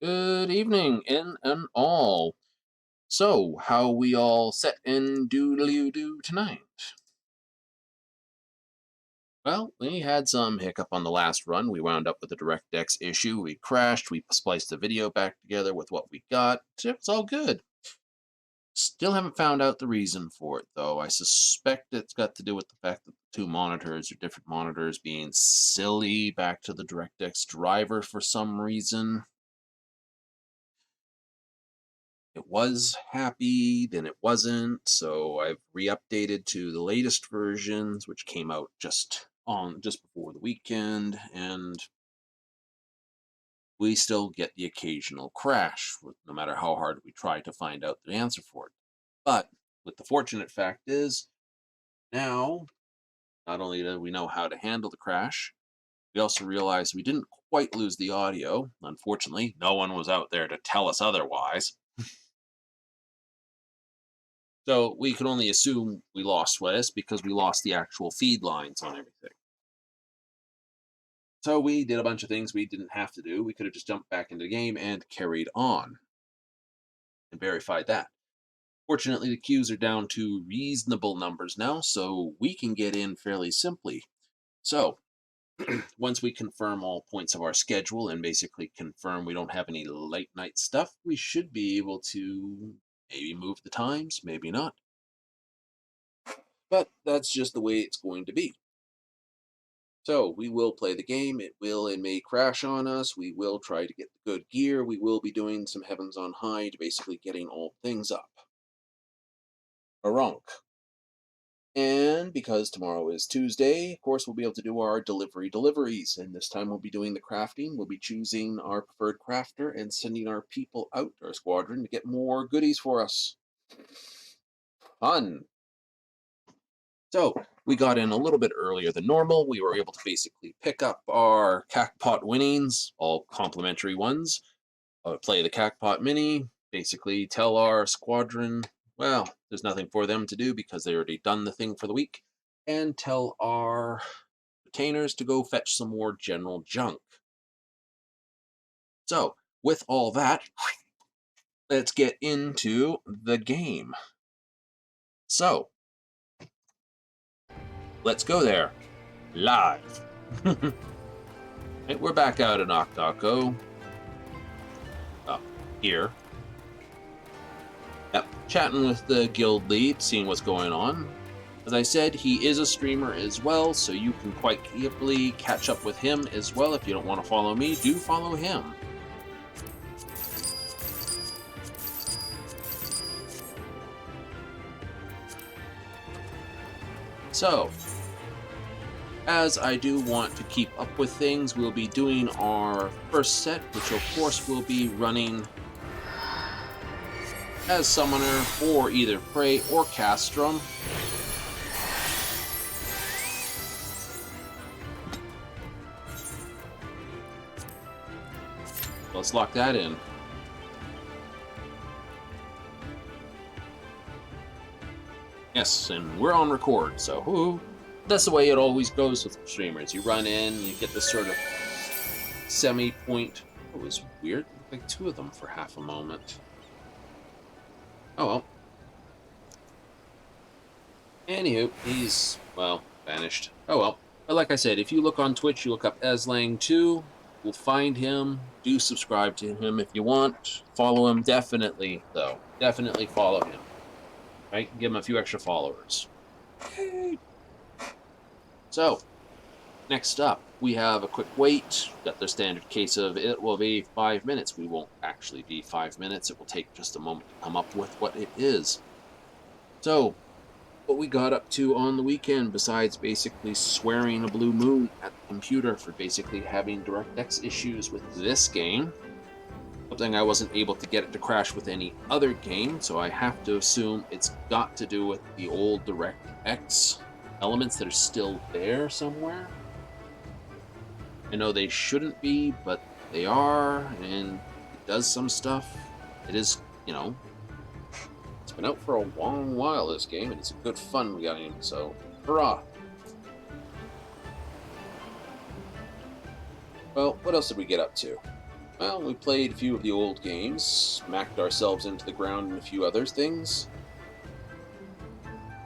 Good evening, in and all. So, how we all set and doodly-doo tonight? Well, we had some hiccup on the last run. We wound up with a DirectX issue. We crashed. We spliced the video back together with what we got. It's all good. Still haven't found out the reason for it, though. I suspect it's got to do with the fact that the two monitors are different monitors being silly back to the DirectX driver for some reason. It was happy, then it wasn't, so I've re-updated to the latest versions, which came out just before the weekend, and we still get the occasional crash, no matter how hard we try to find out the answer for it. But with the fortunate fact is, now not only do we know how to handle the crash, we also realize we didn't quite lose the audio. Unfortunately, no one was out there to tell us otherwise. So we can only assume we lost this because we lost the actual feed lines on everything. So we did a bunch of things we didn't have to do. We could have just jumped back into the game and carried on and verified that. Fortunately, the queues are down to reasonable numbers now, so we can get in fairly simply. So, once we confirm all points of our schedule and basically confirm we don't have any late night stuff, we should be able to maybe move the times, maybe not. But that's just the way it's going to be. So we will play the game. It will and may crash on us. We will try to get the good gear. We will be doing some Heavens on High to basically getting all things up. Aronk. And because tomorrow is Tuesday, of course, we'll be able to do our deliveries. And this time we'll be doing the crafting. We'll be choosing our preferred crafter and sending our people out, our squadron, to get more goodies for us. Fun. So we got in a little bit earlier than normal. We were able to basically pick up our Cackpot winnings, all complimentary ones. Play the Cackpot mini, basically tell our squadron, well, there's nothing for them to do because they already done the thing for the week, and tell our retainers to go fetch some more general junk. So, with all that, let's get into the game. So, let's go there. Live. Right, we're back out in Octaco. Here. Yep, chatting with the guild lead, seeing what's going on. As I said, he is a streamer as well, so you can quite easily catch up with him as well. If you don't want to follow me, do follow him. So, as I do want to keep up with things, we'll be doing our first set, which of course will be running as summoner for either Prey or Castrum. Let's lock that in. Yes, and we're on record, so whoo. That's the way it always goes with streamers. You run in, you get this sort of semi-point. It was weird. Like two of them for half a moment. Oh well. Anywho, he's, well, vanished. Oh well. But like I said, if you look on Twitch, you look up Eslang2, we'll find him. Do subscribe to him if you want. Follow him, definitely, though. Definitely follow him. Right? Give him a few extra followers. Okay. So, next up, we have a quick wait. Got the standard case of it will be 5 minutes. We won't actually be 5 minutes. It will take just a moment to come up with what it is. So, what we got up to on the weekend, besides basically swearing a blue moon at the computer for basically having DirectX issues with this game. Something I wasn't able to get it to crash with any other game, so I have to assume it's got to do with the old DirectX elements that are still there somewhere. I know they shouldn't be, but they are, and it does some stuff. It is, you know, it's been out for a long while, this game, and it's a good fun we got in, so hurrah! Well, what else did we get up to? Well, we played a few of the old games, smacked ourselves into the ground and a few other things.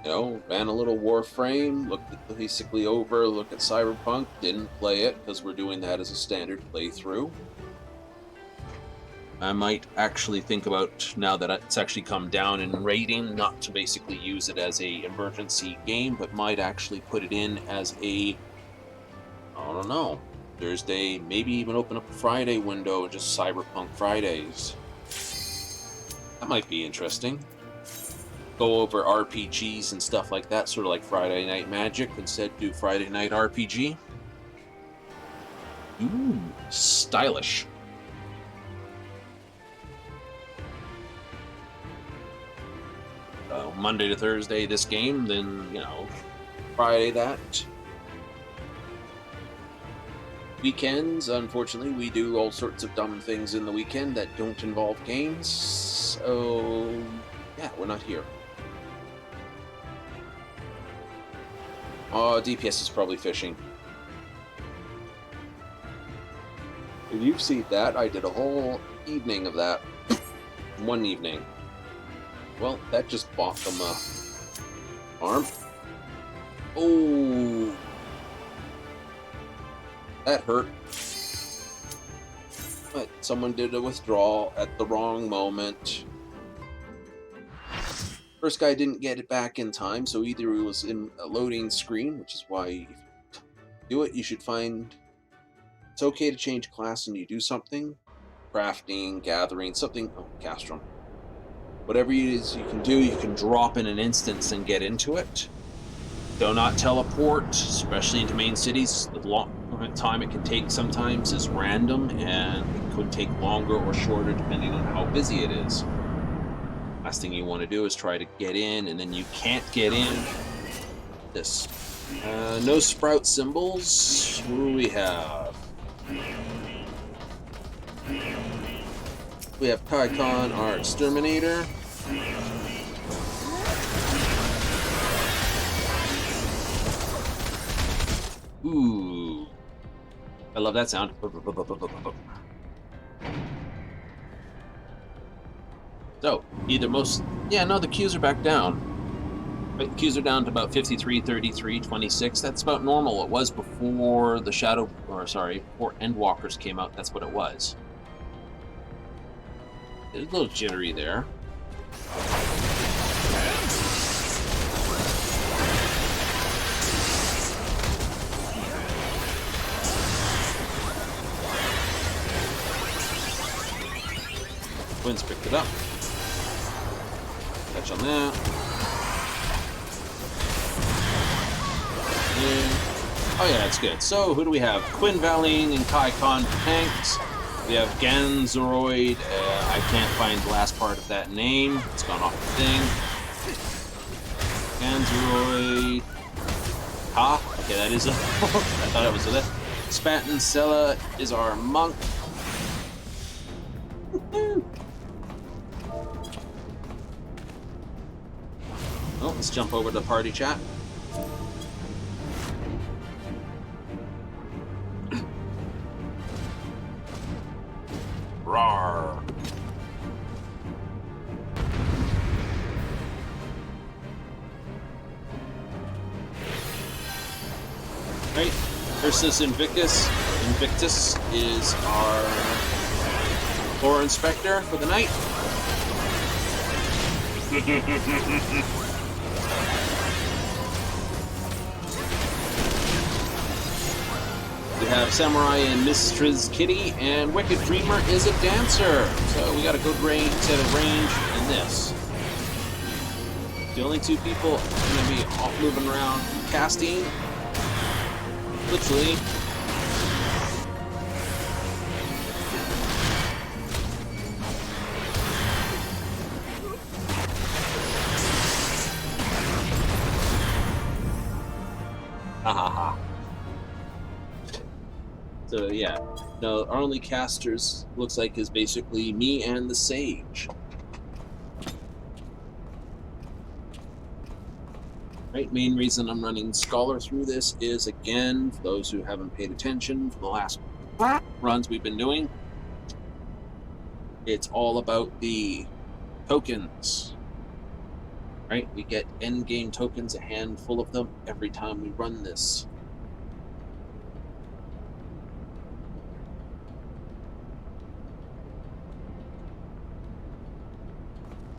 You know, ran a little Warframe, looked at basically over, looked at Cyberpunk, didn't play it because we're doing that as a standard playthrough. I might actually think about, now that it's actually come down in rating, not to basically use it as a emergency game, but might actually put it in as a, I don't know, Thursday, maybe even open up a Friday window, just Cyberpunk Fridays. That might be interesting. Go over RPGs and stuff like that, sort of like Friday Night Magic, instead do Friday Night RPG. Ooh, stylish. Monday to Thursday this game, then, you know, Friday that. Weekends, unfortunately, we do all sorts of dumb things in the weekend that don't involve games, so yeah, we're not here. DPS is probably fishing. If you've seen that, I did a whole evening of that. One evening. Well, that just bought them a arm. Oh, that hurt. But someone did a withdrawal at the wrong moment. First guy didn't get it back in time, so either he was in a loading screen, which is why if you do it, you should find it's okay to change class and you do something. Crafting, gathering, something. Oh, Castrum. Whatever it is you can do, you can drop in an instance and get into it. Do not teleport, especially into main cities. The long time it can take sometimes is random, and it could take longer or shorter depending on how busy it is. Last thing you want to do is try to get in, and then you can't get in. This. No sprout symbols. What do we have? We have Kaikon, our exterminator. Ooh. I love that sound. So, either most... Yeah, no, the queues are back down. The queues are down to about 53, 33, 26. That's about normal. It was before the Shadow... Or, sorry, before Endwalkers came out. That's what it was. It's a little jittery there. Twins picked it up. Catch on that. And, oh yeah, it's good. So who do we have? Quinn Valine and Kaikon tanks. We have Ganzoroid. I can't find the last part of that name. It's gone off the thing. Ganzoroid. Okay, that is a... I thought it was a... Spaten Sella is our monk. Oh, let's jump over to party chat. Rawr. Right, Ursus Invictus. Invictus is our floor inspector for the night. We have Samurai and Mistress Kitty, and Wicked Dreamer is a dancer. So we got a good set of range in this. The only two people are going to be off moving around casting. Literally. Ha ha ha. So yeah, no, our only casters looks like is basically me and the Sage. Right, main reason I'm running Scholar through this is, again, for those who haven't paid attention for the last runs we've been doing, it's all about the tokens. Right, we get endgame tokens, a handful of them, every time we run this.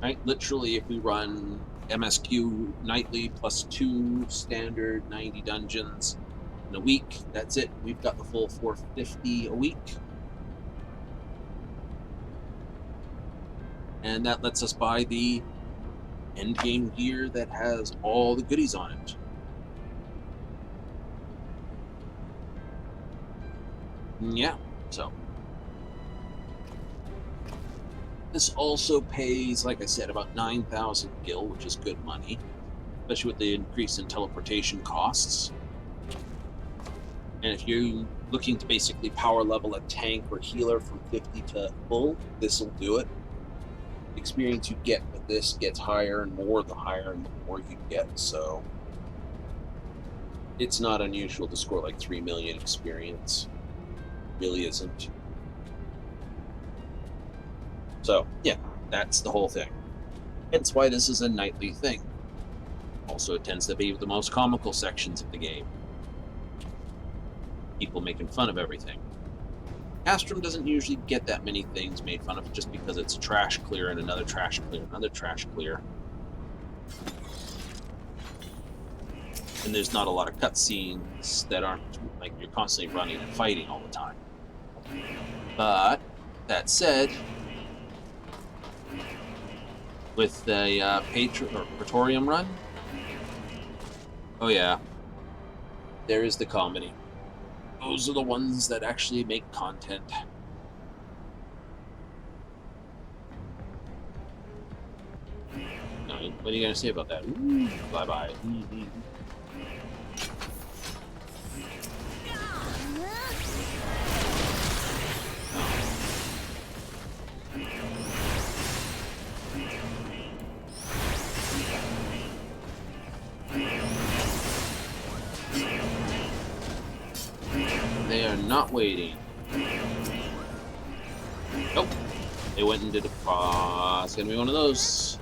Right, literally, if we run MSQ nightly plus 2 standard 90 dungeons in a week, that's it. We've got the full 450 a week. And that lets us buy the endgame gear that has all the goodies on it. Yeah, so. This also pays, like I said, about 9,000 gil, which is good money, especially with the increase in teleportation costs. And if you're looking to basically power level a tank or healer from 50 to full, this will do it. The experience you get with this gets higher and more the higher and the more you get, so it's not unusual to score like 3 million experience. It really isn't. So, yeah, that's the whole thing. Hence why this is a nightly thing. Also, it tends to be the most comical sections of the game. People making fun of everything. Castrum doesn't usually get that many things made fun of just because it's a trash clear and another trash clear, another trash clear. And there's not a lot of cutscenes that aren't like you're constantly running and fighting all the time. But that said, with the Praetorium run, oh yeah, there is the comedy. Those are the ones that actually make content. No, what are you gonna say about that? Ooh, bye-bye. They are not waiting. Nope. They went and did a it's gonna be one of those.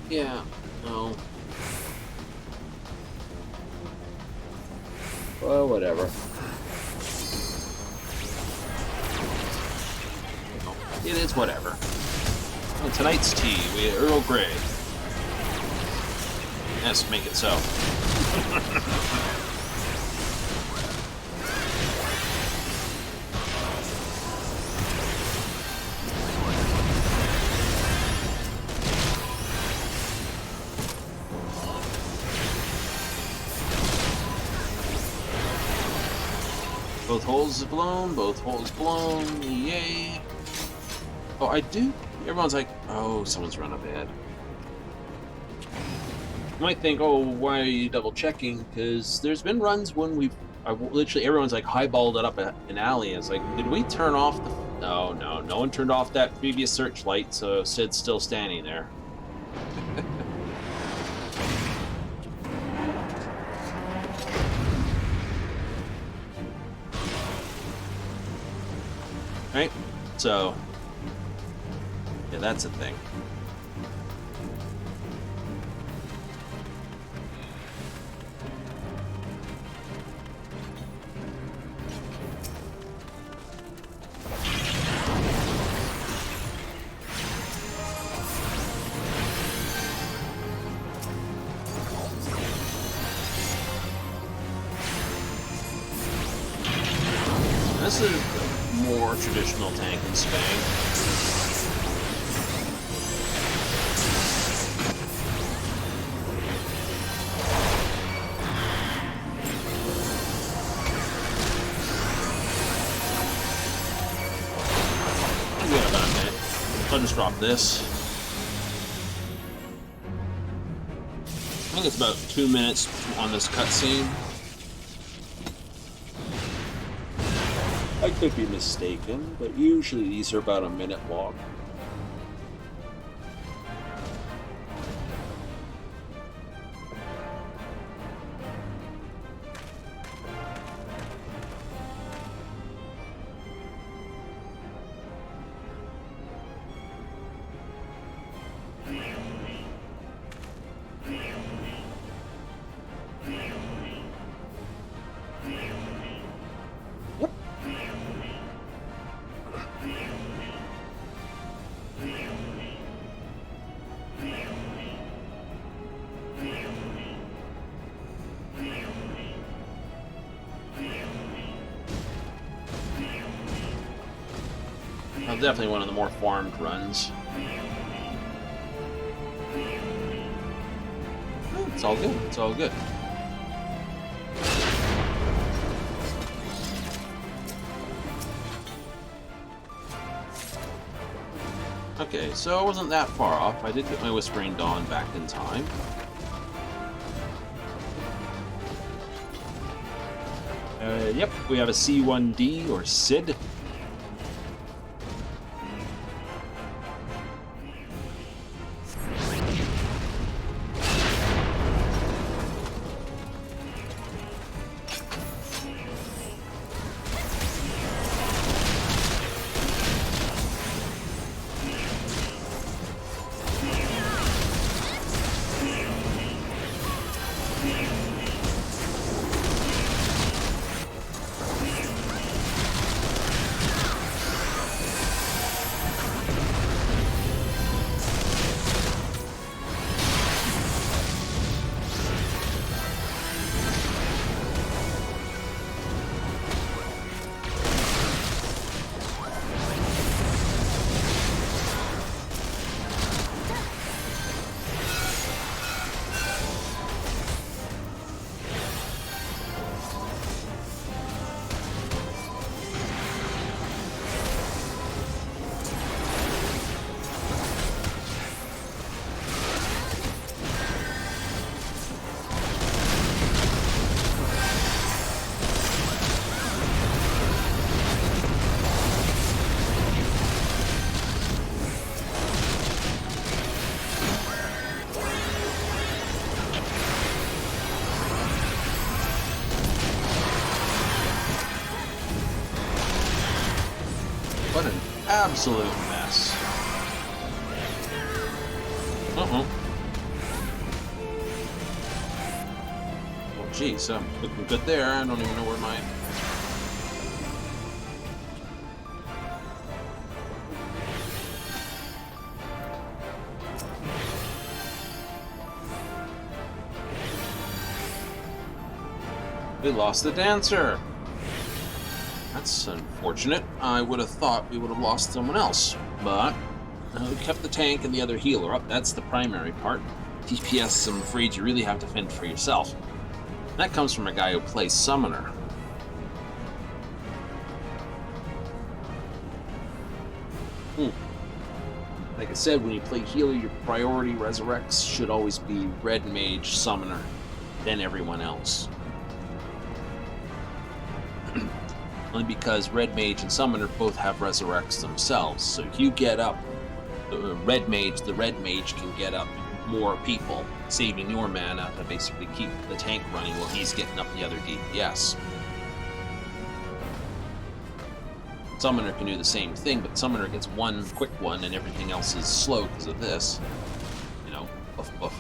Yeah, no. Well, whatever. It is whatever. Well, tonight's tea, we had Earl Grey. Yes, make it so. Both holes blown, both holes blown, yay. Oh, I do. Everyone's like, oh, someone's run a bed. You might think, oh, why are you double checking? Because there's been runs when literally everyone's like highballed it up an alley. It's like, did we turn off the? No one turned off that previous searchlight, so Sid's still standing there. Right? So, yeah, that's a thing. This is more traditional tank and spang. We got about a minute. I'll just drop this. I think it's about 2 minutes on this cutscene. I could be mistaken, but usually these are about a minute long. definitely one of the more farmed runs. It's all good. It's all good. Okay, so I wasn't that far off. I did get my Whispering Dawn back in time. Yep, we have a C1D, or SID. What an absolute mess. Uh-oh. Well, geez, I'm looking good there. I don't even know where my... We lost the dancer. That's unfortunate. I would have thought we would have lost someone else, but we kept the tank and the other healer up. That's the primary part. DPS, I'm afraid you really have to fend for yourself. That comes from a guy who plays Summoner. Like I said, when you play healer, your priority resurrects should always be Red Mage, Summoner, then everyone else. Only because Red Mage and Summoner both have resurrects themselves. So if you get up the Red Mage can get up more people, saving your mana to basically keep the tank running while he's getting up the other DPS. Summoner can do the same thing, but Summoner gets one quick one and everything else is slow because of this. You know, buff buff.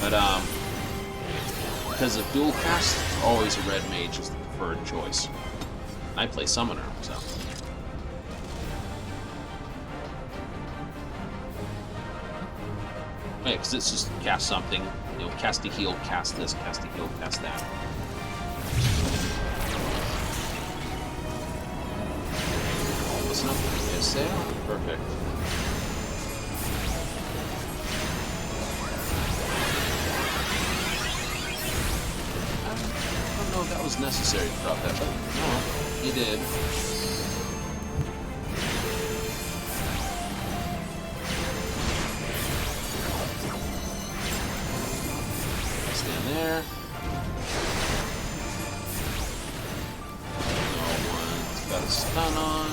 But because of dual cast, always a Red Mage is the preferred choice. I play Summoner, so. Yeah, because it's just cast something, you know, cast a heal, cast this, cast a heal, cast that. Listen up, yes, perfect. I don't know if that was necessary to drop that, but no, he did. Stand there. No one's got a stun on.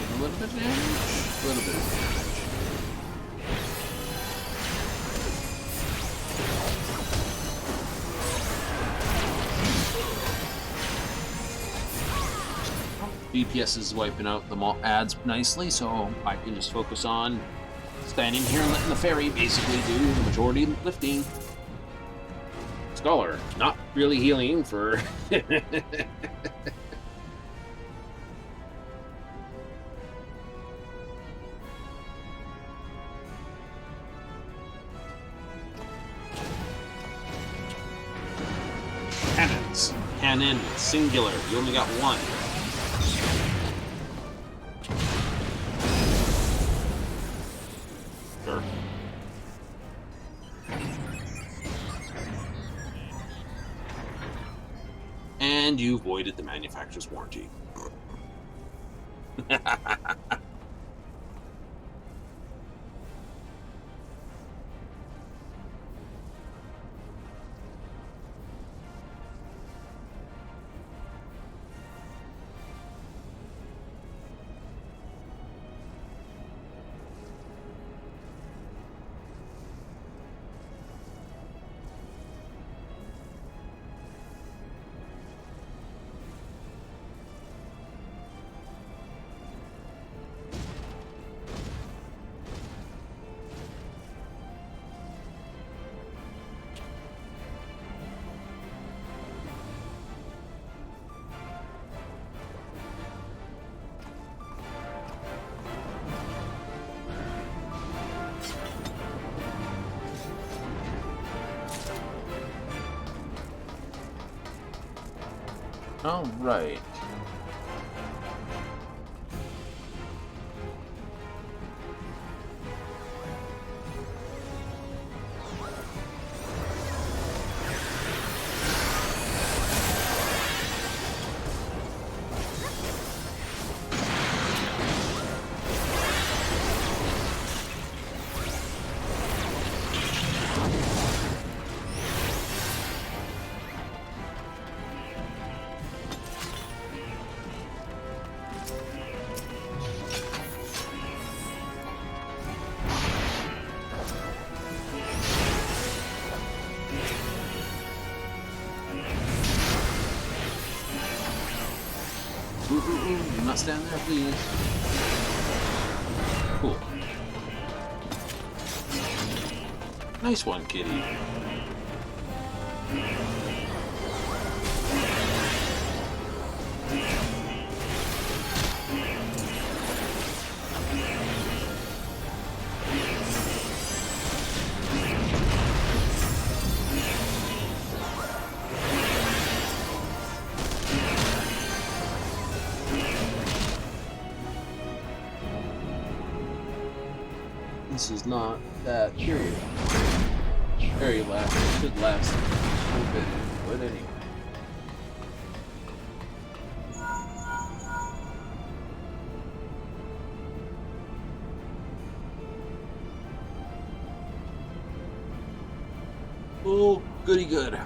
A little bit of damage. BPS is wiping out the ads nicely, so I can just focus on standing here and letting the fairy basically do the majority of the lifting. Scholar, not really healing for... Cannon, singular. You only got one. Sure. And you voided the manufacturer's warranty. All right. Do not stand there, please. Cool. Nice one, kitty. This is not that period. Very last. It should last a little bit, but anyway. Oh, goody good.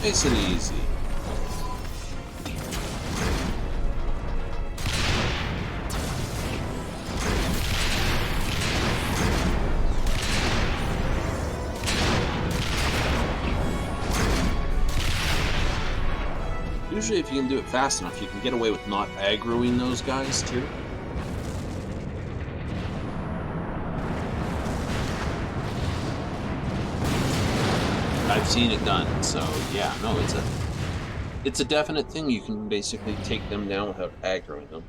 Nice and easy. Usually if you can do it fast enough, you can get away with not aggroing those guys too. I've seen it done, so yeah, no, it's a definite thing. You can basically take them down without aggroing them.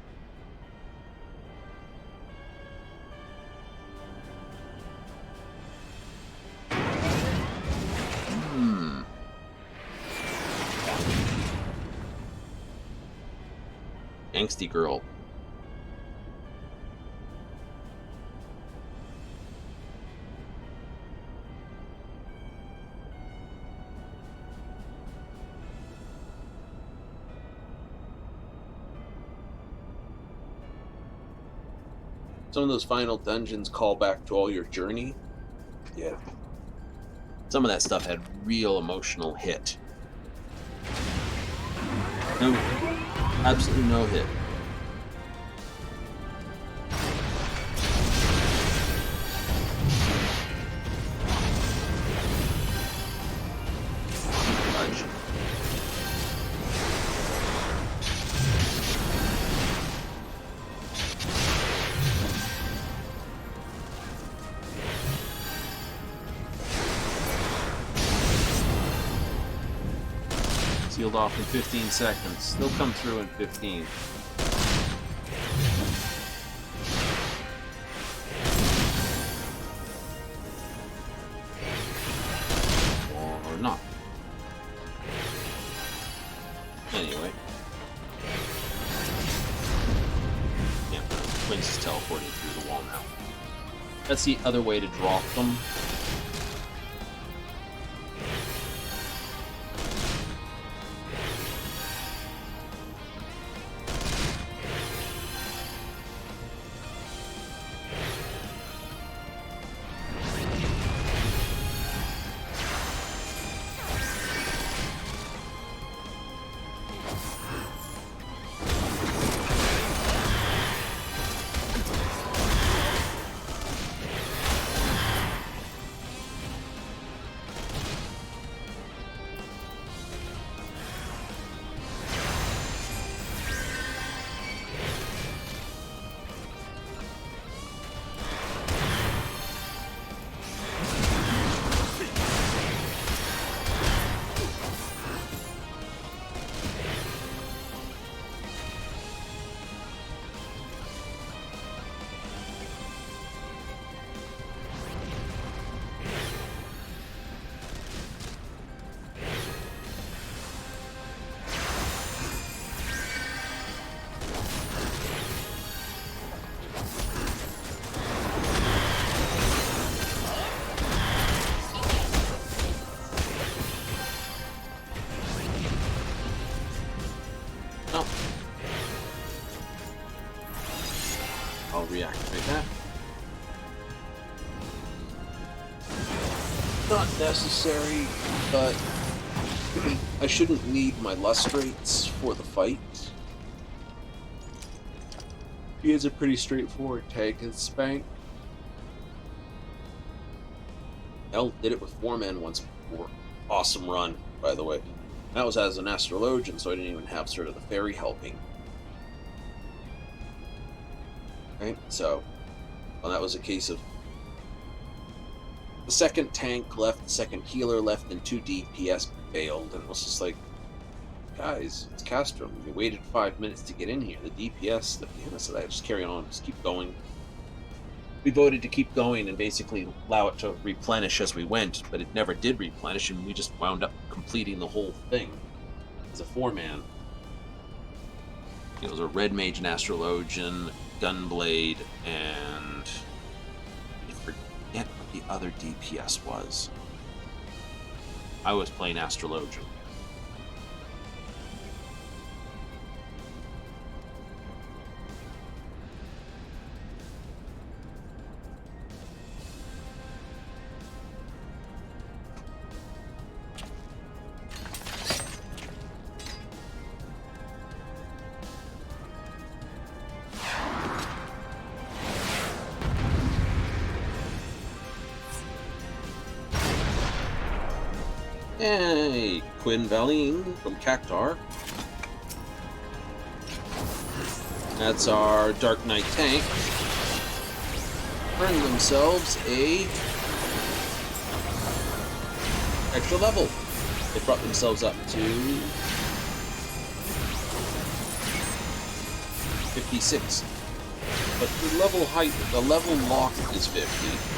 Angsty girl. Some of those final dungeons call back to all your journey. Yeah. Some of that stuff had real emotional hit. No, absolutely no hit. Shield off in 15 seconds. They'll come through in 15. Or not. Anyway. Yeah, Quince is teleporting through the wall now. That's the other way to drop them. I'll reactivate that. Not necessary, but I shouldn't need my lustrates for the fight. He is a pretty straightforward tank and spank. L did it with 4 men once before. Awesome run, by the way. That was as an astrologian, so I didn't even have sort of the fairy helping. Right, so, well, that was a case of the second tank left, the second healer left, and 2 DPS failed, and it was just like, guys, it's Castro. We waited 5 minutes to get in here. The DPS, so I just carry on, just keep going. We voted to keep going and basically allow it to replenish as we went, but it never did replenish, and we just wound up completing the whole thing as a 4-man. It was a Red Mage and Astrologian, Gunblade, and I forget what the other DPS was. I was playing Astrologian. Hey, Quinn Valine from Cactar. That's our Dark Knight tank. Earned themselves a extra level. They brought themselves up to 56. But the level height, the level lock is 50.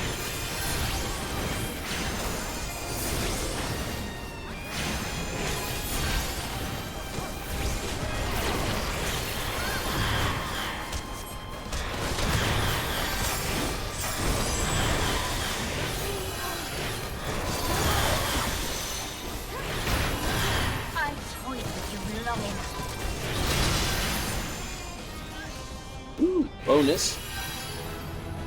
Bonus,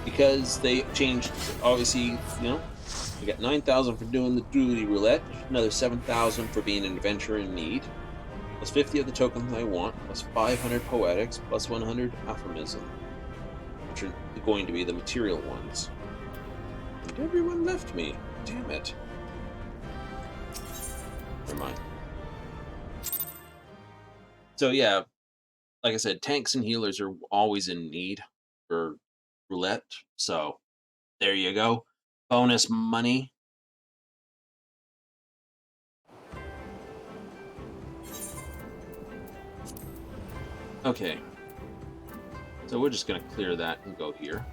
because they changed, obviously, you got 9,000 for doing the duty roulette, another 7,000 for being an adventurer in need, plus 50 of the tokens I want, plus 500 poetics, plus 100 aphorism, which are going to be the material ones. And everyone left me. Damn it. Never mind. So yeah, like I said, tanks and healers are always in need for roulette. So there you go. Bonus money. Okay. So we're just going to clear that and go here.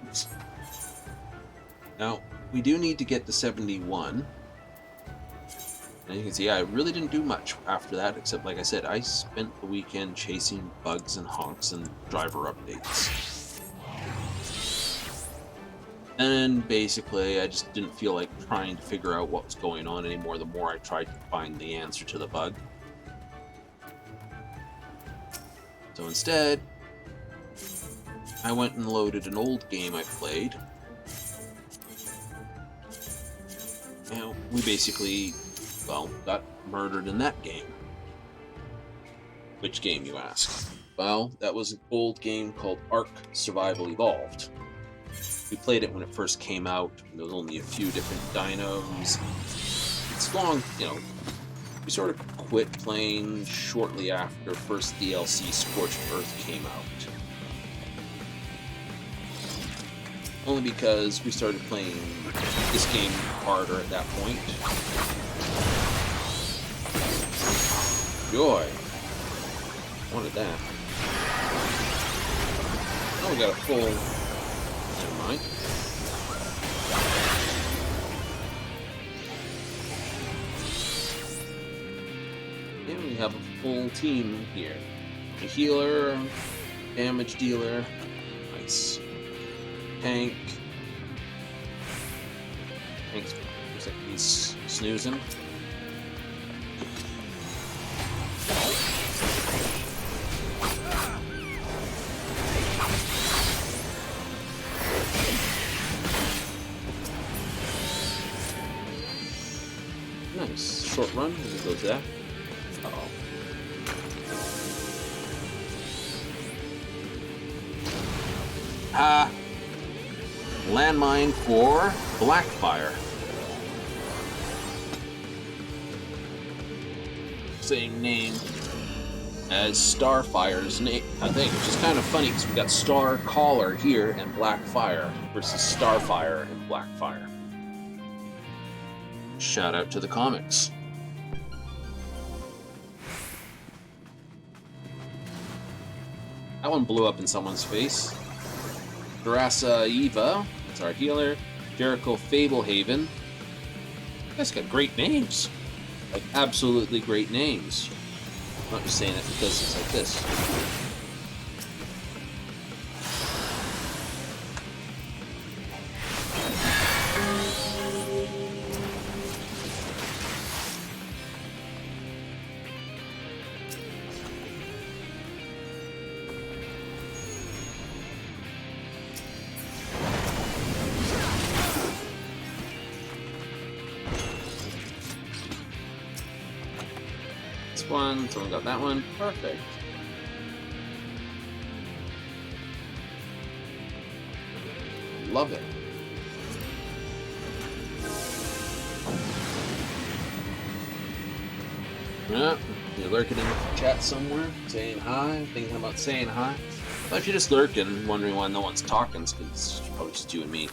Oops. Now, we do need to get to 71. And you can see I really didn't do much after that, except, like I said, I spent the weekend chasing bugs and honks and driver updates. And basically, I just didn't feel like trying to figure out what was going on anymore the more I tried to find the answer to the bug. So instead, I went and loaded an old game I played. And we basically, well, got murdered in that game. Which game, you ask? Well, that was an old game called Ark Survival Evolved. We played it when it first came out, and there was only a few different dinos. It's long, we sort of quit playing shortly after first DLC Scorched Earth came out. Only because we started playing this game harder at that point. Joy! Wanted that. Oh, we got a full... Never mind. And we have a full team here. A healer, damage dealer, nice. Tank. Tank's looks like he's snoozing. Nice. Short run, as it goes there. Uh-oh. Landmine for Blackfire. Same name as Starfire's name, I think, which is kind of funny because we got Starcaller here and Blackfire versus Starfire and Blackfire. Shout out to the comics. That one blew up in someone's face. Durasa Eva, that's our healer. Jericho Fablehaven. You guys got great names. Like, absolutely great names. I'm not just saying it because it's like this. One, someone got that one. Perfect. Love it. Yeah, you're lurking in the chat somewhere, saying hi, thinking about saying hi. But if you're just lurking, wondering why no one's talking, it's because it's probably just you and me.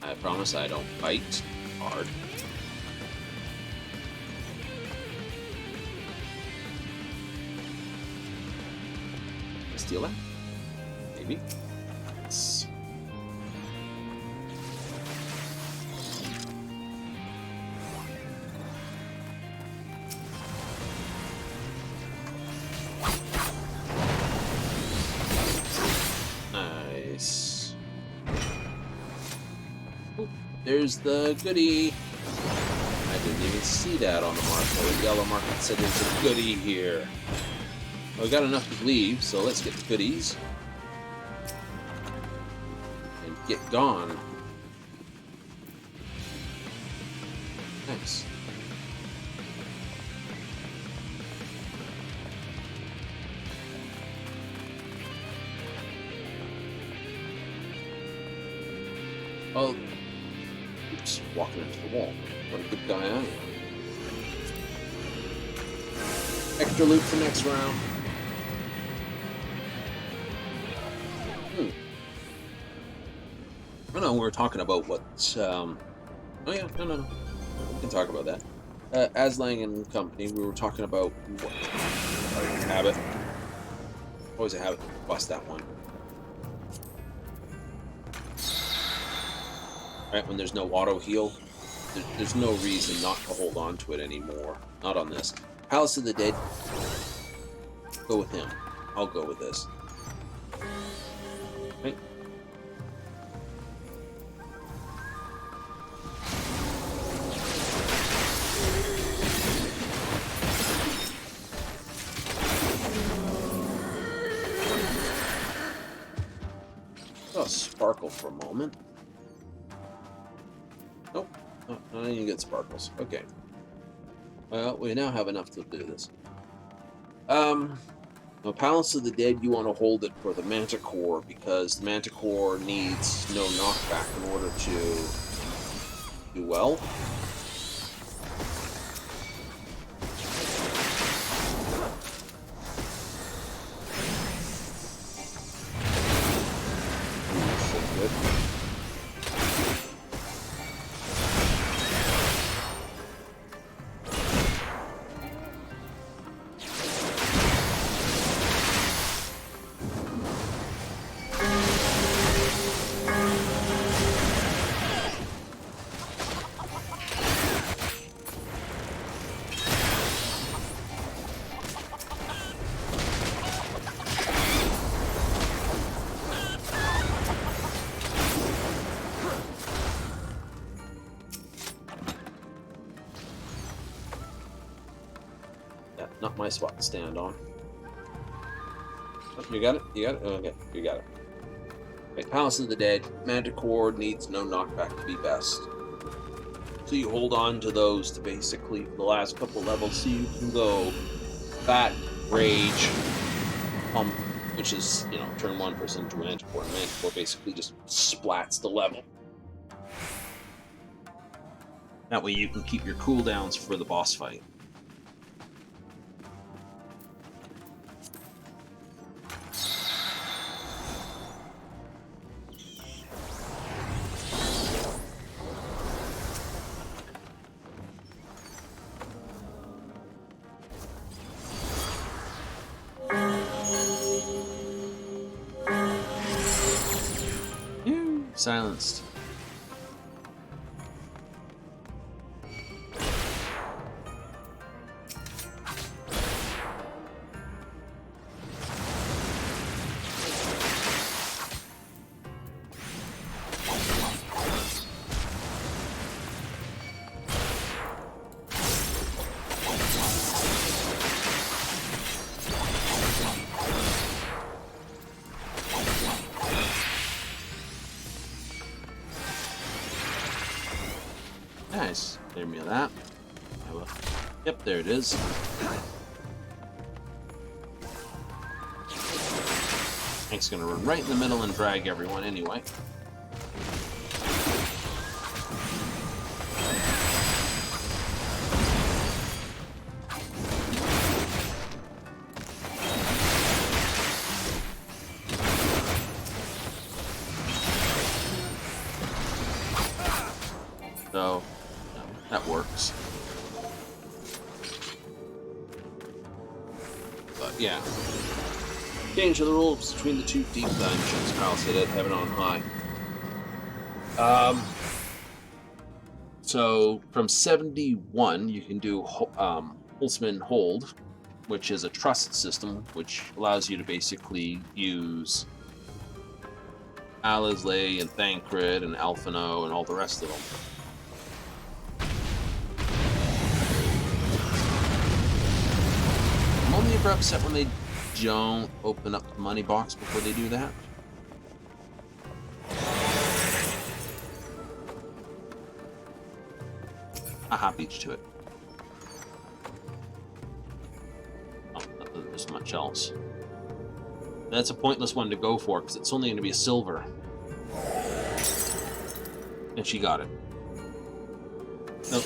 I promise I don't bite hard. Steal that? Maybe. Yes. Nice. Oh, there's the goodie. I didn't even see that on the marker. The yellow marker said there's a goodie here. Well, we got enough to leave, so let's get the goodies. And get gone. Nice. Oh, oops, walking into the wall. What a good guy I am. Extra loot for next round. I know we were talking about what. Oh yeah, no. We can talk about that. Aslang and Company, we were talking about what? Always a habit. Always a habit to bust that one. Right, when there's no auto heal, there's no reason not to hold on to it anymore. Not on this. Palace of the Dead. Go with him. I'll go with this. Right. Oh, sparkle for a moment. Nope. Oh, I didn't even get sparkles. Okay. Well, we now have enough to do this. The Palace of the Dead, you want to hold it for the Manticore, because the Manticore needs no knockback in order to do well. Good. Not my spot to stand on. Oh, you got it? You got it? Okay, you got it. Okay, Palace of the Dead. Manticore needs no knockback to be best. So you hold on to those to basically the last couple levels so you can go Bat, Rage, Pump, which is, you know, turn one person into Manticore, and Manticore basically just splats the level. That way you can keep your cooldowns for the boss fight. Silenced. Nice. Give me that. Yep, there it is. Hank's gonna run right in the middle and drag everyone anyway. So, that works. But yeah. Change of the rules between the two deep dungeons. Palace of the Dead, Heaven on High. So from 71, you can do Holtzman Hold, which is a trust system, which allows you to basically use Alisley and Thancred and Alphino and all the rest of them. I'm only ever upset when they don't open up the money box before they do that. Aha, beach to it. Oh, there's much else. That's a pointless one to go for, because it's only going to be a silver. And she got it. Nope.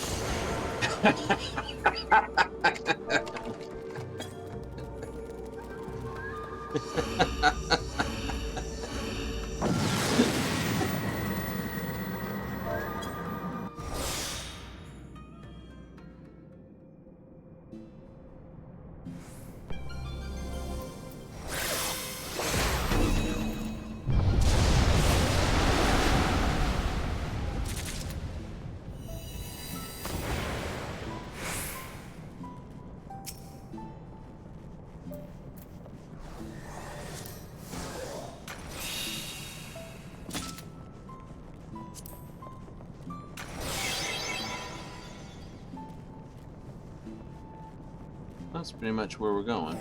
That's pretty much where we're going.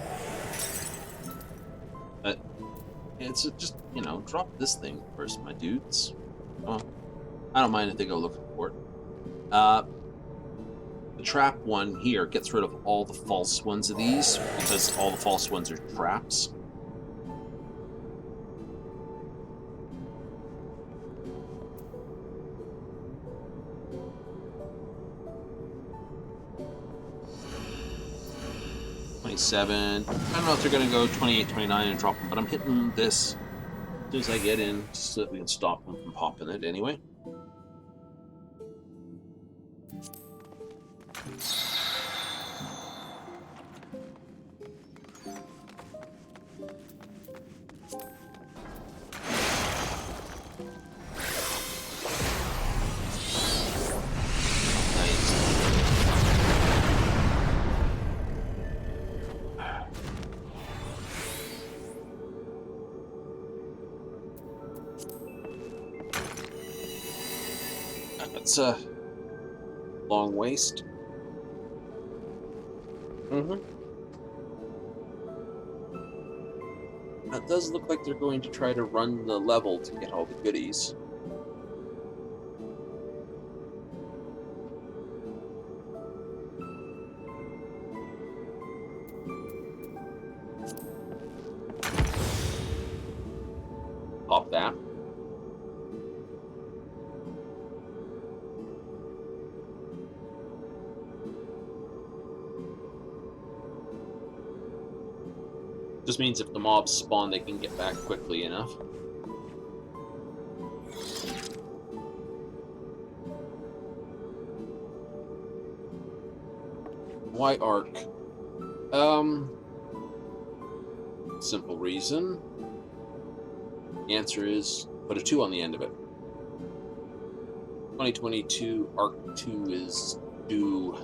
But it's just, drop this thing first, my dudes. Well, I don't mind if they go looking for it. The trap one here gets rid of all the false ones of these, because all the false ones are traps. $27. I don't know if they're going to go 28, 29 and drop them, but I'm hitting this as soon as I get in, just so that we can stop them from popping it anyway. That's a long waist. It does look like they're going to try to run the level to get all the goodies. Pop that. Just means if the mobs spawn, they can get back quickly enough. Why arc? Simple reason. The answer is put a 2 on the end of it. 2022 Arc 2 is due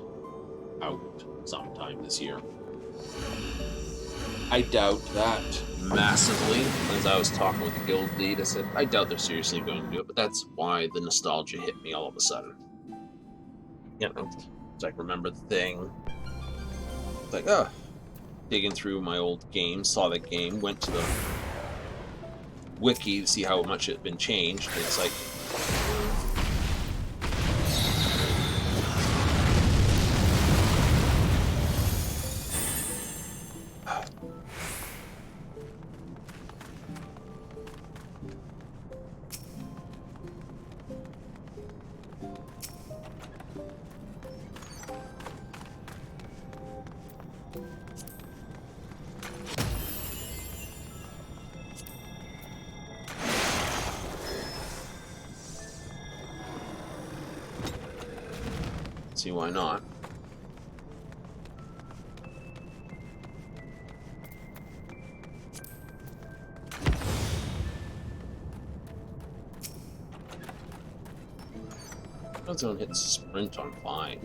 out sometime this year. I doubt that massively. As I was talking with the guild lead, I said, I doubt they're seriously going to do it, but that's why the nostalgia hit me all of a sudden. It's like, remember the thing. It's like, digging through my old game, saw the game, went to the wiki to see how much it had been changed, and it's like, see why not. Zone hits sprint on fine.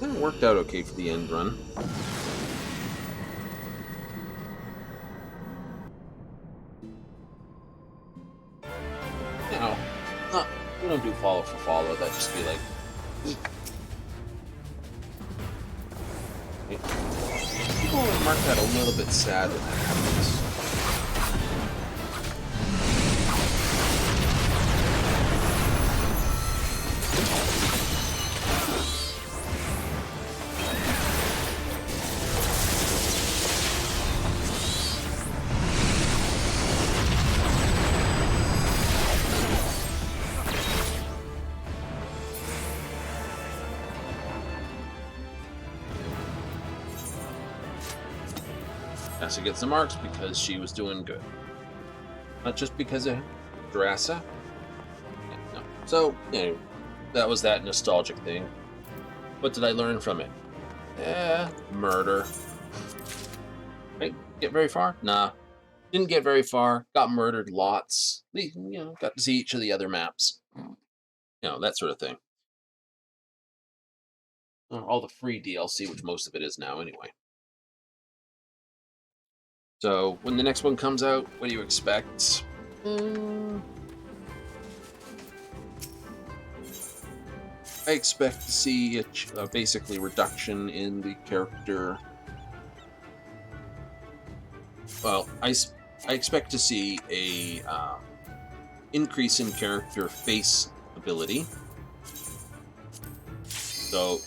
It worked out okay for the end run. We don't do follow for follow. That'd just be like, people will mark that a little bit sad when that happens. Drassa gets the marks because she was doing good. Not just because of Drassa. Yeah, no. So, that was that nostalgic thing. What did I learn from it? Murder. Right? Get very far? Nah. Didn't get very far. Got murdered lots. Got to see each of the other maps. That sort of thing. all the free DLC, which most of it is now anyway. So when the next one comes out, what do you expect? I expect to see a basically reduction in the character. Well, I expect to see a increase in character face ability. So,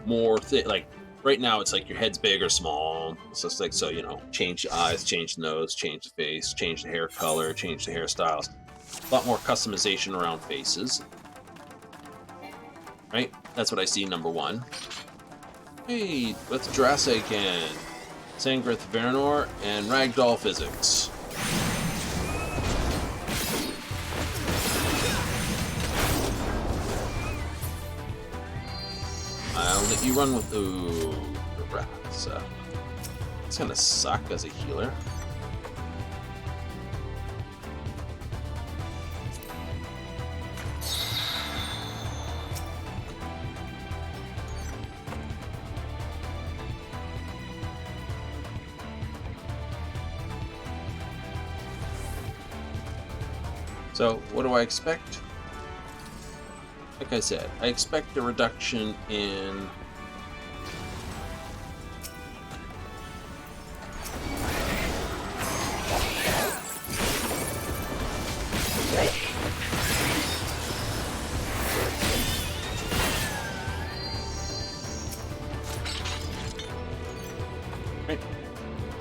more like right now it's like your head's big or small. So it's like, change the eyes, change the nose, change the face, change the hair color, change the hairstyles. A lot more customization around faces. Right? That's what I see, number one. Hey, what's Jurassic and Sangrith Vernor and Ragdoll Physics? I'll let you run with the rats. It's gonna suck as a healer. So, what do I expect? Like I said, I expect a reduction in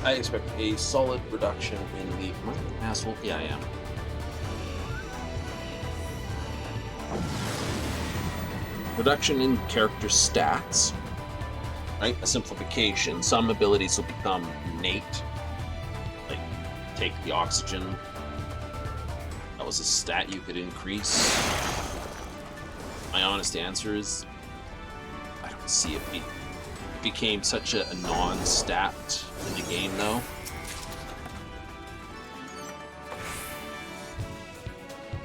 I expect a solid reduction in the... Am I an asshole? Yeah, I am. Reduction in character stats, right? A simplification. Some abilities will become innate, like take the oxygen. That was a stat you could increase. My honest answer is, I don't see it became such a non-stat in the game, though.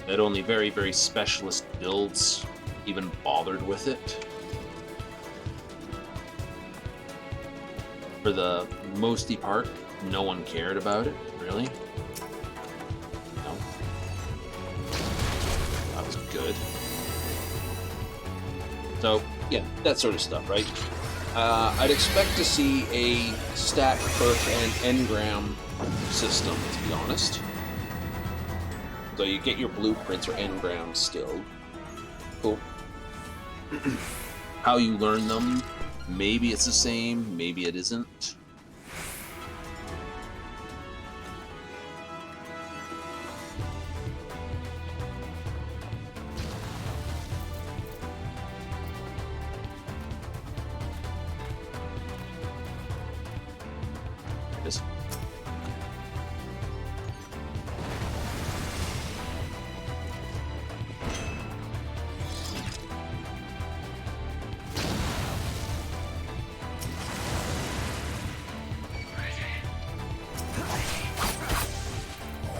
That only very, very specialist builds even bothered with it. For the mosty part, no one cared about it, really. No. That was good. So, yeah, that sort of stuff, right? I'd expect to see a stat, perk, and engram system, to be honest. So you get your blueprints or engrams still. Cool. How you learn them, maybe it's the same, maybe it isn't. There it is.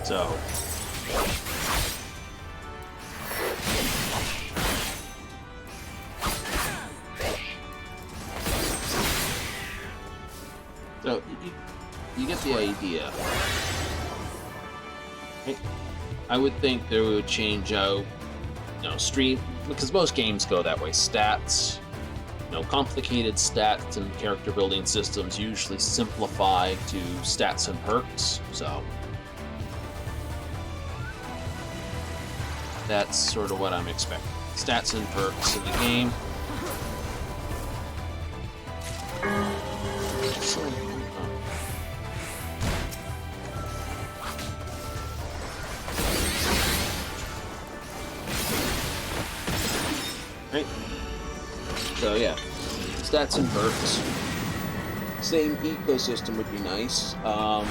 So you get the idea. I would think they would change out, stream, because most games go that way. Stats, complicated stats and character building systems usually simplify to stats and perks. So that's sort of what I'm expecting. Stats and perks in the game. Right. So yeah, stats and perks. Same ecosystem would be nice. A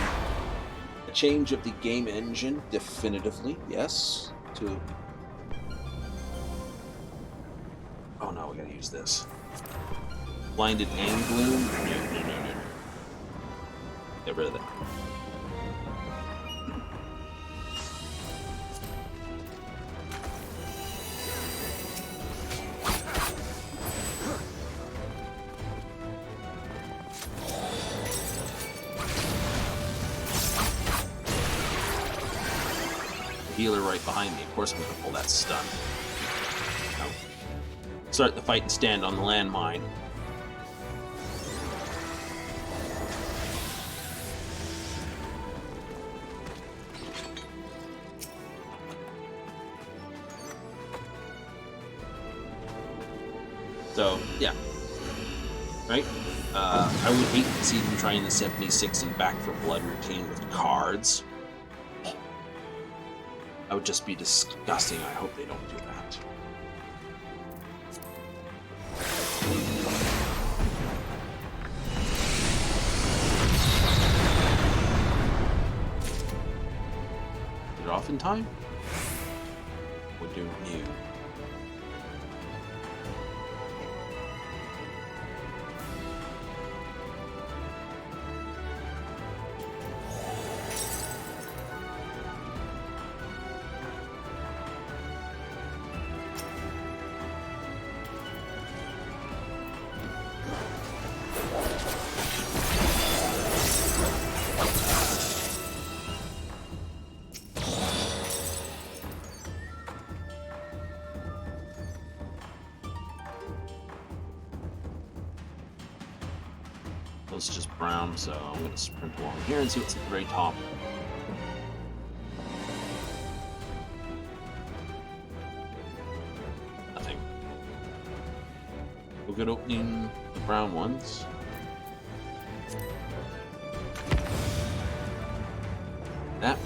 change of the game engine, definitively, yes. To oh no, we gotta use this. Blinded and gloom. No. Get rid of that. healer right behind me. Of course I'm going to pull that stun. Now, start the fight and stand on the landmine. So, yeah. Right? I would hate to see them trying the 76 and back for blood routine with cards. That would just be disgusting. I hope they don't do that. Get it off in time? We're doing new. It's just brown, so I'm going to sprint along here and see what's at the very top. Nothing. We'll get opening the brown ones. That.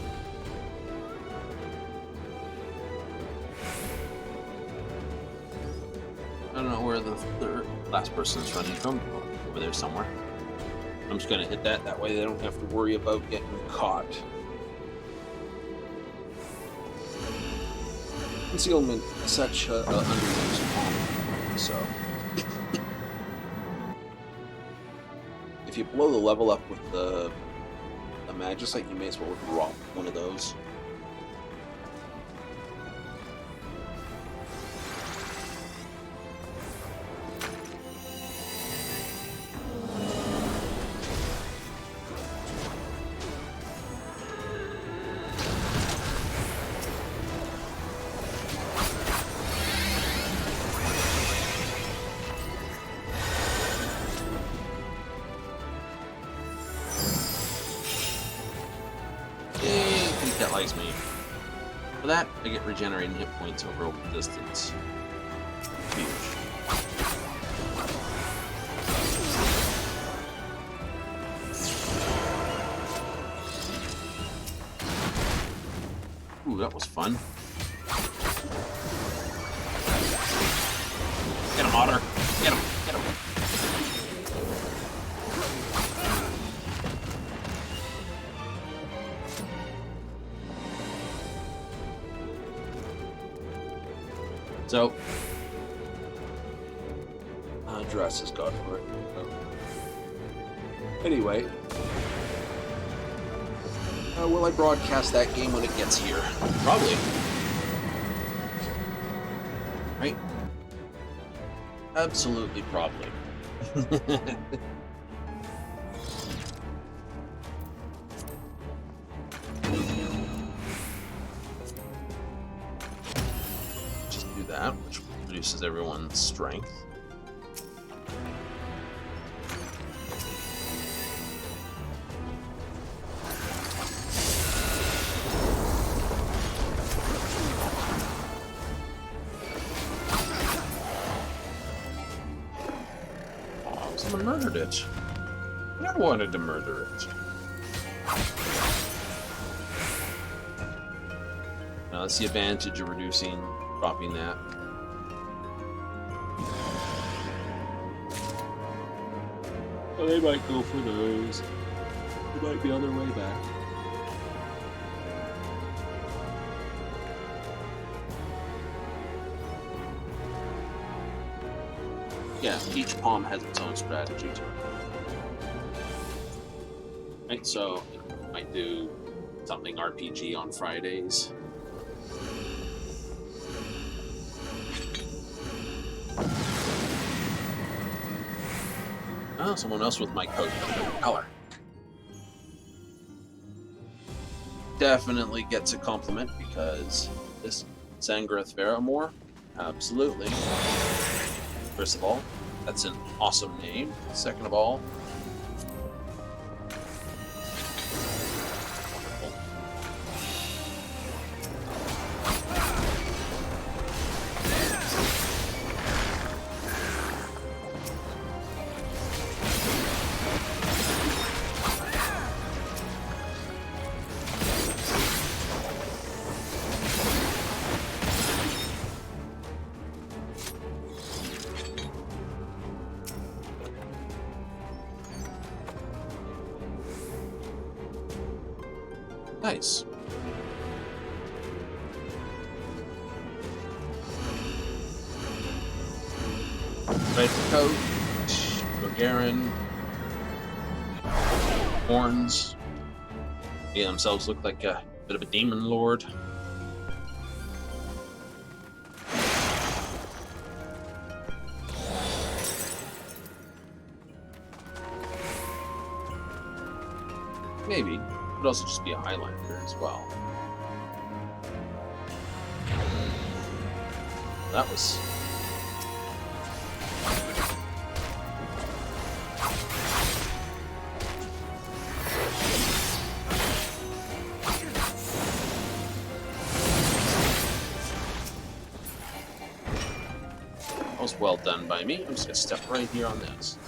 I don't know where the last person is running from. Over there somewhere. I'm just going to hit that way they don't have to worry about getting caught. Concealment, such underused palm. So, if you blow the level up with the Magicite, you may as well drop one of those. That likes me. For that, I get regenerating hit points over open distance. Huge. Ooh, that was fun. Get him, Otter. Get him. Get him. So, dress has got for it. Anyway, will I broadcast that game when it gets here? Probably. Right? Absolutely, probably. That, which reduces everyone's strength. Oh, someone murdered it. I wanted to murder it. Now that's the advantage of dropping that. Oh, they might go for those. They might be on their way back. Yeah, each palm has its own strategy to it. Right, so I might do something RPG on Fridays. Oh, someone else with my coat, color. definitely gets a compliment because this Sangareth Faramore, absolutely. First of all, that's an awesome name. Second of all, nice. Red coat, Bulgarian, horns. They themselves look like a bit of a demon lord. Maybe. Could also just be a Highlander as well. That was... that was well done by me. I'm just going to step right here on this.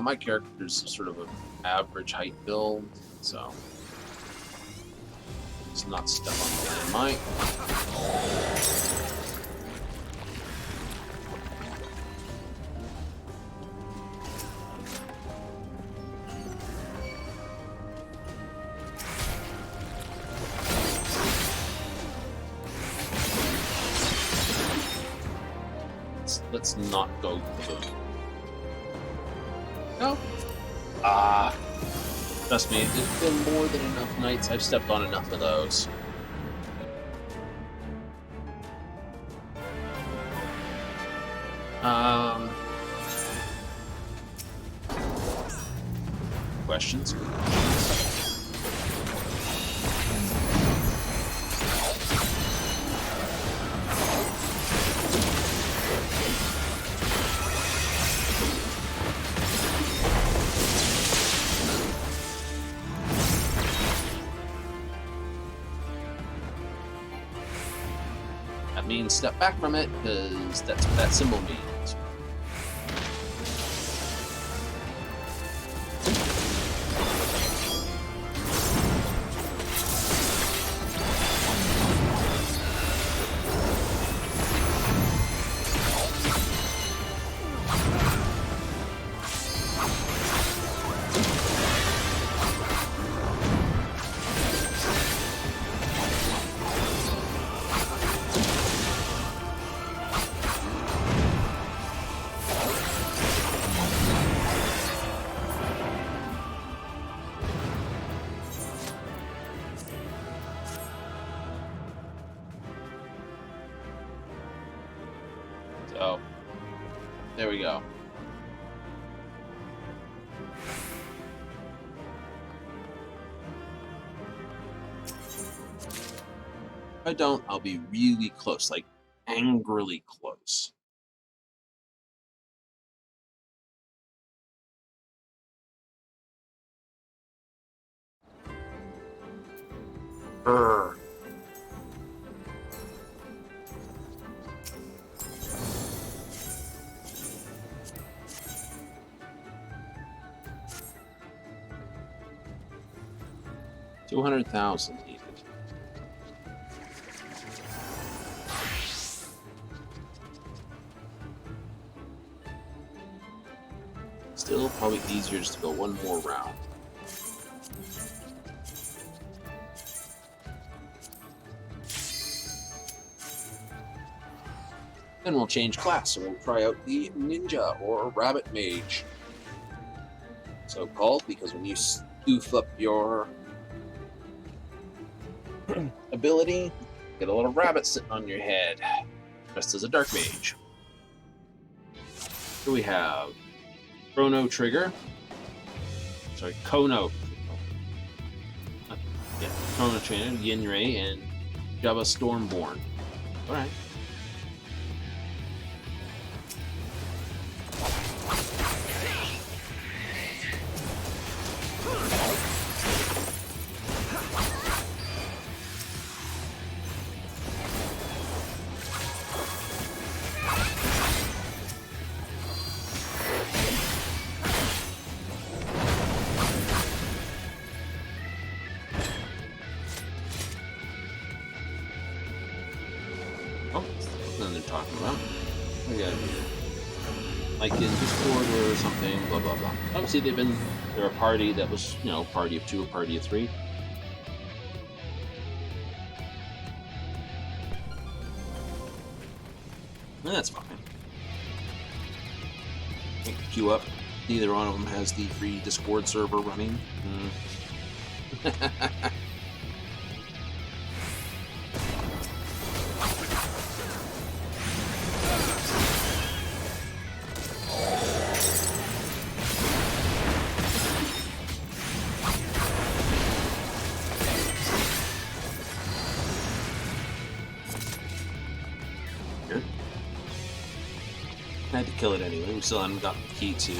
My character's sort of an average height build, so it's not step on the landmine. Let's not go for the... No. Trust me, it's been more than enough nights. I've stepped on enough of those. Questions? That means step back from it, because that's what that symbol means. So, there we go. If I don't, I'll be really close, like angrily close. Brr. $200,000 needed. Still probably easier just to go one more round. Then we'll change class and we'll try out the ninja or rabbit mage. So called because when you spoof up your ability, you get a little rabbit sitting on your head, dressed as a dark mage. Here we have Chrono Trigger. Sorry, Kono. Yeah, Chrono Trigger, Yinray, and Java Stormborn. Alright. Oh, something they're talking about. What do we got here? Like in Discord or something, blah blah blah. Obviously they're a party that was, you know, party of 2 or party of 3. And that's fine. Queue up. Neither one of them has the free Discord server running. Good. I had to kill it anyway. We still haven't gotten the key to...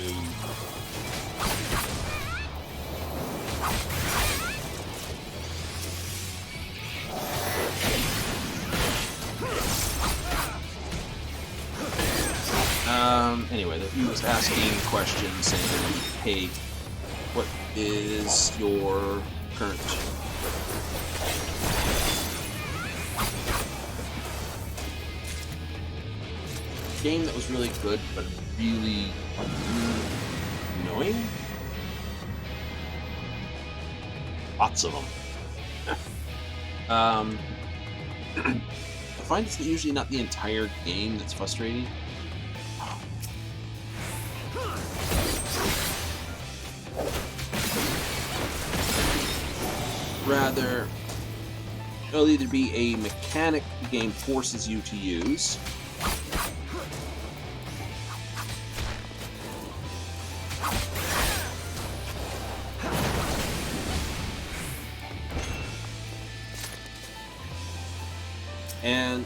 Anyway, he was asking questions saying, hey, what is your current... game that was really good, but really annoying? Lots of them. I find it's usually not the entire game that's frustrating. Rather, it'll either be a mechanic the game forces you to use, and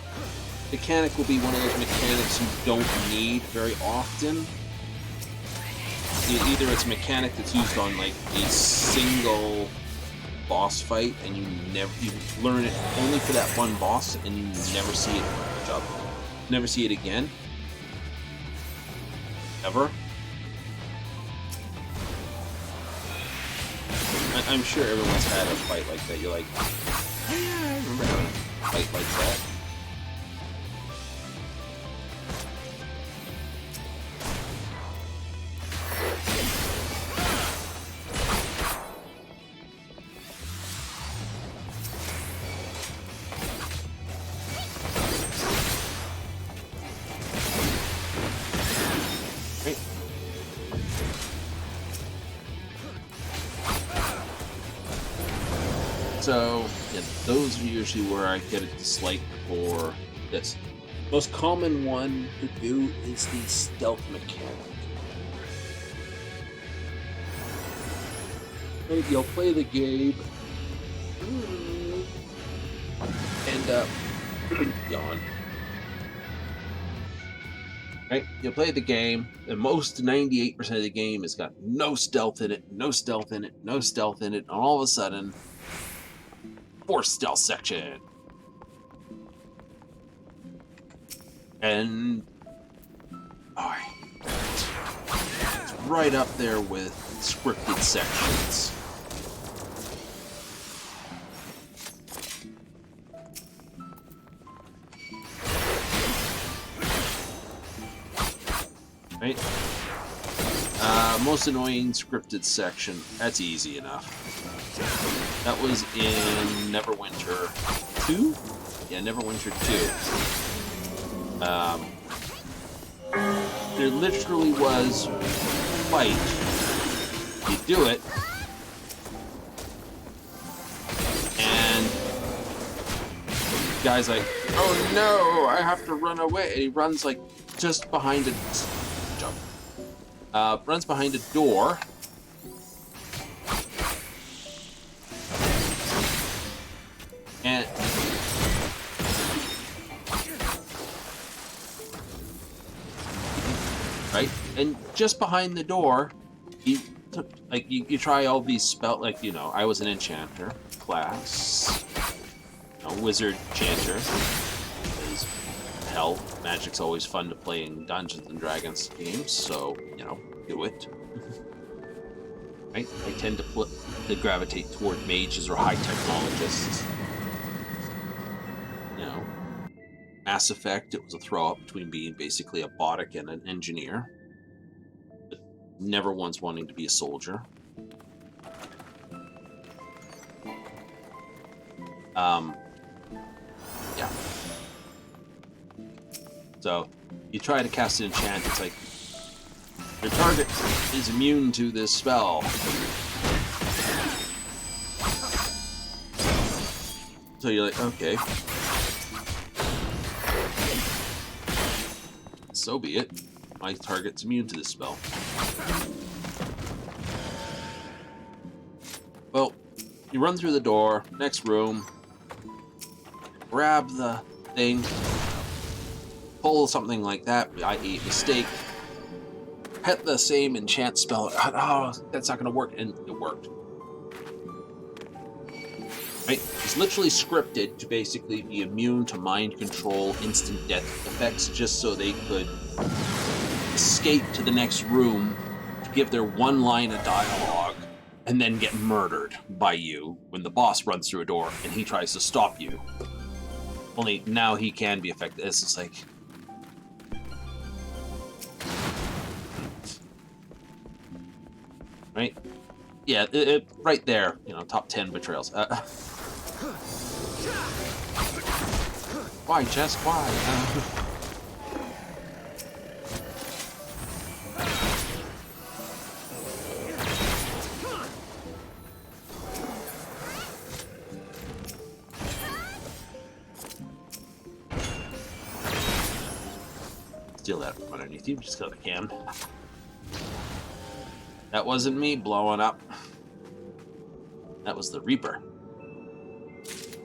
mechanic will be one of those mechanics you don't need very often. Either it's a mechanic that's used on like a single boss fight, and you learn it only for that one boss, and you never see it again, ever. I'm sure everyone's had a fight like that. You're like, yeah, I remember having a fight like that. So, yeah, those are usually where I get a dislike for this. Most common one to do is the stealth mechanic. Right, you'll play the game, and yawn. Right, you'll play the game, and most 98% of the game has got no stealth in it, no stealth in it, no stealth in it, and all of a sudden, force stealth section. And it's right up there with scripted sections. Right? Most annoying scripted section, that's easy enough. That was in Neverwinter 2? Yeah, Neverwinter 2. There literally was a fight. You do it, and the guy's like, oh no, I have to run away. And he runs like just behind a jump. Runs behind a door. And right, and just behind the door, you try all these spell, like, you know, I was an enchanter class, you know, wizard chanter. Because hell, magic's always fun to play in Dungeons and Dragons games, so you know, do it. Right, I tend to gravitate toward mages or high technologists. You know, Mass Effect, it was a throw-up between being basically a bottic and an engineer, but never once wanting to be a soldier. Yeah. So, you try to cast an enchant, it's like, your target is immune to this spell. So you're like, okay. So be it. My target's immune to this spell. Well, you run through the door, next room, grab the thing, pull something like that, i.e. mistake, hit the same enchant spell, oh, that's not going to work, and it worked. Right? It's literally scripted to basically be immune to mind control, instant death effects, just so they could escape to the next room to give their one line of dialogue and then get murdered by you when the boss runs through a door and he tries to stop you. Only now he can be affected. It's just like... Right? Yeah, right there, you know, top 10 betrayals. Why, Jess? Why? Steal that from underneath you, just because I can. That wasn't me blowing up. That was the Reaper.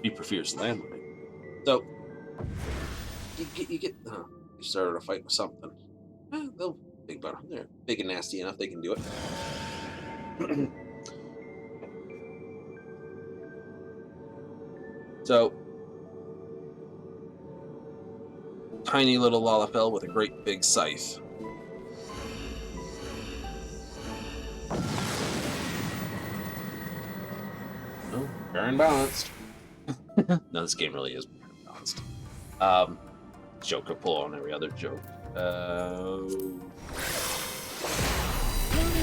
Reaper fears landmine. So, you started a fight with something. They'll think about it. They're big and nasty enough, they can do it. So, tiny little Lalafell with a great big scythe. Oh, fair and balanced. No, this game really is fair and balanced. Joke could pull on every other joke.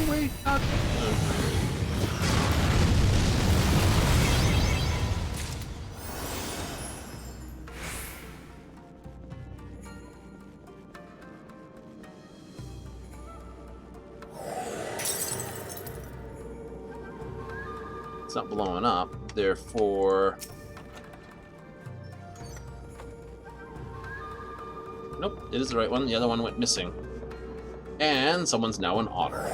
Wait, not... It's not blowing up, therefore... Nope, it is the right one. The other one went missing. And someone's now an otter.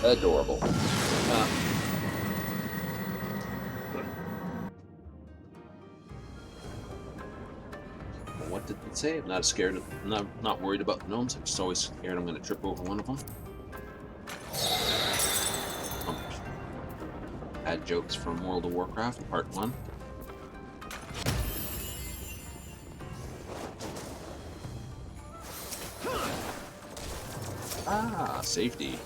Adorable. What did it say? I'm not scared. Not worried about the gnomes. I'm just always scared I'm going to trip over one of them. Bad jokes from World of Warcraft, Part 1. Ah, safety.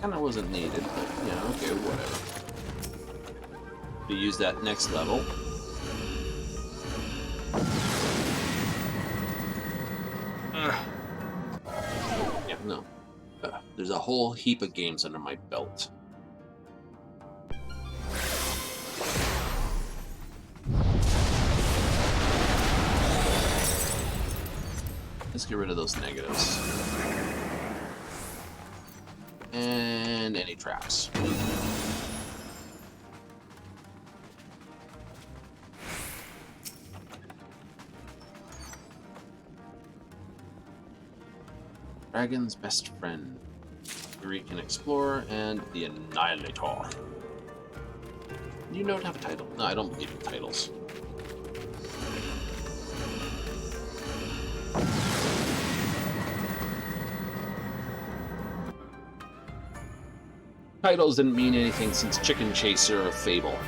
Kind of wasn't needed, but yeah, okay, whatever. To use that next level. Yeah, no. There's a whole heap of games under my belt. Let's get rid of those negatives. And any traps. Dragon's best friend. The Recon Explorer and the Annihilator. You don't have a title. No, I don't believe in titles. Titles didn't mean anything since Chicken Chaser of Fable.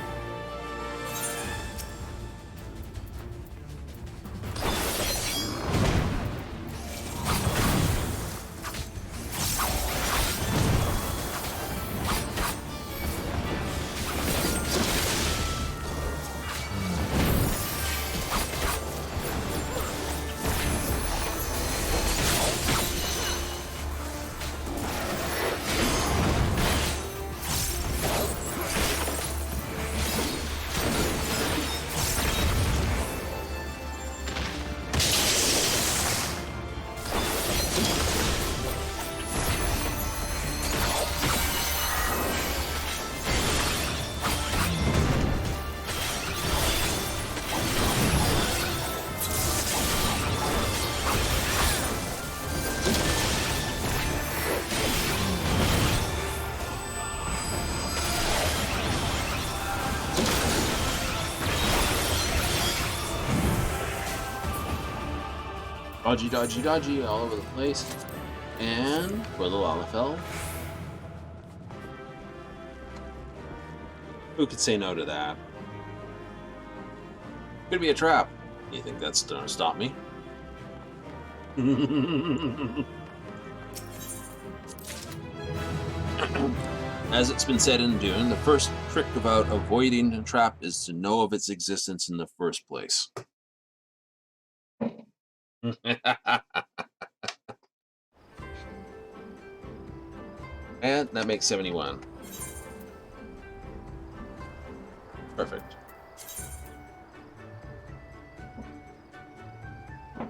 Dodgy, dodgy, dodgy, all over the place. And for the Lalafell. Who could say no to that? Could be a trap. You think that's gonna stop me? As it's been said in Dune, the first trick about avoiding a trap is to know of its existence in the first place. And that makes 71. Perfect. I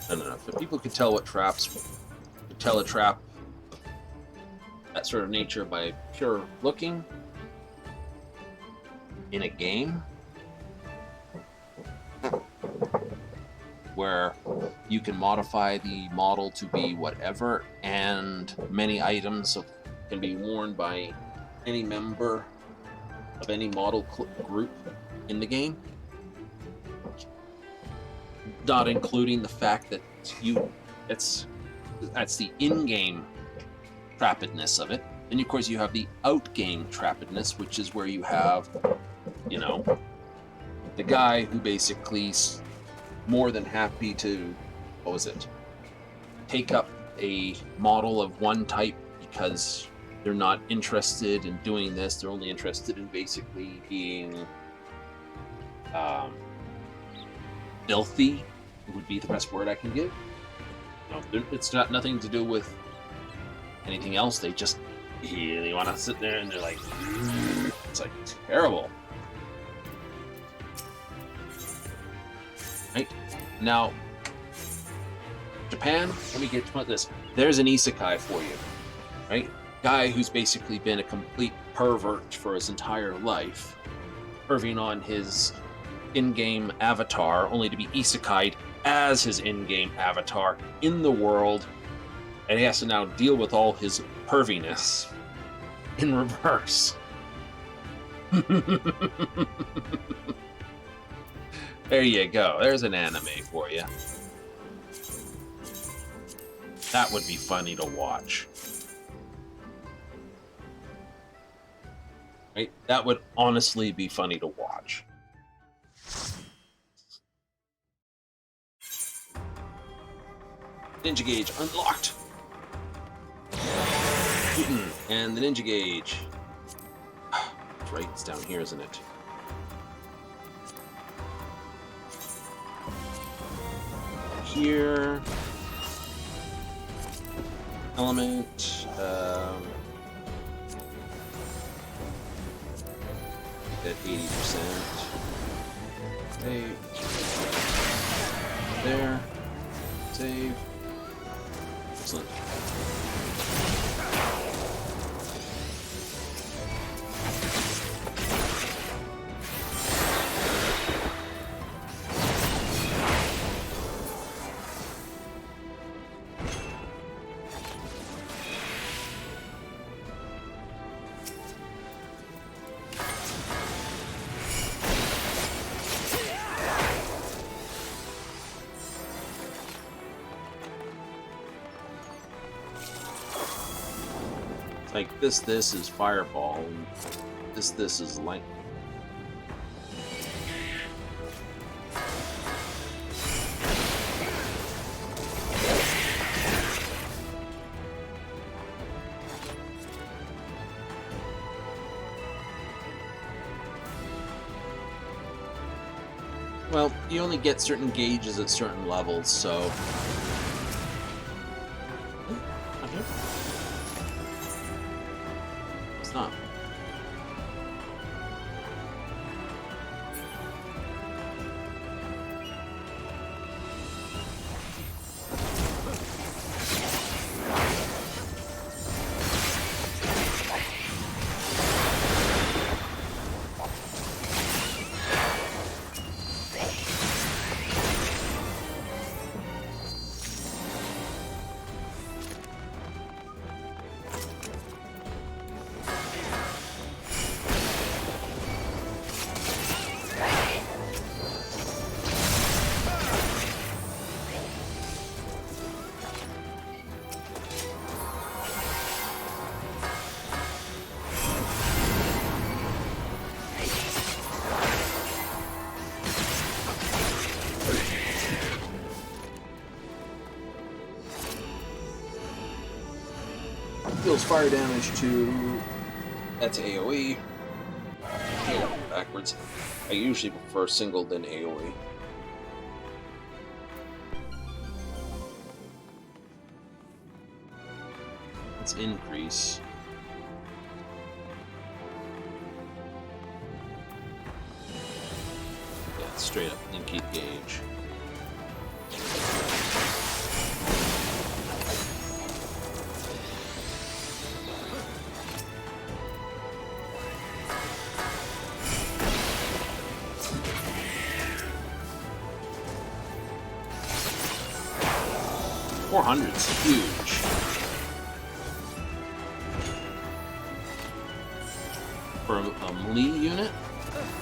don't know. If people could tell what traps, could tell a trap that sort of nature by pure looking in a game where you can modify the model to be whatever, and many items can be worn by any member of any model group in the game, not including the fact that that's the in-game trappedness of it. And of course you have the out-game trappedness, which is where you have, you know, the guy who basically's more than happy to, take up a model of one type because they're not interested in doing this. They're only interested in basically being filthy, would be the best word I can give. You know, it's got nothing to do with anything else. They just really want to sit there and they're like, it's like terrible. Right? Now, Japan, let me get to this. There's an isekai for you, right? Guy who's basically been a complete pervert for his entire life, perving on his in-game avatar, only to be isekai'd as his in-game avatar in the world, and he has to now deal with all his perviness in reverse. There you go. There's an anime for you. That would be funny to watch. Right? That would honestly be funny to watch. Ninja gauge unlocked. And the ninja gauge. That's right, it's down here, isn't it? Here. Element. At 80%. Save. There. Save. Excellent. Like this is fireball, and this is lightning. Well, you only get certain gauges at certain levels, so. Not. Deals fire damage to... That's AoE. Backwards. I usually prefer single than AoE. Let's increase. Yeah, it's straight up Ninkate gauge. $400's huge. For a melee unit?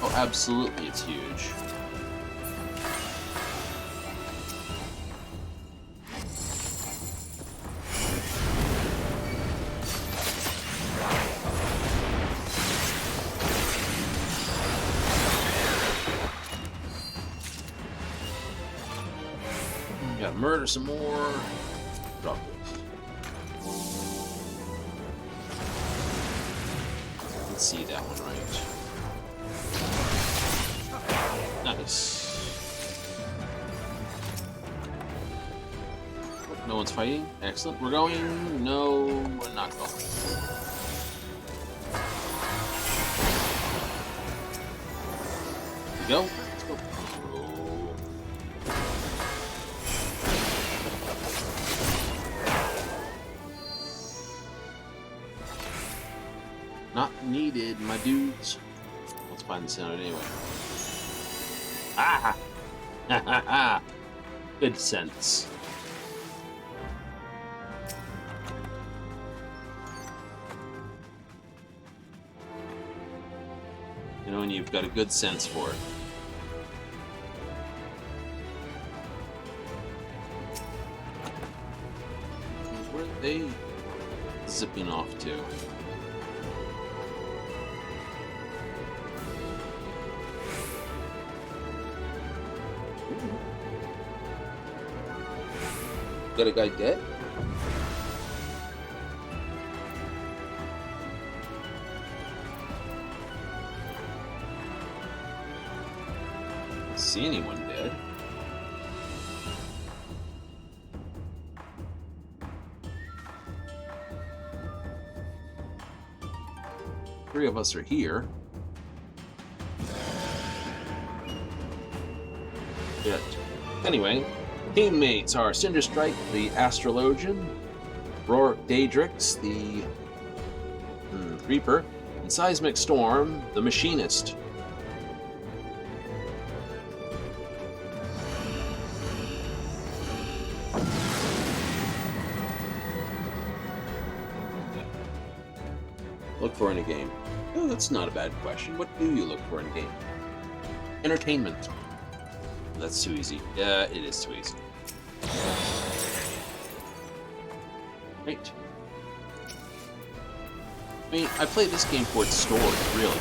Oh, absolutely, it's huge. Gotta murder some more. Drop this. Let's see that one right. Nice. No one's fighting. Excellent. We're going. No, we're not going. Here we go. Let's go. Not needed, my dudes. Let's find the sound anyway. Ah! Ha ha ha! Good sense. You know, when you've got a good sense for it. Where are they zipping off to? got a guy dead? I don't see anyone dead. Three of us are here. Yet. Anyway, teammates are Cinderstrike, the Astrologian, Rorik Daedrix, the Reaper, and Seismic Storm, the Machinist. Look for in a game. Oh, that's not a bad question. What do you look for in a game? Entertainment. That's too easy. Yeah, it is too easy. Right. I mean, I play this game for its story, really.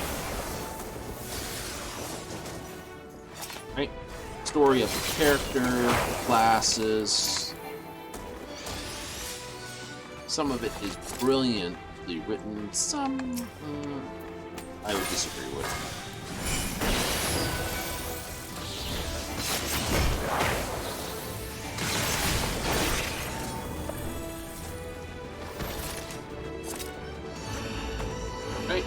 Right? Story of the character, the classes. Some of it is brilliantly written. Some, I would disagree with. Right?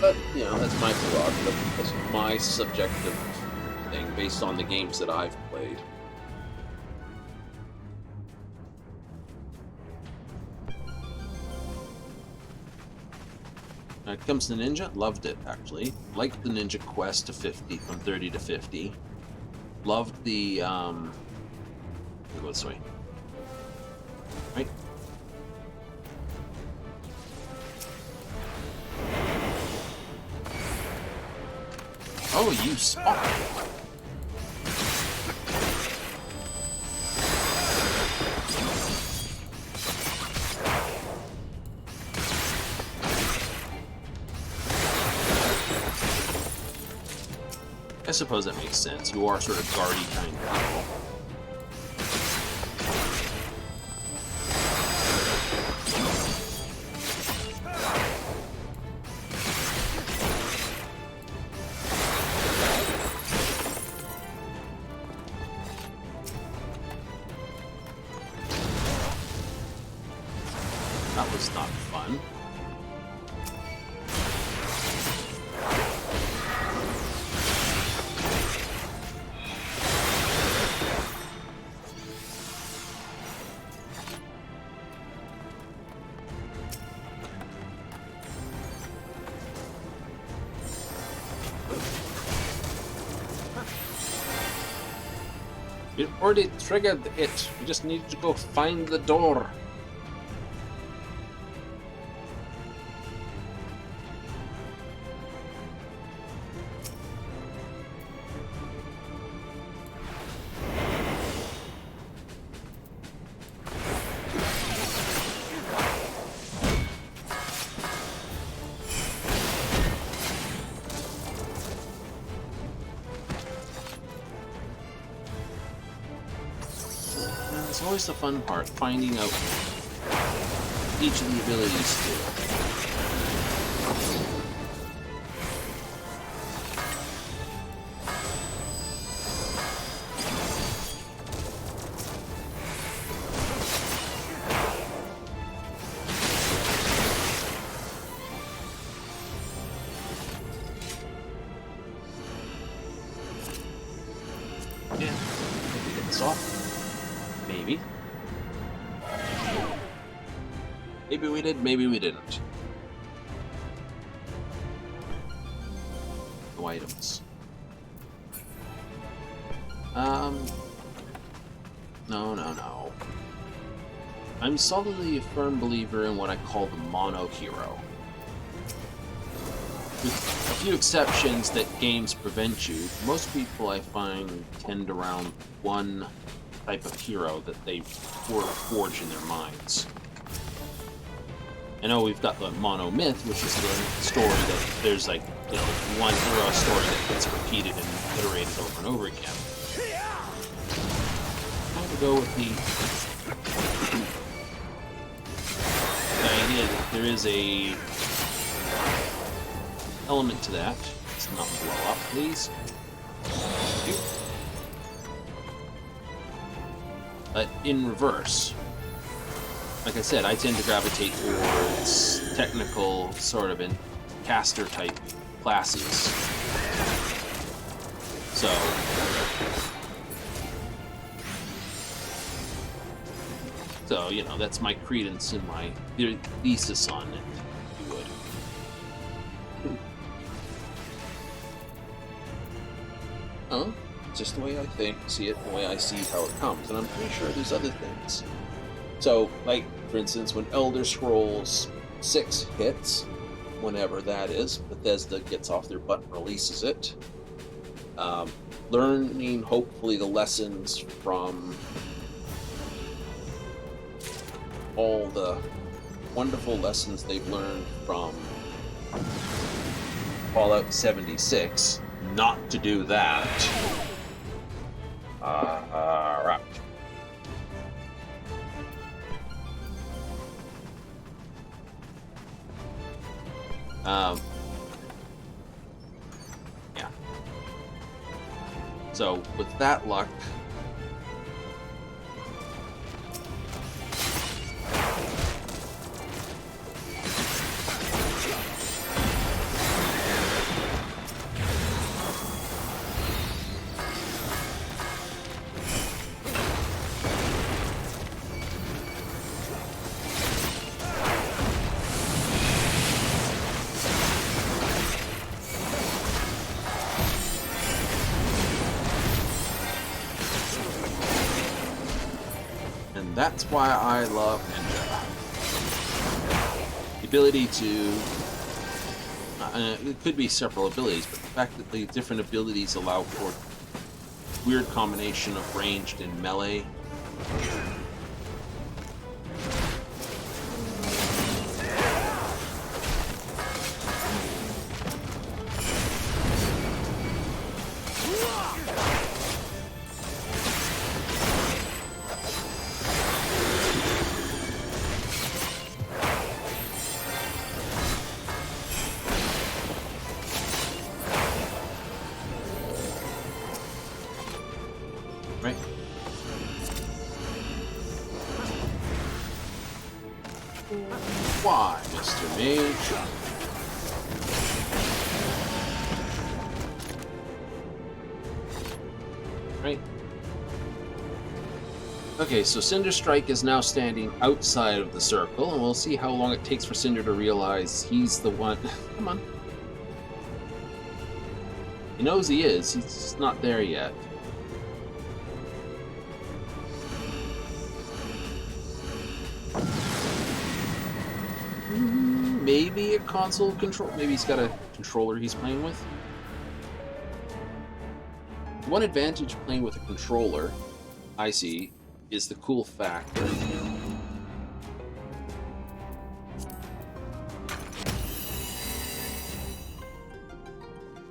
But, you know, that's my prerogative. That's my subjective thing based on the games that I've played. Now, it comes to Ninja. Loved it, actually. Liked the Ninja Quest to 50, from 30 to 50. Loved the, I'll go this way. Right? Oh, you spot. I suppose that makes sense. You are sort of guardy kind of people. That was not fun. It already triggered it. We just need to go find the door. It's always the fun part, finding out each of the abilities do. Yeah, I think it's off. Maybe. Maybe we did, maybe we didn't. No items. No. I'm solidly a firm believer in what I call the mono hero. With a few exceptions that games prevent you, most people I find tend around one type of hero that they forge in their minds. I know we've got the mono myth, which is the story that there's like, you know, one hero story that gets repeated and iterated over and over again. I'm going to go with the there is a element to that. Let's not blow up, please. But in reverse, like I said, I tend to gravitate towards technical, sort of in caster type classes. So, you know, that's my credence and my thesis on it, if you would. Oh, just the way I see it, the way I see how it comes, and I'm pretty sure there's other things. So, like, for instance, when Elder Scrolls 6 hits, whenever that is, Bethesda gets off their butt and releases it, learning, hopefully, the lessons from all the wonderful lessons they've learned from Fallout 76, not to do that. Right. Yeah. So, with that luck, that's why I love Ninja. The ability to... it could be several abilities, but the fact that the different abilities allow for weird combination of ranged and melee. Why, Mr. Mage? Right. Okay, so Cinder Strike is now standing outside of the circle, and we'll see how long it takes for Cinder to realize he's the one. Come on. He knows he is, he's just not there yet. Maybe a console control. Maybe he's got a controller he's playing with. One advantage of playing with a controller, I see, is the cool factor.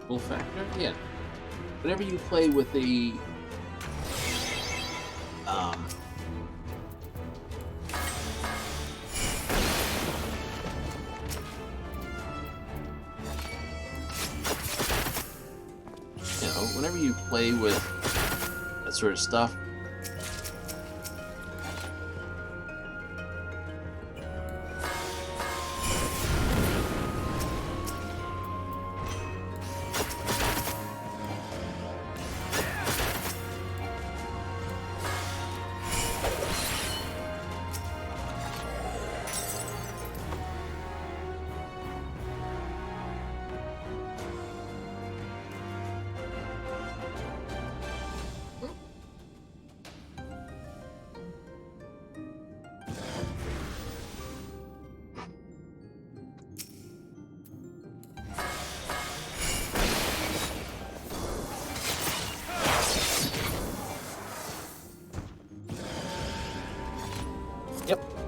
Cool factor? Yeah. Whenever you play with a whenever you play with that sort of stuff,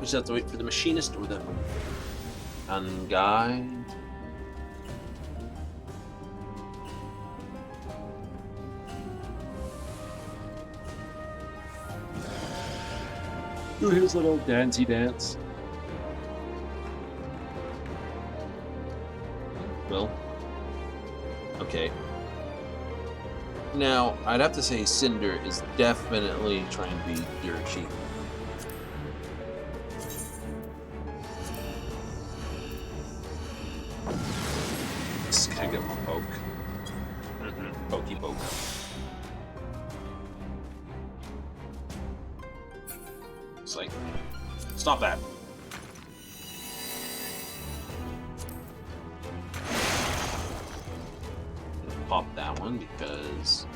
just have to wait for the machinist or the guy. Do his little dancey dance. Will. Okay. Now, I'd have to say Cinder is definitely trying to be dirt cheap. Just gonna give him a poke. Pokey poke. It's like, stop that. Pop that one because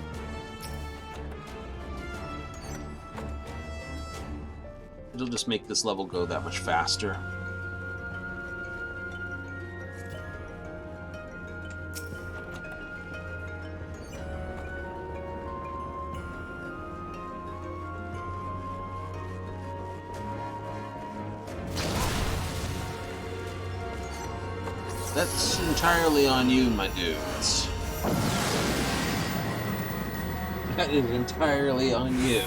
it'll just make this level go that much faster. That's entirely on you, my dudes. That is entirely on you.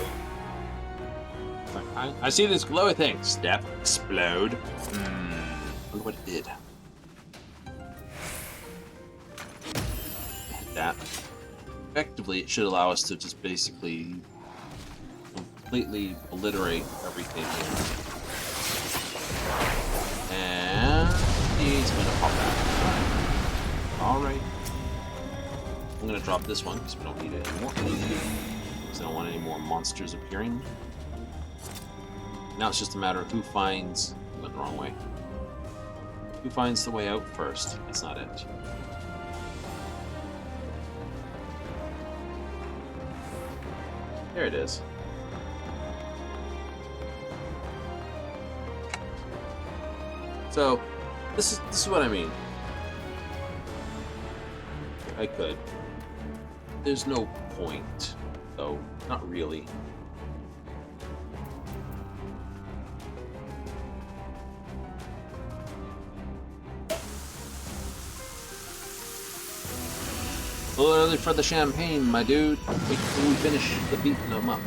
I see this glowy thing. Step, explode. Look what it did. Hit that. Effectively, it should allow us to just basically completely obliterate everything here. And he's gonna pop that. Alright. I'm gonna drop this one because we don't need it anymore. Because I don't want any more monsters appearing. Now it's just a matter of who finds... I went the wrong way. Who finds the way out first? That's not it. There it is. So, this is what I mean. I could. There's no point, though. Not really. A little early for the champagne, my dude. Wait till we finish the beating them up.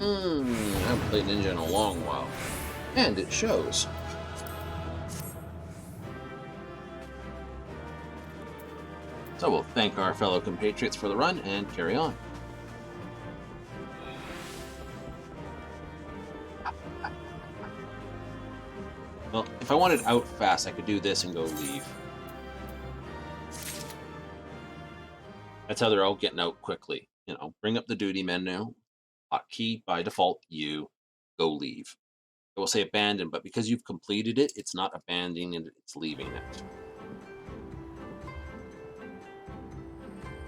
I haven't played Ninja in a long while. And it shows. So we'll thank our fellow compatriots for the run and carry on. Well, if I wanted out fast, I could do this and go leave. That's how they're all getting out quickly. You know, bring up the duty menu, hotkey by default, you go leave. It will say abandon, but because you've completed it, it's not abandoning it, it's leaving it.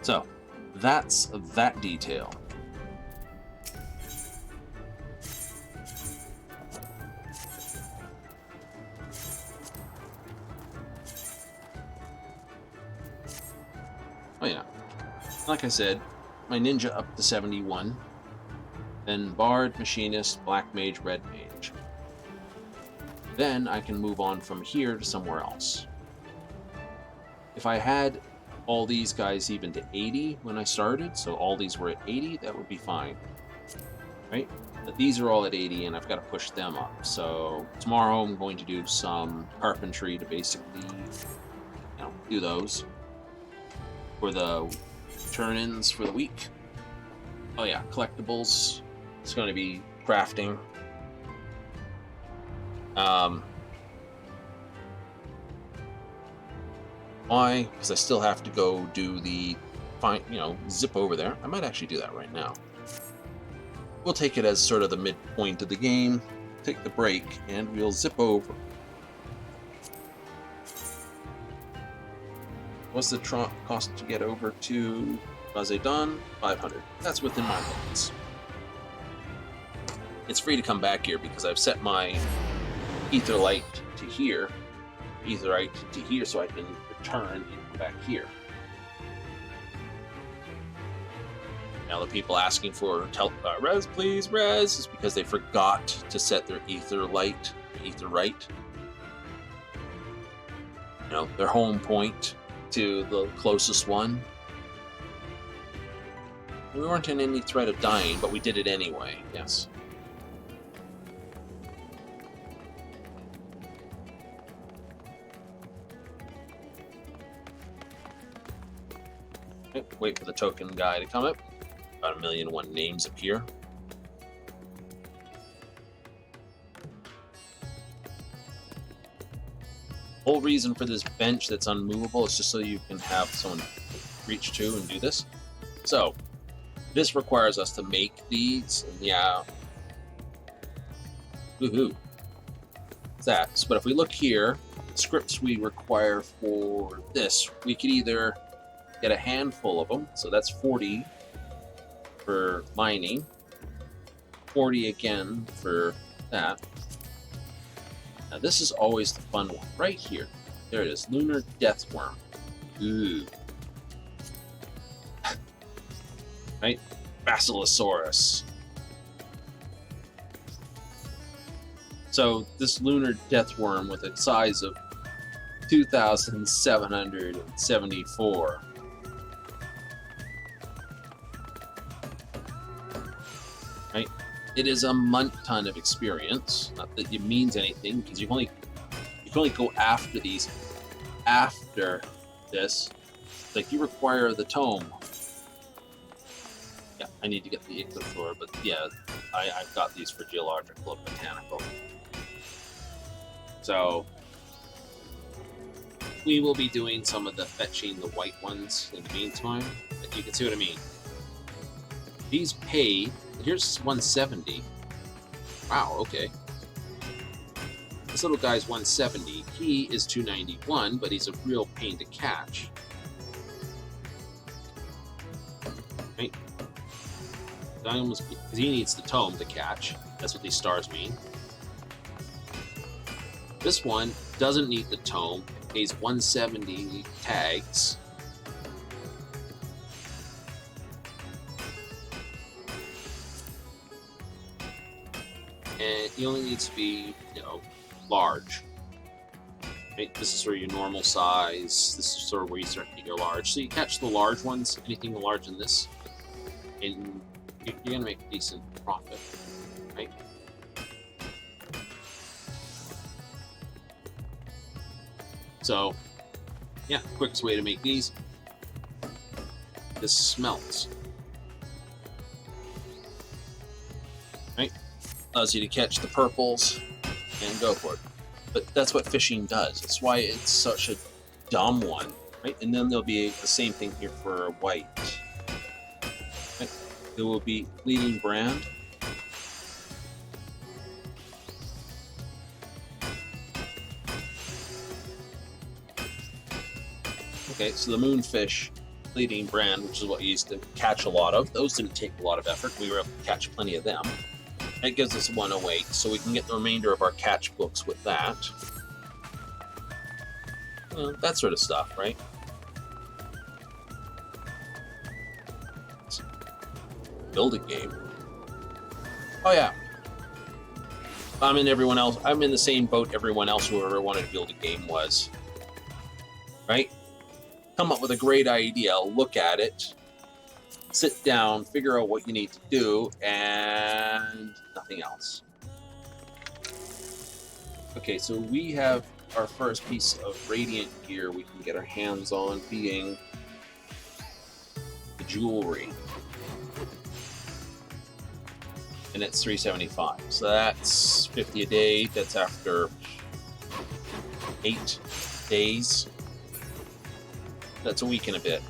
So, that's that detail. Oh yeah, like I said, my ninja up to 71, then bard, machinist, black mage, red mage. Then I can move on from here to somewhere else. If I had all these guys even to 80 when I started, so all these were at 80, that would be fine, right? But these are all at 80 and I've got to push them up. So tomorrow I'm going to do some carpentry to basically, do those for the turn-ins for the week. Oh yeah, collectibles. It's going to be crafting. Why? Because I still have to go do the zip over there. I might actually do that right now. We'll take it as sort of the midpoint of the game, take the break, and we'll zip over. What's the cost to get over to Razedon? 500. That's within my limits. It's free to come back here because I've set my Aetherlight to here, so I can return and come back here. Now the people asking for res, please, res, is because they forgot to set their Aetherlight, Aetherite, their home point to the closest one. We weren't in any threat of dying, but we did it anyway, yes. Okay, wait for the token guy to come up. About 1,000,001 names appear. Whole reason for this bench that's unmovable is just so you can have someone reach to and do this. So this requires us to make these, and yeah, woohoo, that. But if we look here, the scripts we require for this, we could either get a handful of them, so that's 40 for mining, 40 again for that. Now this is always the fun one, right here. There it is, Lunar Deathworm. Ooh. Right? Basilosaurus. So this Lunar Deathworm with a size of 2,774. Right? It is a ton of experience. Not that it means anything, because you can only go after these after this. Like you require the tome. Yeah, I need to get the Ichthyosaur, but yeah, I've got these for geological and botanical. So we will be doing some of the fetching the white ones in the meantime. But you can see what I mean. These pay. Here's 170. Wow, okay. This little guy's 170. He is 291, but he's a real pain to catch. Right? Because he needs the tome to catch. That's what these stars mean. This one doesn't need the tome. Pays 170 tags. And he only needs to be, large. Right? This is sort of your normal size. This is sort of where you start to get your large. So you catch the large ones, anything large in this, and you're going to make a decent profit, right? So, yeah, quickest way to make these. This smelts. Right? Allows you to catch the purples and go for it. But that's what fishing does. That's why it's such a dumb one, right? And then there'll be the same thing here for white. Right? There will be leading brand. Okay, so the moonfish leading brand, which is what we used to catch a lot of. Those didn't take a lot of effort. We were able to catch plenty of them. That gives us 108, so we can get the remainder of our catch books with that. That sort of stuff, right? Building game. Oh yeah. I'm in everyone else. I'm in the same boat everyone else who ever wanted to build a game was. Right? Come up with a great idea, look at it, sit down, figure out what you need to do, and nothing else. Okay, so we have our first piece of Radiant gear we can get our hands on, being the jewelry. And it's $375. So that's 50 a day. That's after 8 days. That's a week and a bit.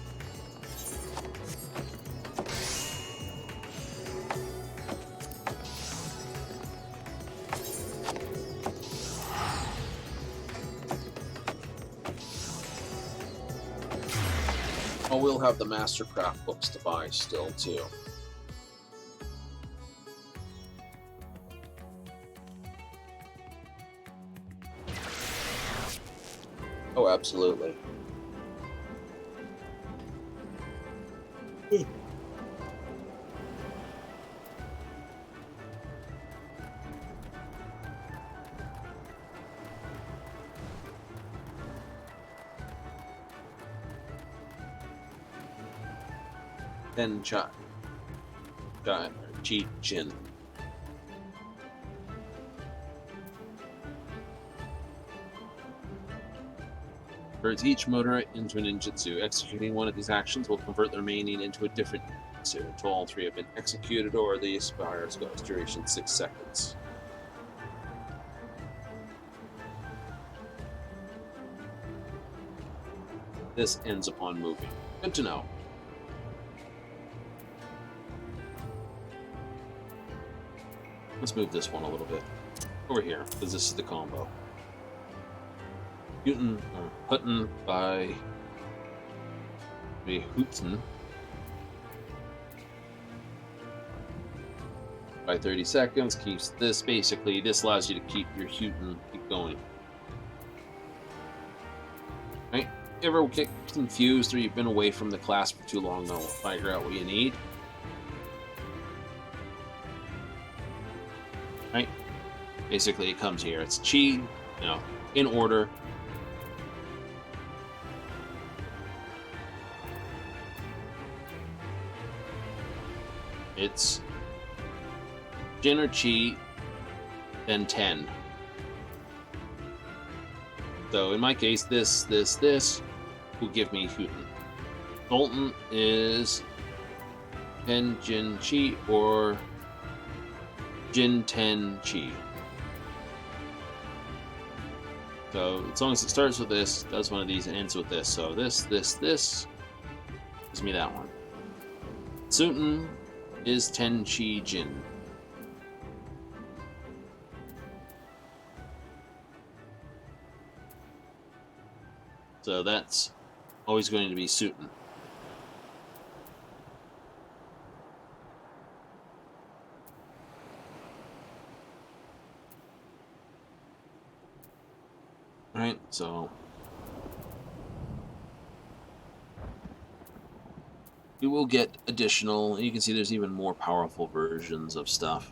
Oh, we'll have the Mastercraft books to buy still, too. Oh, absolutely. Then Cheat Jin. Converts each motor into a ninjutsu. Executing one of these actions will convert the remaining into a different ninjutsu until all 3 have been executed, or the expires goes duration 6 seconds. This ends upon moving. Good to know. Let's move this one a little bit over here, because this is the combo. Hutton by Hooten by 30 seconds keeps this. Basically, this allows you to keep your Hooten going. Right? Ever get confused or you've been away from the class for too long? They'll figure out what you need. Right? Basically, it comes here. It's chi, in order. It's Jin or Chi, then 10. So in my case, this will give me Hooten. Bolton is 10 Jin Chi or Jin 10 Chi. So as long as it starts with this, does one of these, and ends with this. So this gives me that one. Hooten is 10 Chi Jin. So that's always going to be Hooten. Alright, so we will get additional, you can see there's even more powerful versions of stuff.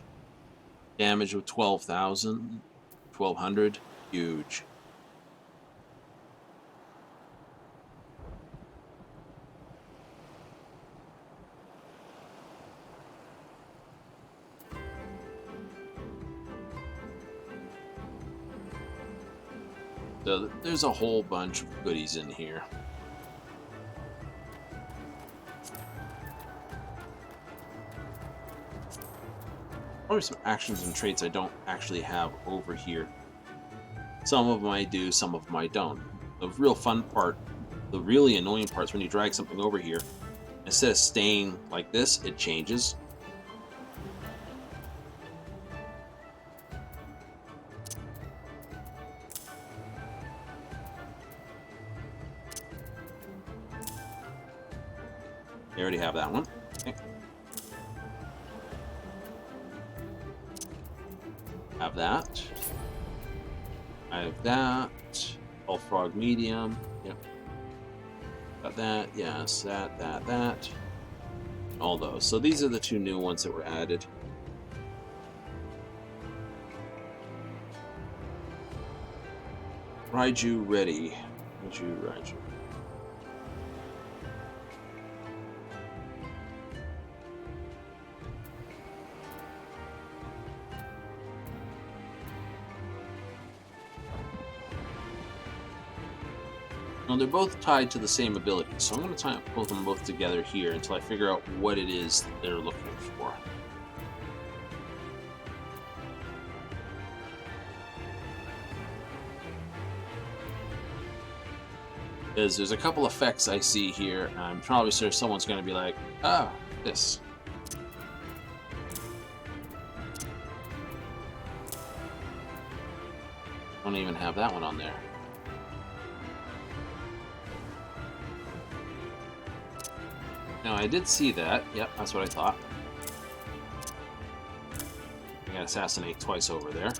Damage of 12,000, 1,200, huge. So there's a whole bunch of goodies in here. Probably some actions and traits I don't actually have over here. Some of them I do, some of them I don't. The real fun part, the really annoying part is when you drag something over here, instead of staying like this, it changes. I already have that one. Okay. Have that. I have that. All frog medium. Yep. Got that. Yes. That. All those. So these are the 2 new ones that were added. Raiju ready. Raiju. Now they're both tied to the same ability, so I'm going to put them both together here until I figure out what it is that they're looking for. Because there's a couple effects I see here, and I'm probably sure someone's going to be like, ah, this. Don't even have that one on there. Now, I did see that. Yep, that's what I thought. I got assassinate twice over there.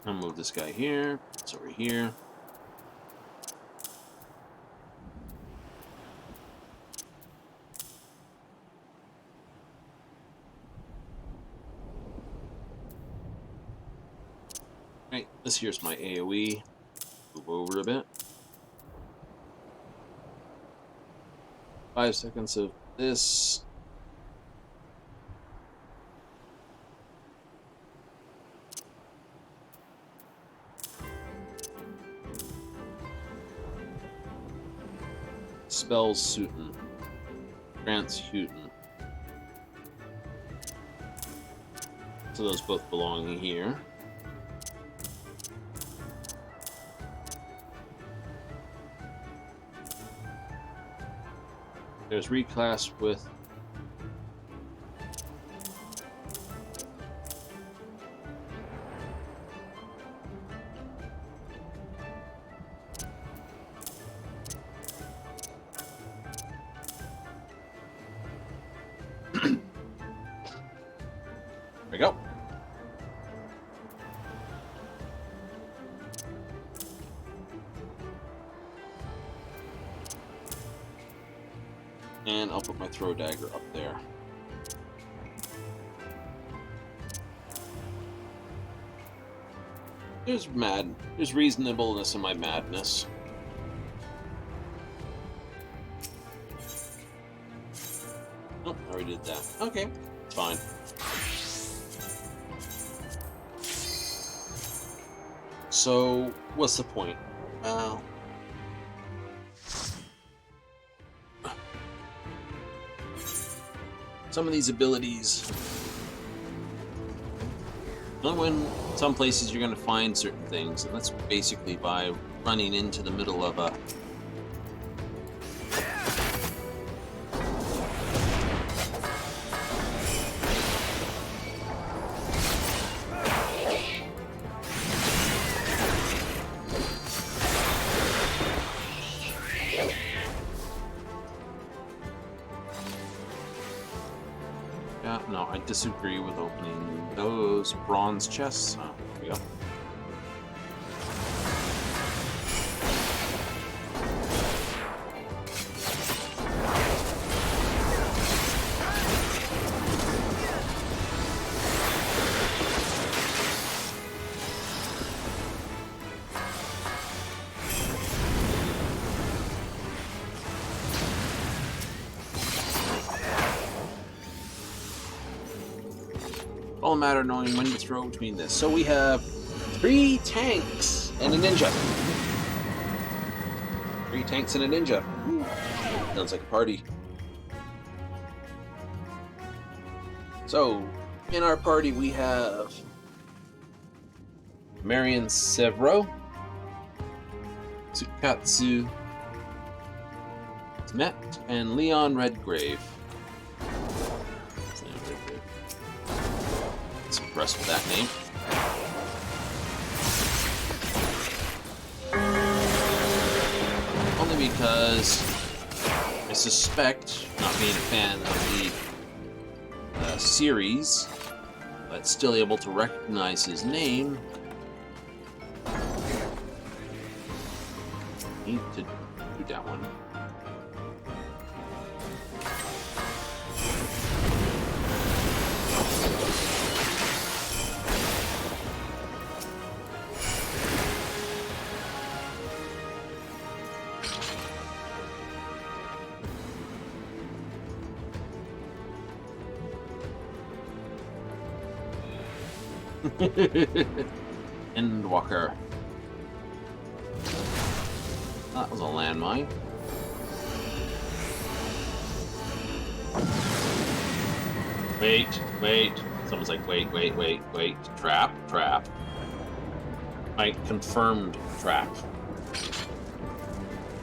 I'll move this guy here. It's over here. Right, this here's my AoE. Move over a bit. 5 seconds of this. Spells Suitin. Grants Hutin. So those both belong here. There's reclass with there we go. And I'll put my throw dagger up there. There's reasonableness in my madness. Oh, I already did that. Okay, it's fine. So, what's the point? Well, some of these abilities, when some places you're going to find certain things, and that's basically by running into the middle of a no, I disagree with opening those bronze chests. Oh, there we go. All a matter of knowing when to throw between this. So we have 3 tanks and a ninja. 3 tanks and a ninja. Ooh, sounds like a party. So, in our party we have Marion Severo, Tsukatsu Tmet, and Leon Redgrave. Impressed with that name. Only because I suspect, not being a fan of the series but still able to recognize his name. Need to do that one. Endwalker. That was a landmine. Wait. Someone's like, wait. Trap. Right, confirmed trap.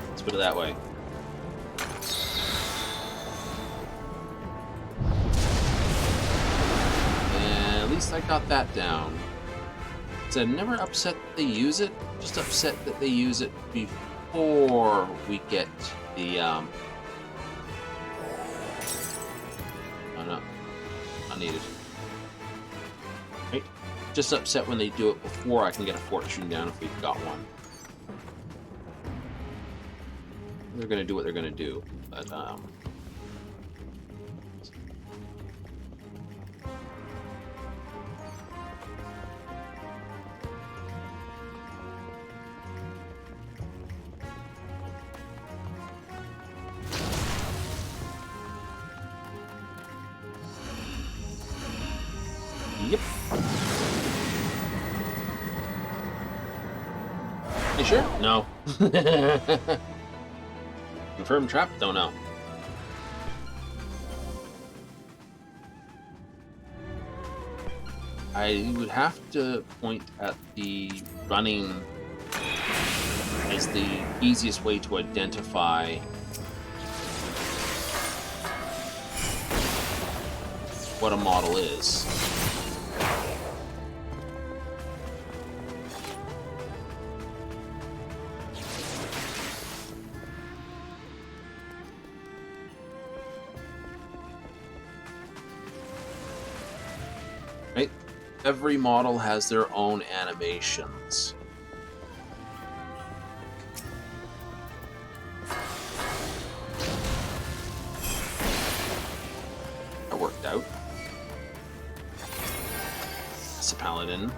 Let's put it that way. And at least I got that down. So I'm never upset that they use it, just upset that they use it before we get the, oh no, unneeded. Right? Just upset when they do it before I can get a fortune down if we've got one. They're gonna do what they're gonna do, but, yep. You sure? No. Confirmed trap? Don't know. I would have to point at the running as the easiest way to identify what a model is. Right? Every model has their own animations. That worked out. That's a paladin.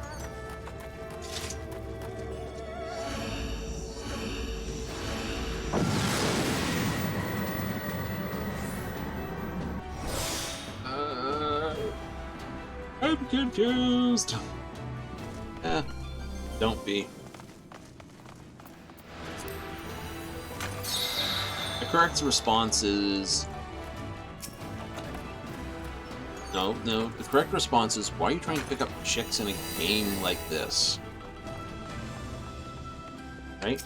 I'm confused. Don't be. The correct response is no. The correct response is, why are you trying to pick up chicks in a game like this? Right?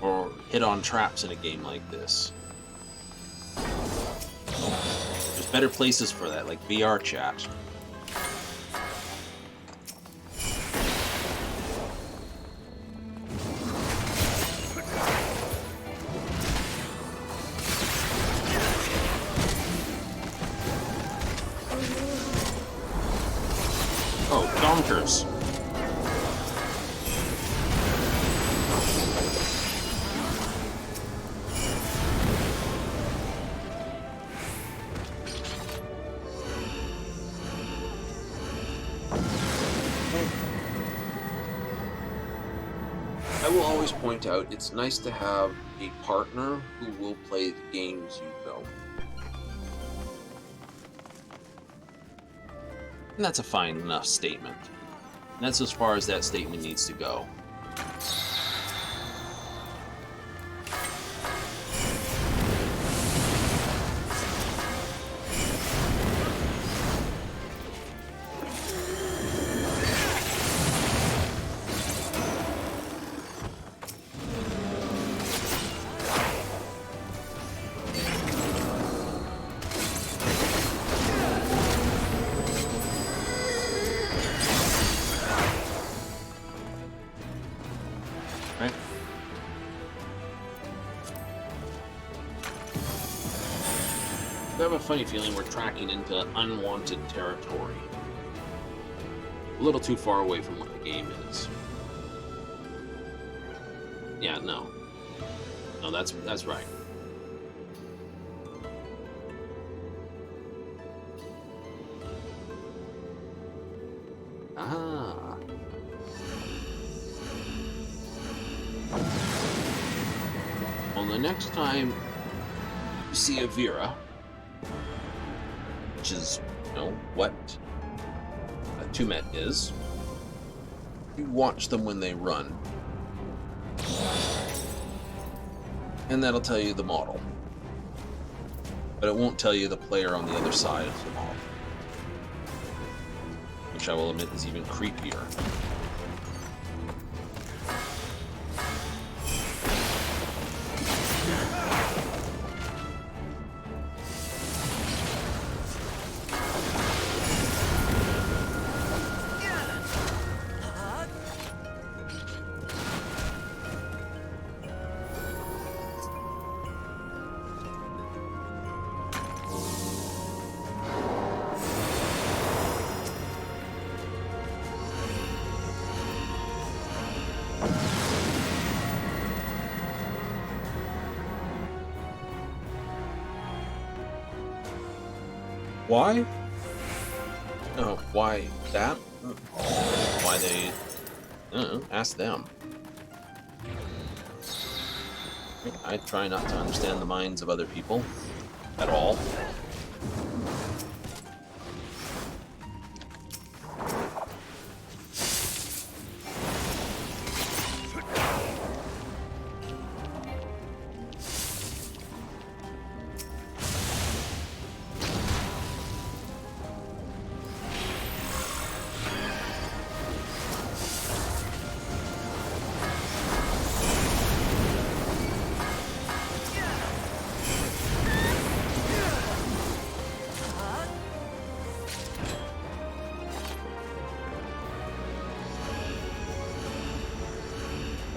Or hit on traps in a game like this. There's better places for that, like VR chat. Oh, donkers. I will always point out, it's nice to have a partner who will play the games you know. And that's a fine enough statement. And that's as far as that statement needs to go. Right? I have a funny feeling we're tracking into unwanted territory. a little too far away from what the game is. Yeah, no. No, that's right. Ah. Well, the next time you see a Vera, which is, you know, what a Tumet is, you watch them when they run. And that'll tell you the model. But it won't tell you the player on the other side of the model. Which I will admit is even creepier. Why? Oh, why that? Why they... I don't know, ask them. I try not to understand the minds of other people at all.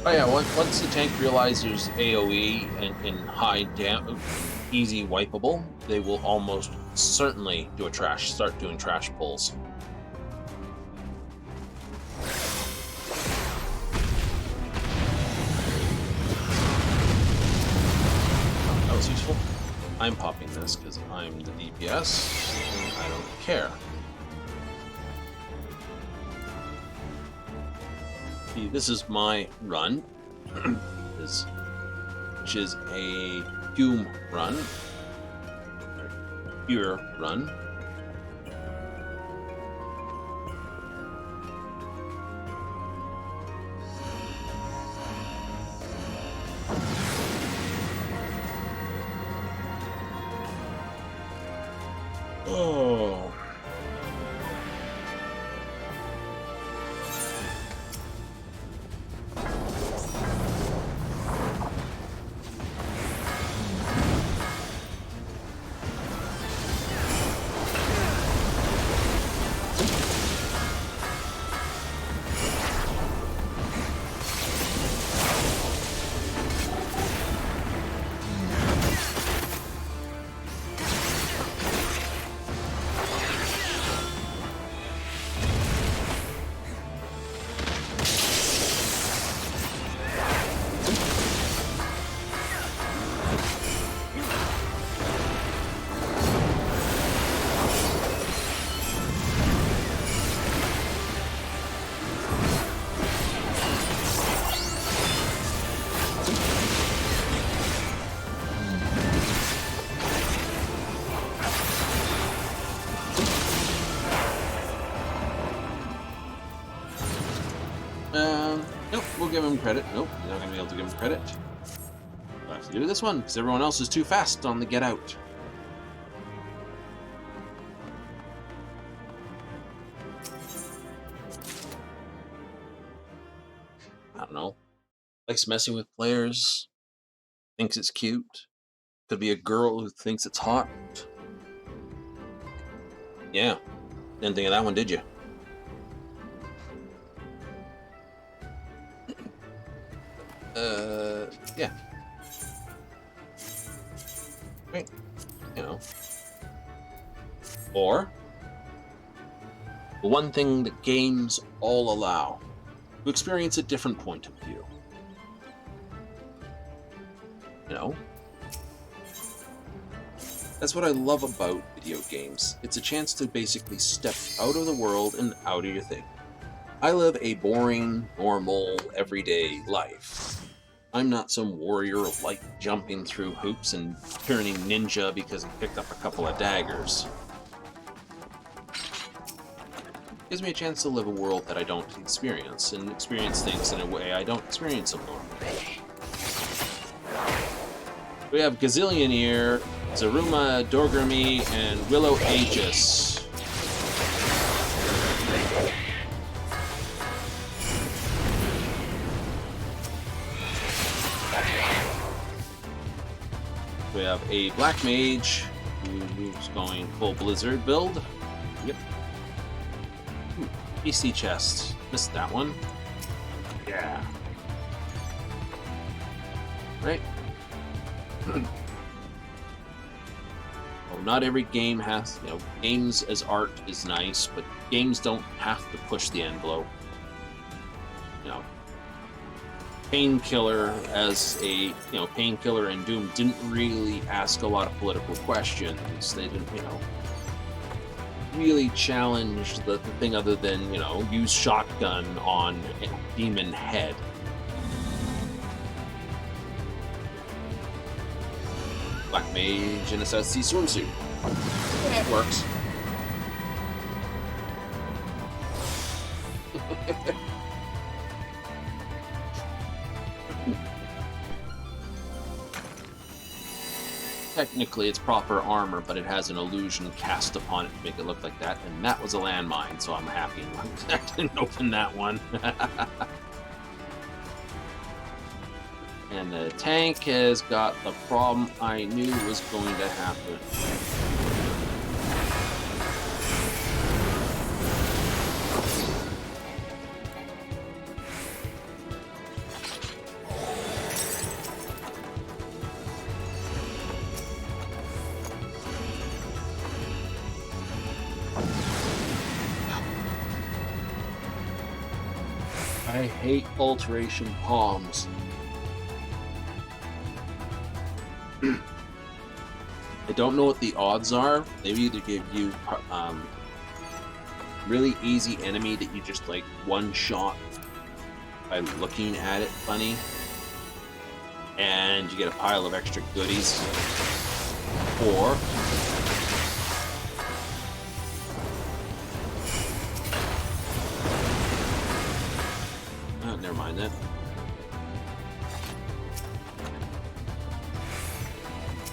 Oh yeah, once the tank realizes AoE and high easy wipeable, they will almost certainly do start doing trash pulls. That was useful. I'm popping this because I'm the DPS and I don't care. This is my run, which is a Hume run, pure run. Oh. Nope, we'll give him credit. Nope, we're not going to be able to give him credit. We'll have to do this one, because everyone else is too fast on the get out. I don't know. Likes messing with players. Thinks it's cute. Could be a girl who thinks it's hot. Yeah. Didn't think of that one, did you? Yeah. Right. You know. Or The one thing that games all allow, to experience a different point of view. You know? That's what I love about video games. It's a chance to basically step out of the world and out of your thing. I live a boring, normal, everyday life. I'm not some warrior of light jumping through hoops and turning ninja because he picked up a couple of daggers. It gives me a chance to live a world that I don't experience, and experience things in a way I don't experience them normally. We have Gazillionaire, Zaruma Dorgami, and Willow Aegis. We have a Black Mage who's going full Blizzard build. Yep. Ooh, PC chest. Missed that one. Yeah. Right. Well, not every game has, games as art is nice, but games don't have to push the envelope. Painkiller as a, Painkiller and Doom didn't really ask a lot of political questions. They didn't, really challenge the thing other than, use shotgun on a demon head. Black Mage in a South Sea swimsuit. Yeah, it works. Technically, it's proper armor, but it has an illusion cast upon it to make it look like that, and that was a landmine, so I'm happy I didn't open that one. And the tank has got the problem I knew was going to happen. I hate alteration palms. I don't know what the odds are. They either give you really easy enemy that you just one shot by looking at it funny, and you get a pile of extra goodies, or never mind that.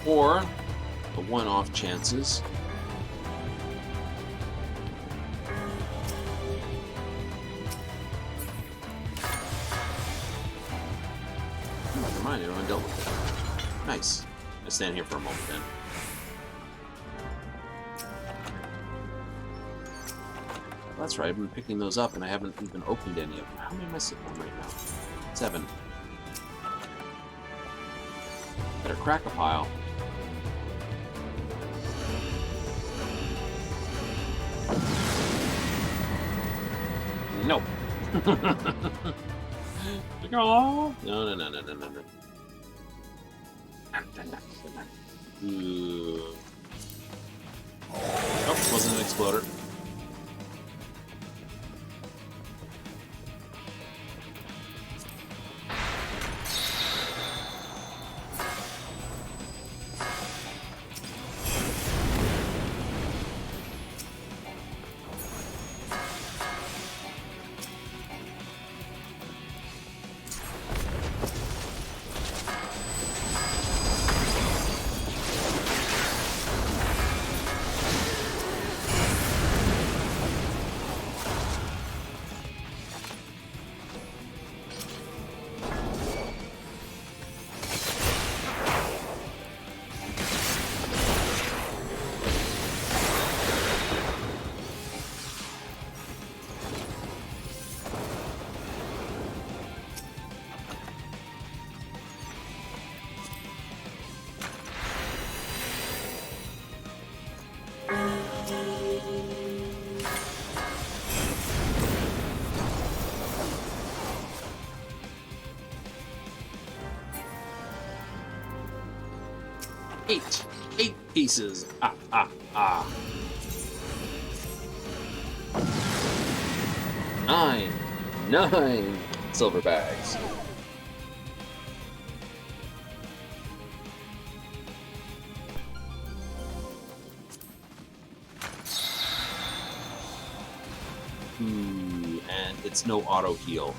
Or the one-off chances. Never mind, everyone dealt with it. Nice. I stand here for a moment then. That's right, I've been picking those up and I haven't even opened any of them. How many am I sitting on right now? 7. Better crack a pile. Nope. No. No. Ooh. Oh, wasn't an exploder. 8. 8 pieces. Ah, ah, ah. 9. 9 silver bags. Ooh, and it's no auto heal.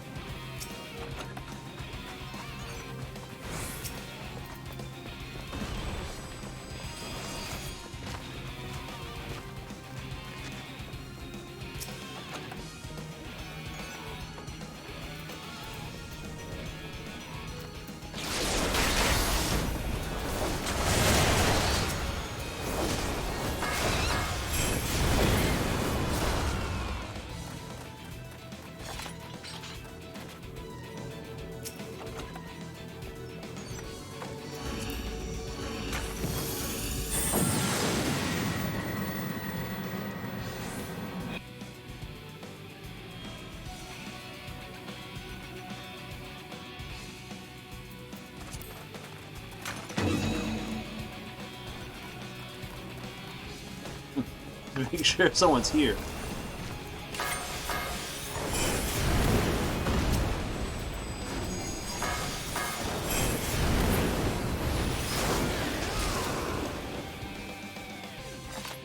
Make sure someone's here.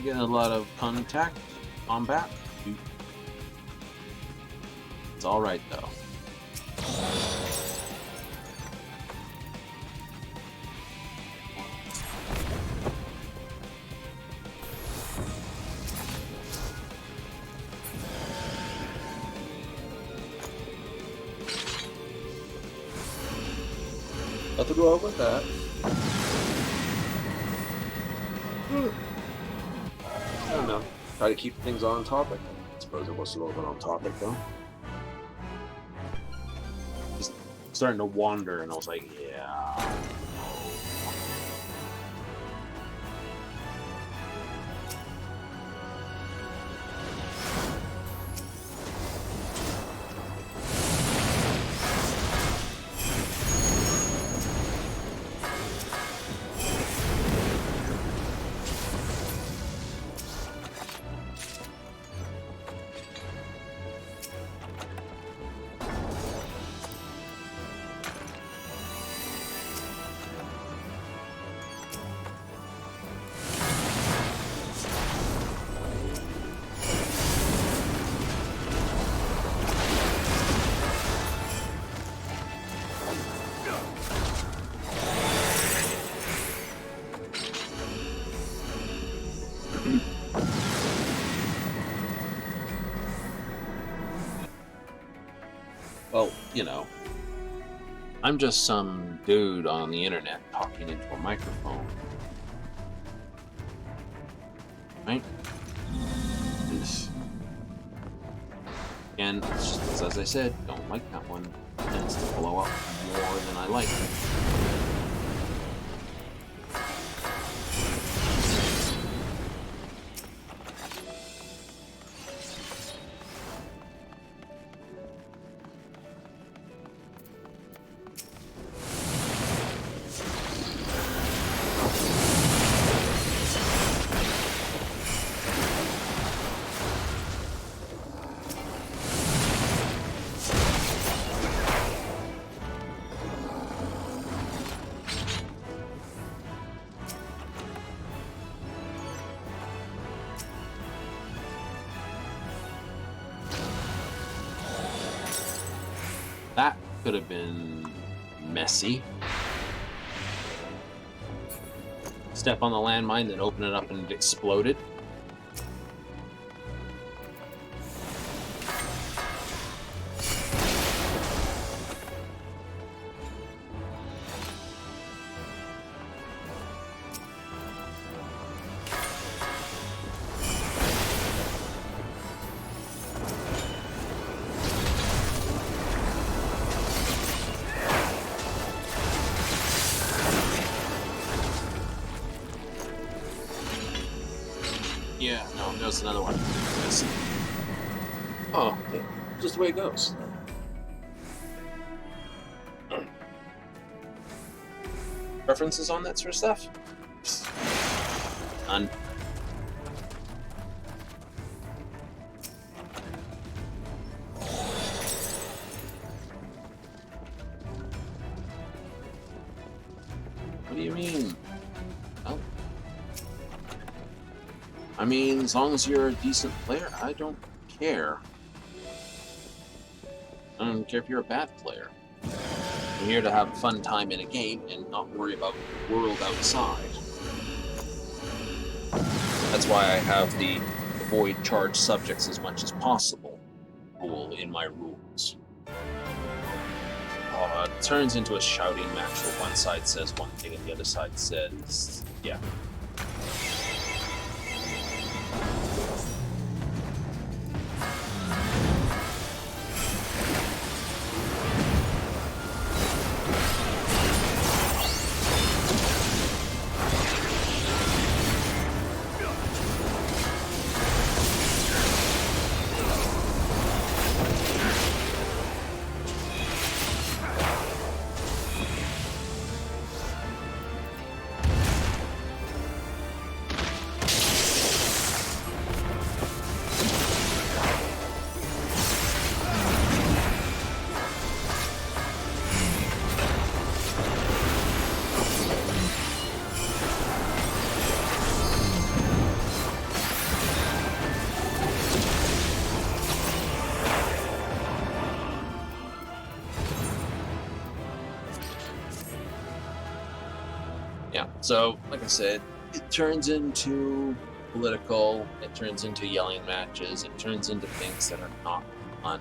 Getting a lot of contact, combat. It's all right though. Nothing wrong with that. I don't know. Try to keep things on topic. I suppose it was a little bit on topic though. Just starting to wander, and I was like, yeah. Well, you know, I'm just some dude on the internet talking into a microphone. Right? And just as I said, don't like that one. It tends to blow up more than I like. That could have been messy. Step on the landmine, then open it up and it exploded. Yeah, no, there's another one. Yes. Oh, yeah. Just the way it goes. Preferences on that sort of stuff? None. What do you mean? Well, I mean, as long as you're a decent player, I don't care. I don't care if you're a bad player. I'm here to have a fun time in a game and not worry about the world outside. That's why I have the avoid charged subjects as much as possible rule in my rules. It turns into a shouting match where one side says one thing and the other side says, yeah. Yeah, so, like I said, it turns into political, it turns into yelling matches, it turns into things that are not fun.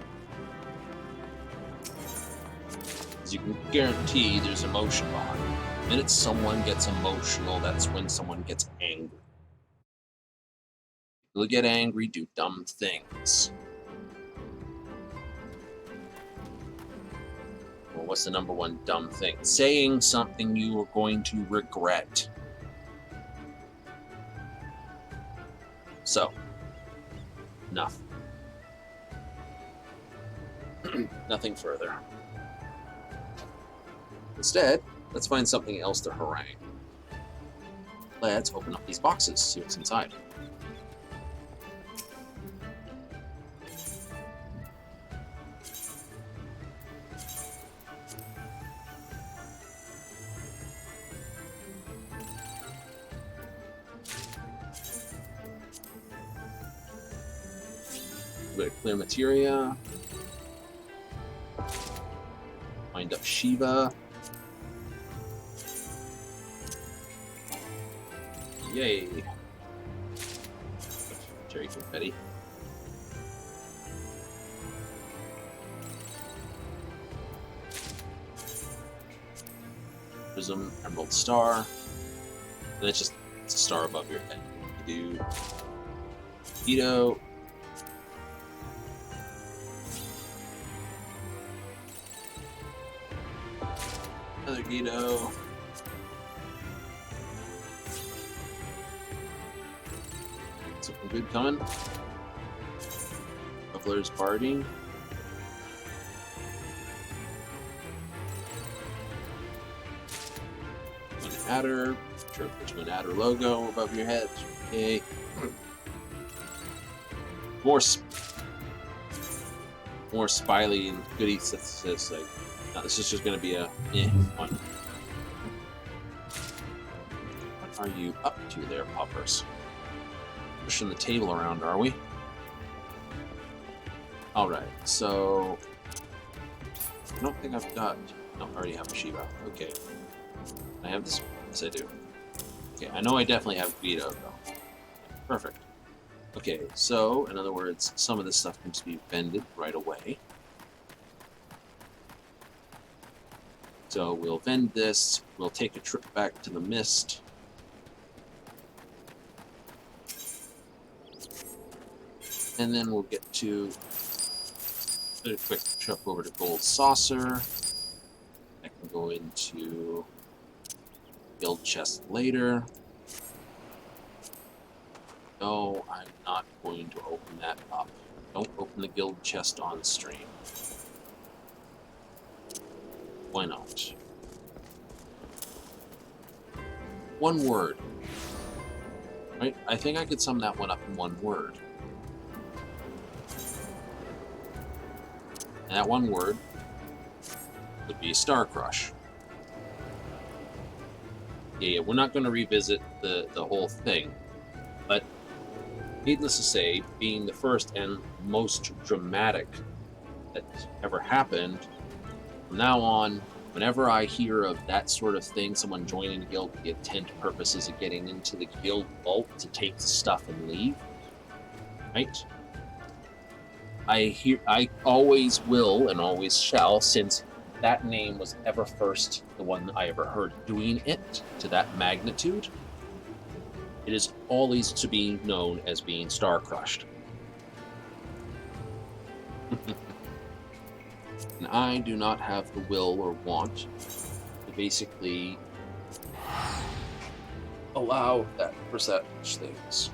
As you can guarantee, there's emotion behind it. The minute someone gets emotional, that's when someone gets angry. People get angry, do dumb things. Well, what's the number one dumb thing? Saying something you are going to regret. So, nothing. Nothing further. Instead, let's find something else to harangue. Let's open up these boxes, see what's inside. A bit of clear materia. Wind up Shiva. Yay. Cherry confetti. Prism, Emerald Star. And it's a star above your head. You do Ito. Another Guido. Something good coming. Buckler's Barding. An adder. Sure, put you an adder logo above your head. Okay. More spily and goodies. That's like. No, this is just going to be a one. What are you up to there, puppers? Pushing the table around, are we? Alright, so... I don't think I've got... No, I already have a Shiva. Okay. I have this... Yes, I do. Okay, I know I definitely have Guido, though. Perfect. Okay, so, in other words, some of this stuff can just be vended right away. So we'll vend this, we'll take a trip back to the mist. And then we'll get to a quick trip over to Gold Saucer. I can go into Guild Chest later. No, I'm not going to open that up. Don't open the Guild Chest on stream. Why not? One word. Right? I think I could sum that one up in one word. And that one word would be Star Crush. Yeah, we're not going to revisit the whole thing, but needless to say, being the first and most dramatic that ever happened, from now on, whenever I hear of that sort of thing, someone joining the guild with the intent purposes of getting into the guild vault to take the stuff and leave, right? I always will and always shall, since that name was ever first the one I ever heard doing it to that magnitude. It is always to be known as being Star Crushed. And I do not have the will or want to basically allow that for such things.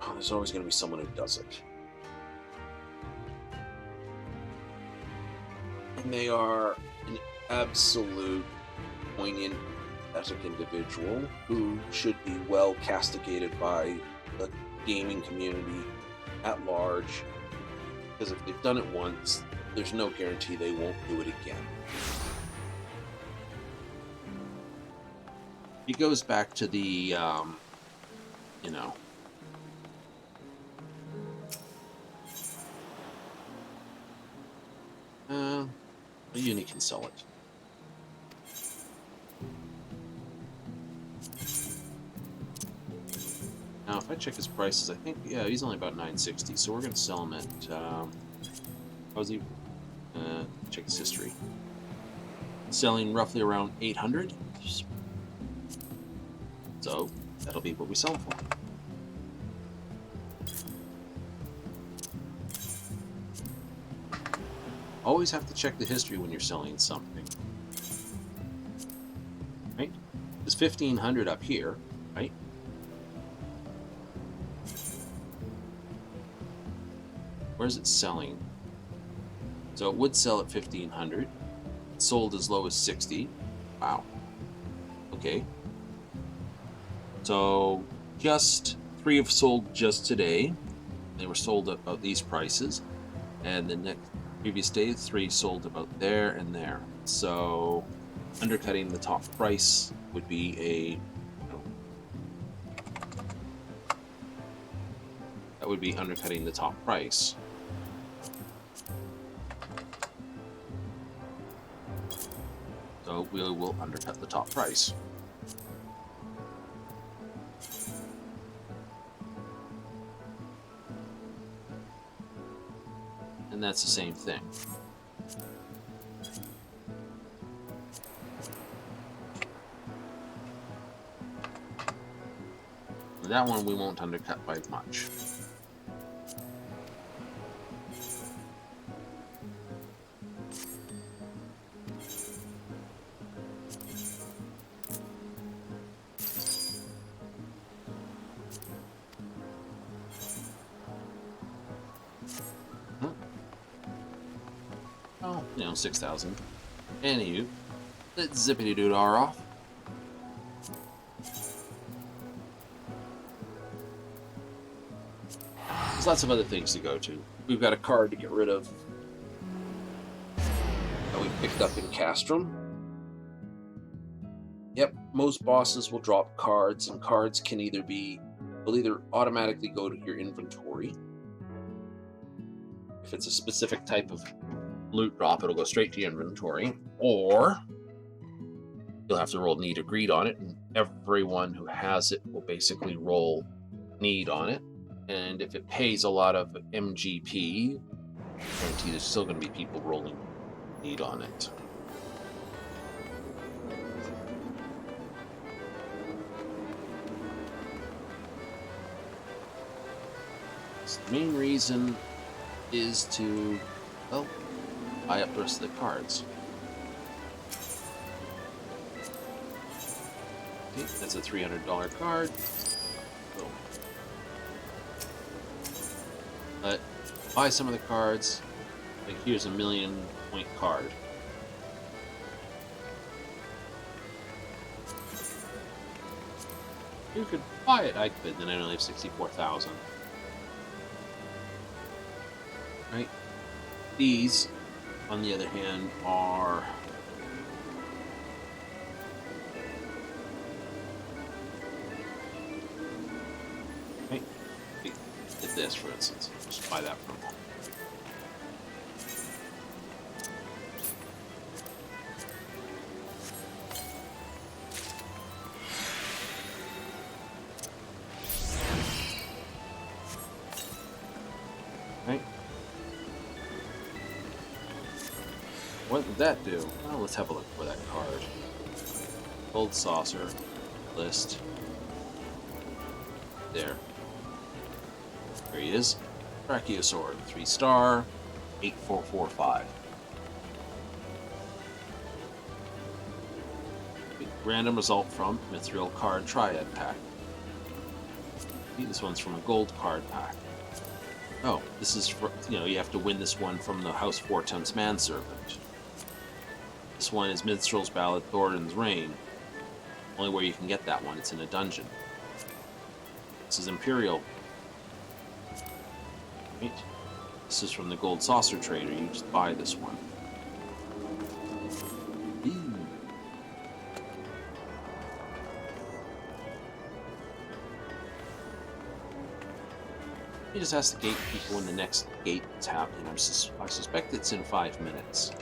Oh, there's always going to be someone who does it. And they are an absolute poignant, pathetic individual who should be well castigated by the gaming community at large. Because if they've done it once, there's no guarantee they won't do it again. It goes back to the, a uni can sell it. Now, if I check his prices, I think, yeah, he's only about 960, so we're going to sell him at, how was he? Check his history. Selling roughly around 800. So, that'll be what we sell him for. Always have to check the history when you're selling something. Right? There's 1500 up here, right? Where's it selling? So it would sell at 1500. It sold as low as 60. Wow. Okay. So just 3 have sold just today. They were sold at about these prices. And the previous day, 3 sold about there and there. So undercutting the top price would be that would be undercutting the top price. So we will undercut the top price. And that's the same thing. And that one we won't undercut by much. Oh, 6,000. Anywho, let's zippity-doo-dar off. There's lots of other things to go to. We've got a card to get rid of that we picked up in Castrum. Yep, most bosses will drop cards, and cards can will either automatically go to your inventory. If it's a specific type of loot drop, it'll go straight to your inventory, or you'll have to roll need or greed on it, and everyone who has it will basically roll need on it. And if it pays a lot of MGP, I guarantee there's still going to be people rolling need on it. So the main reason is to, well, buy up the rest of the cards. Okay, that's a $300 card. Boom. But buy some of the cards. Like here's 1,000,000 point card. You could buy it. I could. Then I only have 64,000. Right. These, on the other hand, are right. Did this, for instance. Just buy that for a moment. Right. What did that do? Well, let's have a look for that card. Gold saucer list. There. There he is. Brachiosaur, 3-star, 8445. Random result from Mithril Card Triad Pack. This one's from a gold card pack. Oh, this is for, you have to win this one from the House Fortun's Manservant. This one is Minstrel's Ballad, Thorin's Reign. Only where you can get that one, it's in a dungeon. This is Imperial. Right. This is from the Gold Saucer Trader, you just buy this one. He just has to gate people when the next gate is happening. I suspect it's in 5 minutes.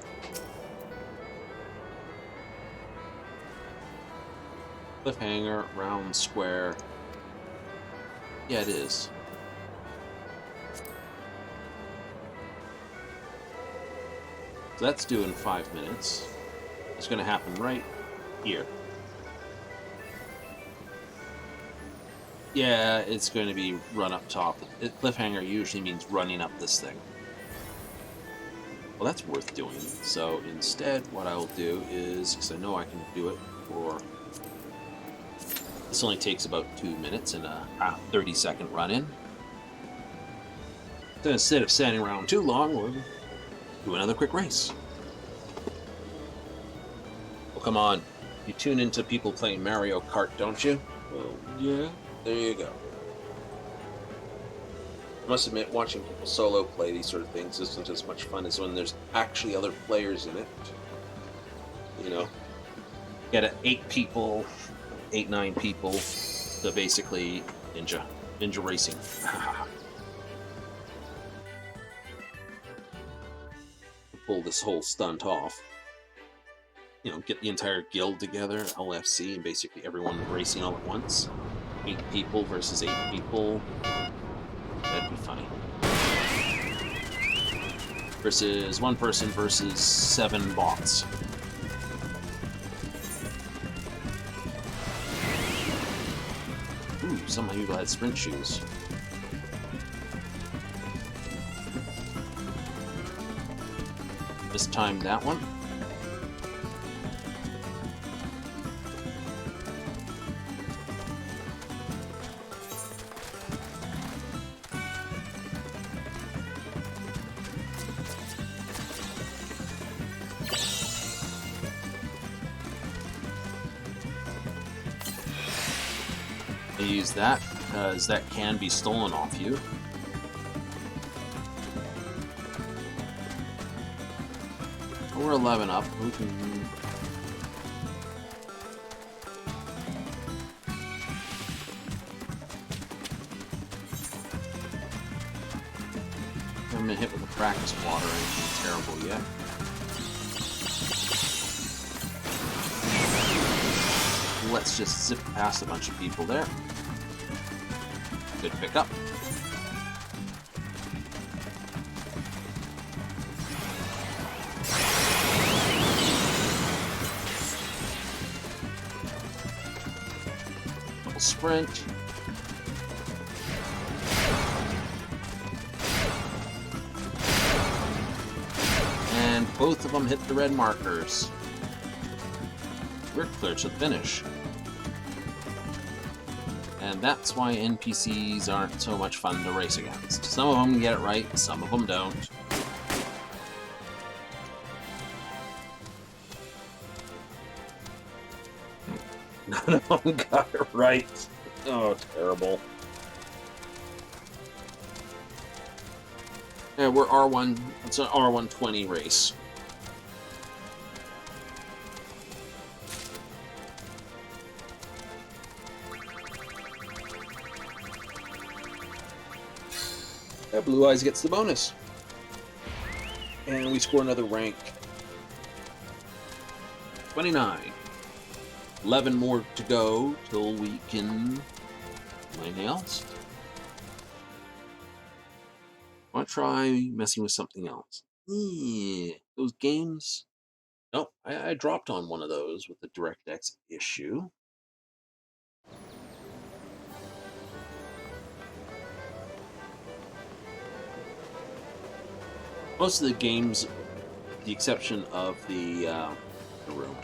Cliffhanger, round, square. Yeah, it is. So that's due in 5 minutes. It's going to happen right here. Yeah, it's going to be run up top. Cliffhanger usually means running up this thing. Well, that's worth doing. So instead, what I will do is, because I know I can do it for... This only takes about 2 minutes and a 30-second run-in. So instead of standing around too long, we'll do another quick race. Well, come on. You tune into people playing Mario Kart, don't you? Well, yeah. There you go. I must admit, watching people solo play these sort of things isn't as much fun as when there's actually other players in it. Get 8 people, 8, 9 people, to basically ninja racing. Pull this whole stunt off. Get the entire guild together, LFC, and basically everyone racing all at once. 8 people versus 8 people. That'd be funny. Versus 1 person versus 7 bots. Ooh, some people had sprint shoes. Mistimed that one. Use that because that can be stolen off you. We're 11 up. We can... I haven't been hit with a practice water or anything terrible yet. Let's just zip past a bunch of people there. Good pickup. Double sprint. And both of them hit the red markers. We're clear to the finish. And that's why NPCs aren't so much fun to race against. Some of them get it right, some of them don't. None of them got it right. Oh, terrible. Yeah, we're R1. It's an R120 race. Yeah, Blue Eyes gets the bonus. And we score another rank. 29. 11 more to go till we can do anything else. I want to try messing with something else. Yeah, those games. Nope, I dropped on one of those with the DirectX issue. Most of the games, with the exception of the room,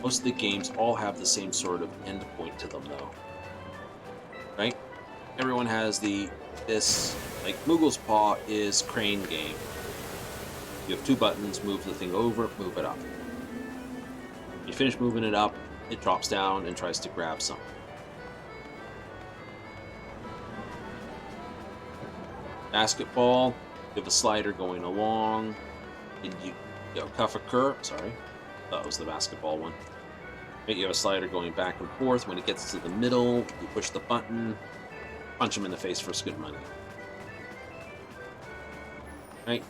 most of the games all have the same sort of endpoint to them, though. Right? Everyone has this, like Moogle's Paw is crane game. You have two buttons, move the thing over, move it up. You finish moving it up, it drops down and tries to grab something. Basketball, you have a slider going along, and you cuff a cur. Sorry, that was the basketball one. You have a slider going back and forth. When it gets to the middle, you push the button, punch him in the face for good money. Right?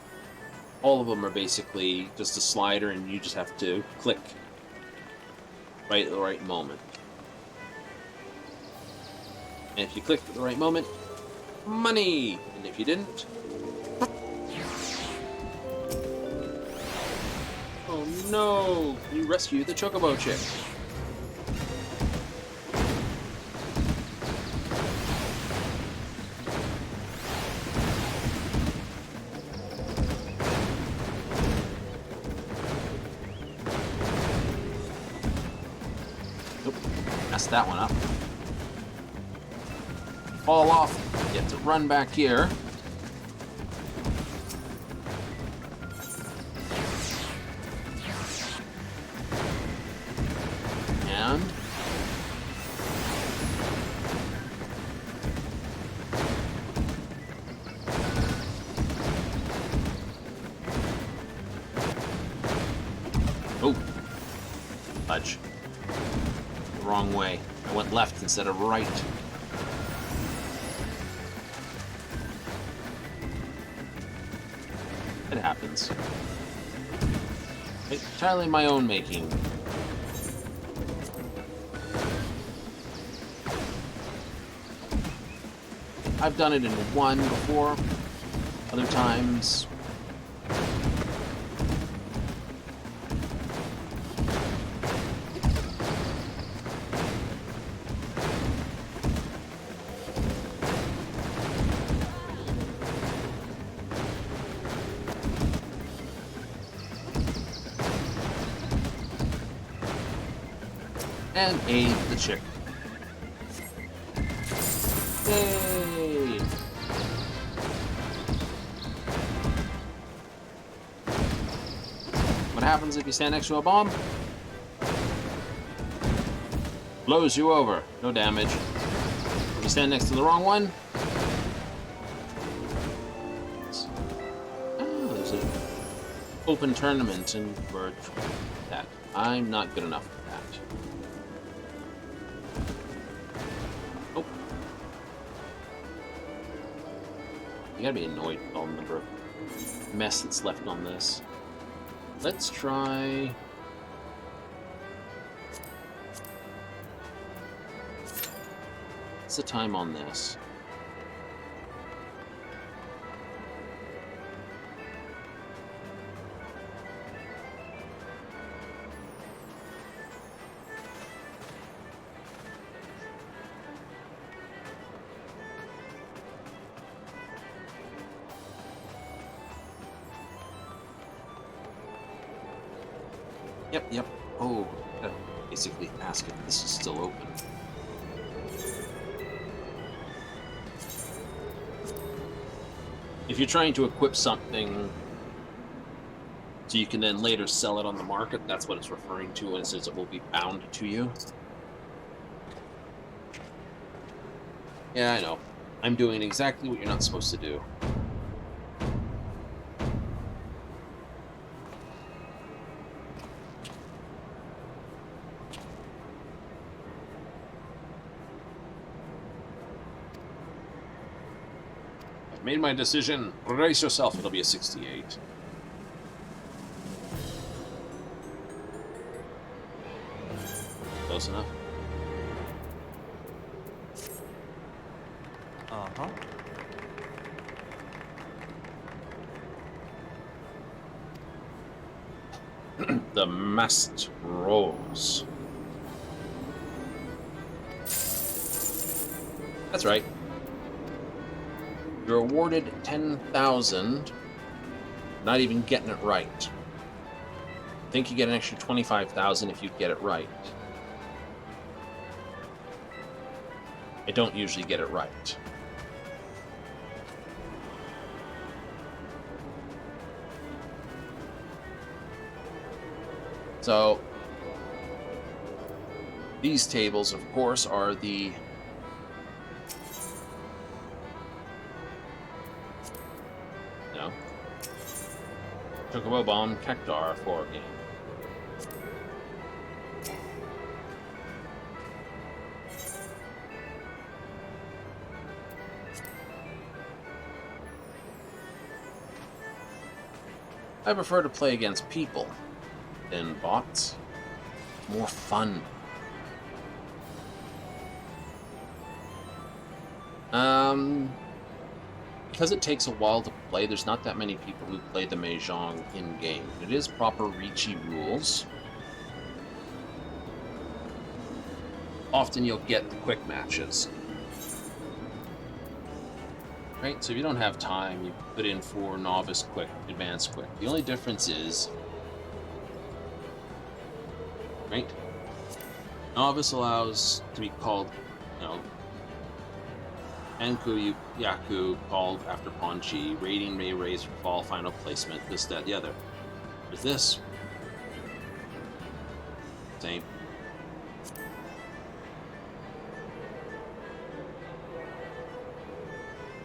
All of them are basically just a slider, and you just have to click right at the right moment. And if you click at the right moment, money! And if you didn't... Oh no! You rescue the Chocobo chick. Nope. Messed that one up. Fall off. Get to run back here. And oh, fudge. The wrong way. I went left instead of right. It happens. It's entirely my own making. I've done it in one before. Other times... and aid the chick. Yay! What happens if you stand next to a bomb? Blows you over. No damage. If you stand next to the wrong one... Oh, there's an open tournament in for that. I'm not good enough for that. Oh. You gotta be annoyed with all the number of mess that's left on this. Let's try... What's the time on this? Yep. Oh, gotta basically ask if this is still open. If you're trying to equip something So you can then later sell it on the market. That's what it's referring to when it says it will be bound to you. Yeah, I know. I'm doing exactly what you're not supposed to do. I've made my decision. Brace yourself, it'll be a 68. Close enough. Uh-huh. The masked rose. That's right. You're awarded 10,000. Not even getting it right. I think you get an extra 25,000 if you get it right. I don't usually get it right. So, these tables, of course, are the Chocobo Bomb Cactar 4 game. I prefer to play against people than bots. It's more fun. Because it takes a while to play, there's not that many people who play the Mahjong in-game. It is proper Ricci rules. Often you'll get the quick matches. Right, so if you don't have time, you put in for novice quick, advanced quick. The only difference is, right, novice allows to be called, Anku Yaku called after pawn chi, rating may raise or fall, final placement, this, that, the other. With this, same.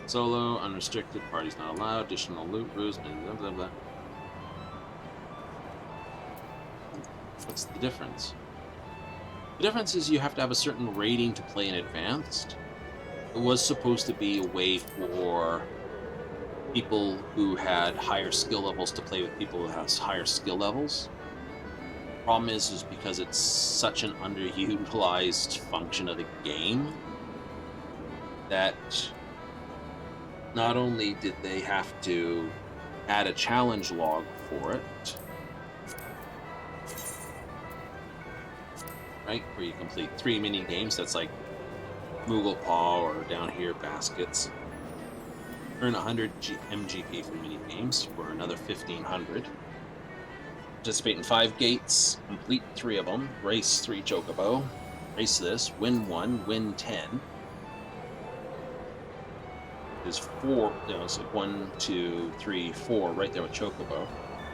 Solo, unrestricted, parties not allowed, additional loot, rules, blah, blah, blah. What's the difference? The difference is you have to have a certain rating to play in advanced. It was supposed to be a way for people who had higher skill levels to play with people who have higher skill levels. Problem is because it's such an underutilized function of the game that not only did they have to add a challenge log for it, right, where you complete 3 mini games, that's like Moogle Paw or down here baskets. Earn 100 MGP for mini games for another 1,500. Participate in 5 gates, complete 3 of them, race 3 Chocobo, race this, win 1, win 10. There's 4, so 1, 2, 3, 4 right there with Chocobo.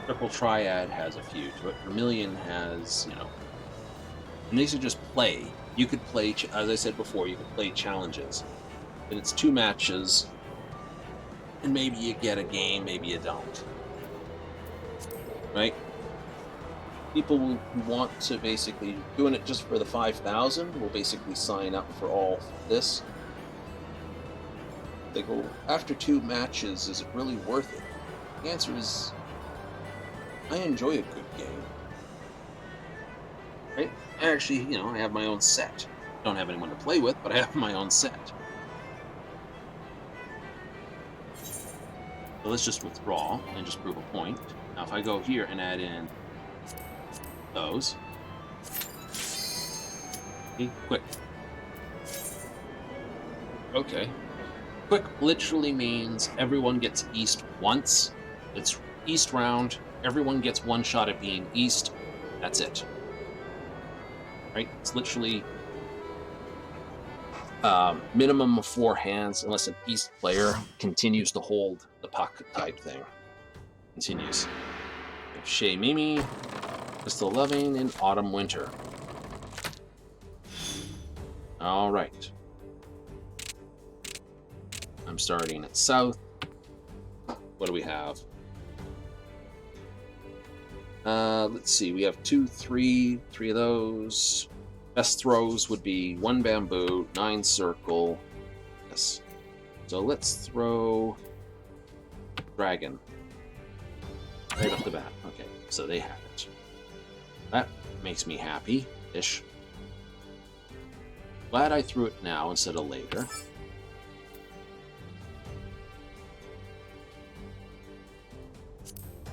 Triple Triad has a few to it. Vermilion has, and these are just play. You could play, as I said before, you could play challenges. And it's 2 matches, and maybe you get a game, maybe you don't. Right? People who want to basically, doing it just for the 5,000, will basically sign up for all this. They go, after 2 matches, is it really worth it? The answer is, I enjoy a good game. Right? Actually, I have my own set. Don't have anyone to play with, but I have my own set. So let's just withdraw and just prove a point. Now if I go here and add in those. Quick. Okay. Quick literally means everyone gets east once. It's east round. Everyone gets 1 shot at being east. That's it. Right? It's literally minimum of 4 hands unless an east player continues to hold the puck type thing. Continues. have Shea Mimi, Crystal Loving, and Autumn Winter. All right. I'm starting at South. What do we have? Let's see. We have 2, 3 of those. Best throws would be 1 bamboo, 9 circle. Yes. So let's throw dragon right off the bat. Okay, so they have it. That makes me happy-ish. Glad I threw it now instead of later.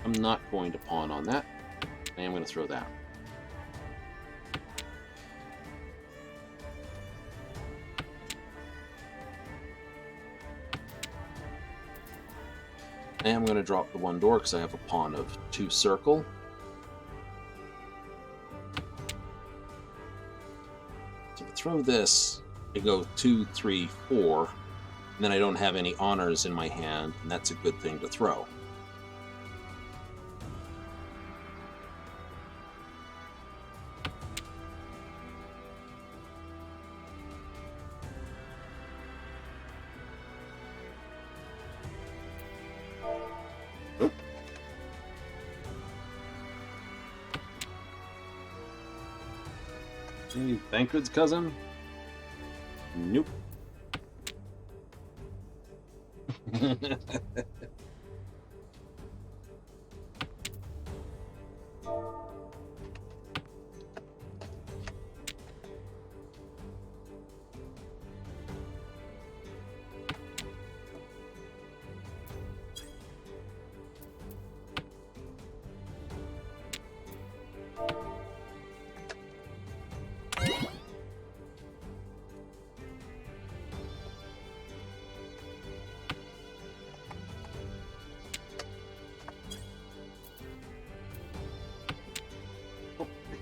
I'm not going to pawn on that. I am going to throw that. And I'm going to drop the 1 door because I have a pawn of 2 circle. So to throw this, I go 2, 3, 4, and then I don't have any honors in my hand, and that's a good thing to throw. Any Bankard's cousin? Nope.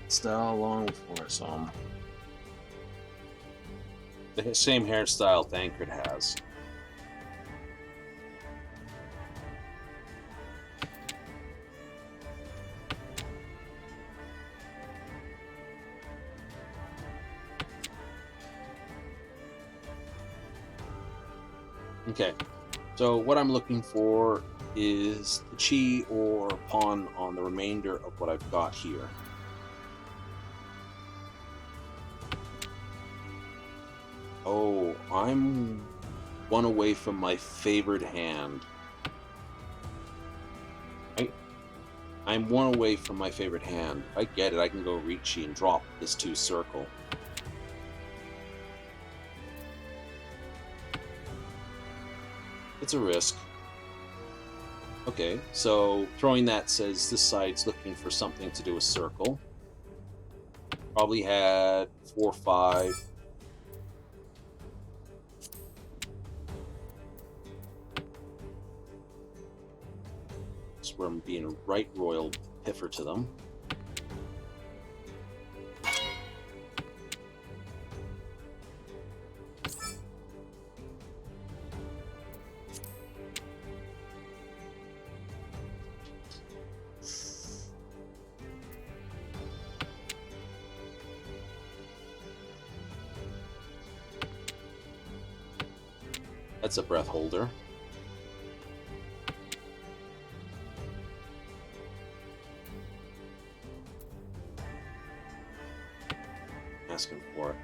Style long before I saw him. The same hairstyle Thancred has. Okay, so what I'm looking for is the chi or pawn on the remainder of what I've got here. Oh, I'm 1 away from my favored hand. I'm 1 away from my favorite hand. If I get it, I can go Ricci and drop this 2 circle. It's a risk. Okay, so throwing that says this side's looking for something to do with circle. Probably had 4, 5. Where I'm being a right royal piffer to them. That's a breath holder. Asking for it.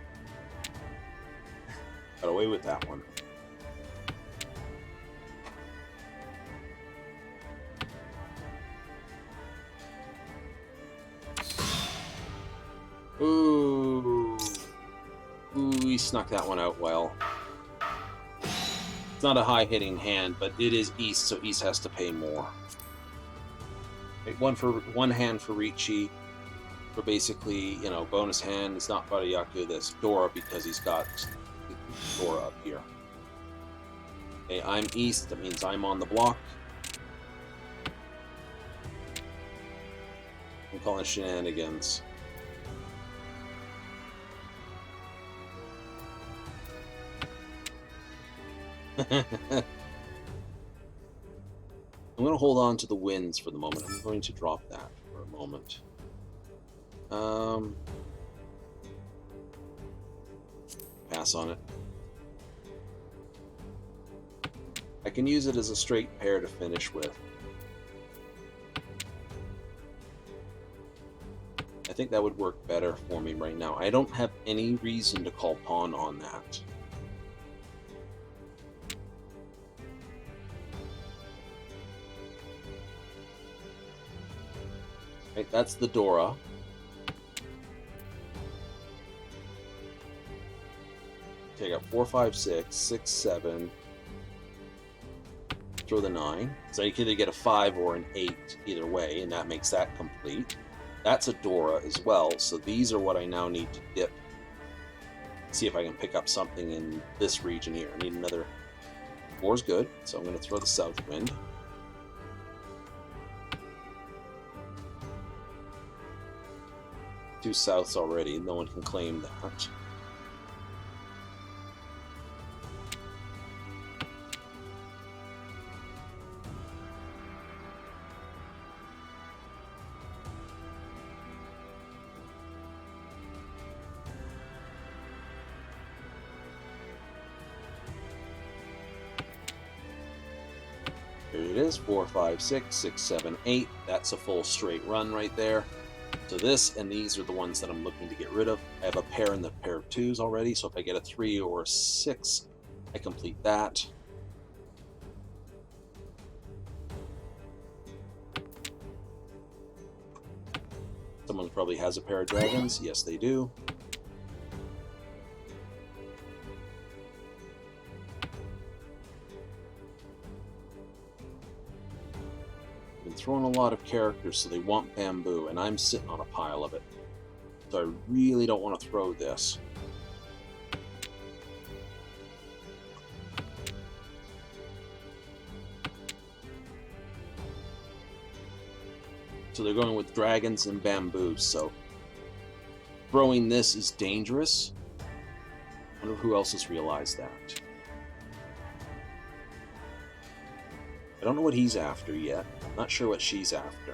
Got away with that one. Ooh. Ooh, he snuck that one out well. It's not a high-hitting hand, but it is East, so East has to pay more. Okay, one hand for Ricci. For basically, you know, bonus hand. It's not Barayaku, that's Dora, because he's got Dora up here. Okay, I'm East, that means I'm on the block. I'm calling shenanigans. I'm going to hold on to the wins for the moment. I'm going to drop that for a moment. Pass on it. I can use it as a straight pair to finish with. I think that would work better for me right now. I don't have any reason to call pawn on that. Right, that's the Dora. Okay, I got 4, 5, 6, 6, 7. Throw the 9. So you can either get a 5 or an 8 either way, and that makes that complete. That's a Dora as well, so these are what I now need to dip. See if I can pick up something in this region here. I need another 4 is good, so I'm going to throw the south wind. Two souths already, no one can claim that. There it is, 4, 5, 6, 6, 7, 8. That's a full straight run right there. So this and these are the ones that I'm looking to get rid of. I have a pair in the pair of 2s already, so if I get a 3 or a 6, I complete that. Someone probably has a pair of dragons. Yes, they do. Throwing a lot of characters, so they want bamboo, and I'm sitting on a pile of it. So I really don't want to throw this. So they're going with dragons and bamboo, so throwing this is dangerous. I wonder who else has realized that. I don't know what he's after yet. Not sure what she's after.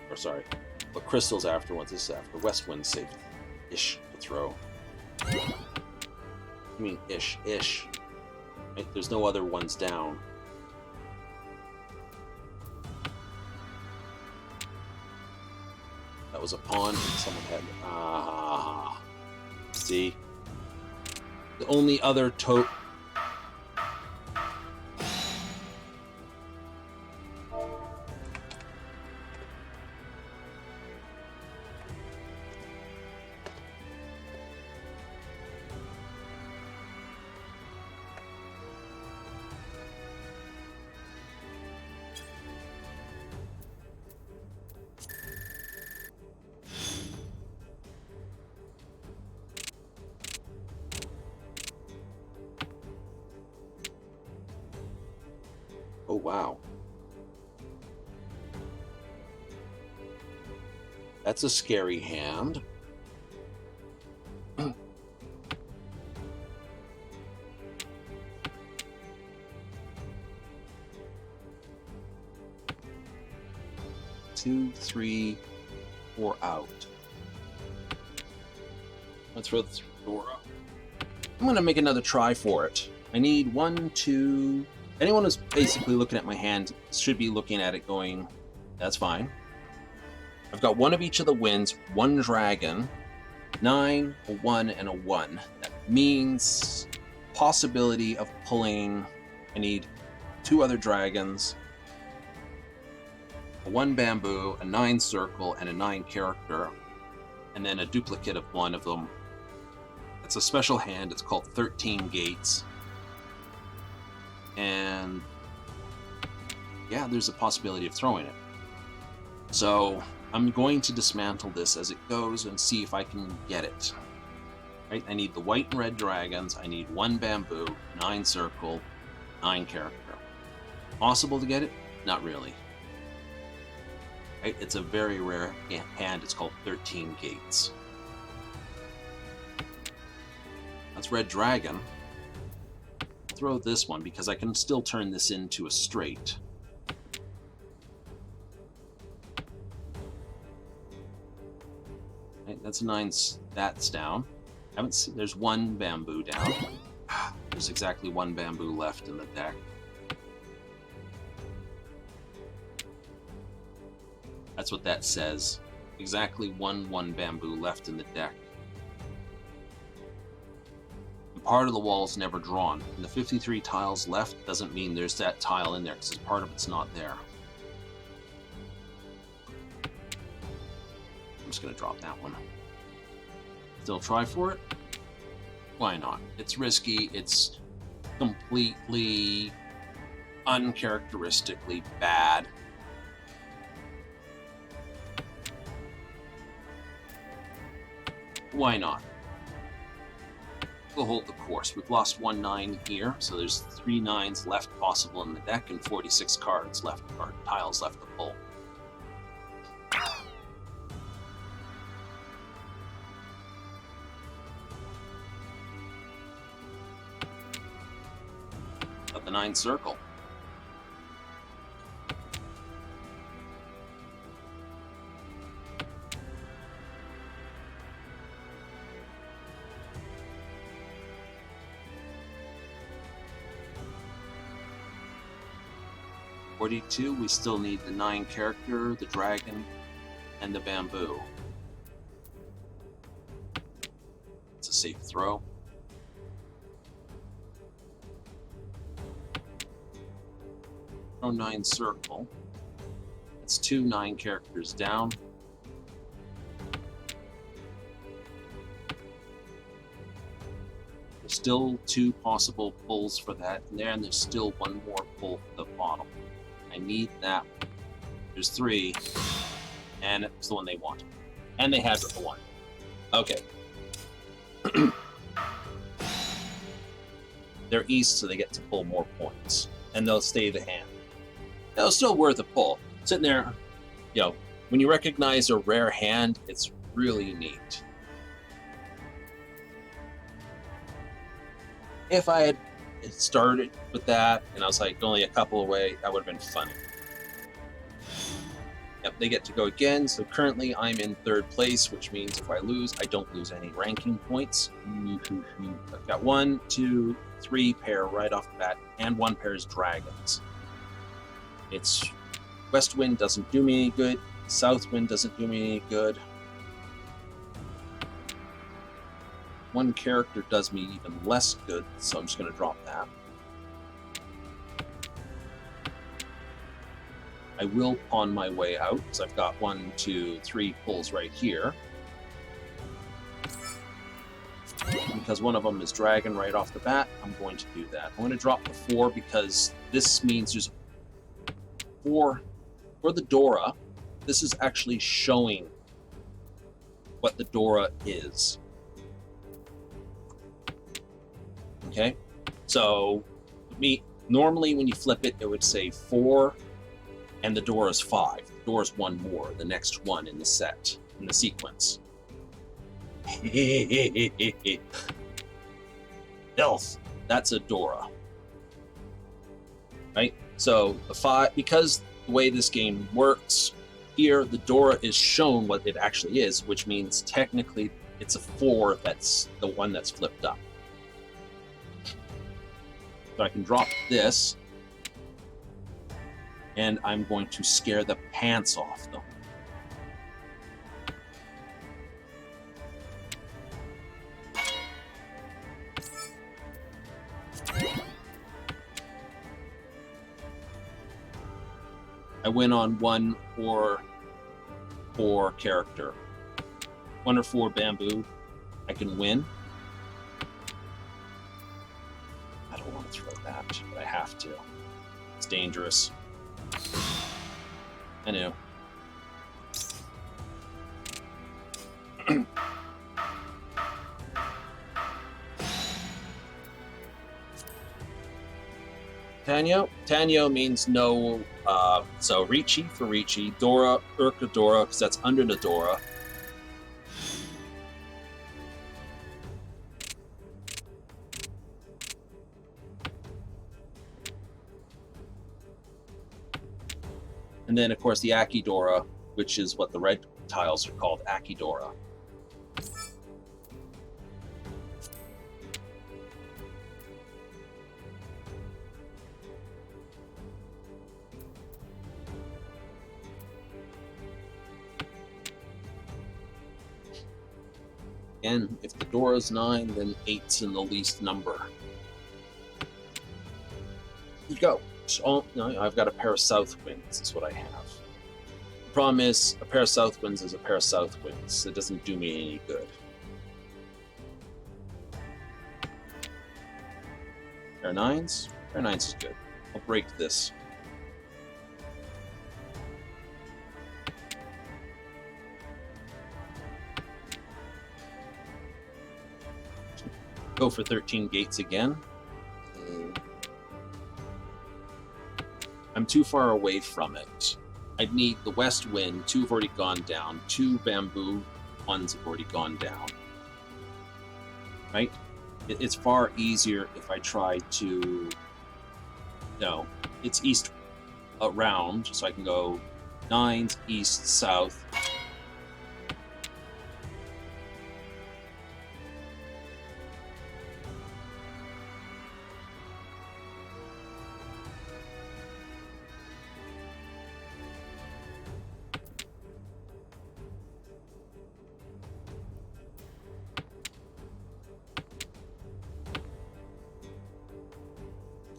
Or sorry, what Crystal's after, what this is after. Westwind's safe-ish to throw. I mean, ish. Right? There's no other ones down. That was a pawn. Someone had... See? The only other Oh, wow. That's a scary hand. Two, 3, 4 out. Let's throw the door up. I'm going to make another try for it. I need 1, 2... Anyone who's basically looking at my hand should be looking at it going, that's fine. I've got one of each of the wins, 1 dragon, 9, a 1, and a 1. That means possibility of pulling, I need 2 other dragons, a 1 bamboo, a 9 circle, and a 9 character, and then a duplicate of one of them. It's a special hand, it's called 13 Gates. And yeah, there's a possibility of throwing it. So I'm going to dismantle this as it goes and see if I can get it. Right? I need the white and red dragons. I need 1 bamboo, 9 circle, 9 character. Possible to get it? Not really. Right? It's a very rare hand. It's called 13 Gates. That's red dragon. Throw this one because I can still turn this into a straight. Right, that's 9. That's down. Haven't seen, there's 1 bamboo down. There's exactly 1 bamboo left in the deck. That's what that says. Exactly 1 bamboo left in the deck. And part of the wall's never drawn. And the 53 tiles left doesn't mean there's that tile in there, because part of it's not there. I'm just going to drop that one. Still try for it? Why not? It's risky. It's completely uncharacteristically bad. Why not? We'll hold the course. We've lost 1 9 here, so there's 3 9s left possible in the deck and 46 cards left, or tiles left to pull. Got the 9 circle. We still need the 9 character, the dragon, and the bamboo. It's a safe throw. Throw 9 circle. It's 2 9 characters down. There's still 2 possible pulls for that in there, and there's still 1 more pull for the bottom. I need that one. There's 3, and it's the one they wanted. And they had it for 1. Okay. They're east, so they get to pull more points. And they'll stay the hand. They'll still worth a pull. Sitting there, you know, when you recognize a rare hand, it's really neat. If I had started with that, and I was like only a couple away, that would have been funny. Yep, they get to go again, so currently I'm in 3rd place, which means if I lose, I don't lose any ranking points. I've got 1, 2, 3 pair right off the bat, and 1 pair is dragons. It's west wind doesn't do me any good, south wind doesn't do me any good. 1 character does me even less good, so I'm just going to drop that. I will pawn my way out, because I've got 1, 2, 3 pulls right here. Because one of them is dragon right off the bat, I'm going to do that. I'm going to drop the 4, because this means there's 4 for the Dora. This is actually showing what the Dora is. Okay, so normally when you flip it, it would say 4, and the Dora is 5. The Dora is 1 more, the next one in the set, in the sequence. Filth. That's a Dora. Right? So the 5, because the way this game works, here the Dora is shown what it actually is, which means technically it's a 4 that's the one that's flipped up. So I can drop this, and I'm going to scare the pants off them. I win on 1 or 4 character. 1 or 4 bamboo, I can win. I don't want to throw that, but I have to. It's dangerous. I know. Tanyo means no, so Ricci for Ricci, Dora, Urka Dora, because that's under the Dora. And then, of course, the Akidora, which is what the red tiles are called, Akidora. And if the door is 9, then 8's in the least number. You go. So, no, I've got a pair of south winds, is what I have. The problem is, a pair of south winds is a pair of south winds. It doesn't do me any good. Pair of 9s? Pair of 9s is good. I'll break this. Go for 13 gates again. I'm too far away from it. I'd need the west wind. 2 have already gone down. 2 bamboo ones have already gone down. Right? It's far easier if I try to... No, it's east around, so I can go 9s, east, south.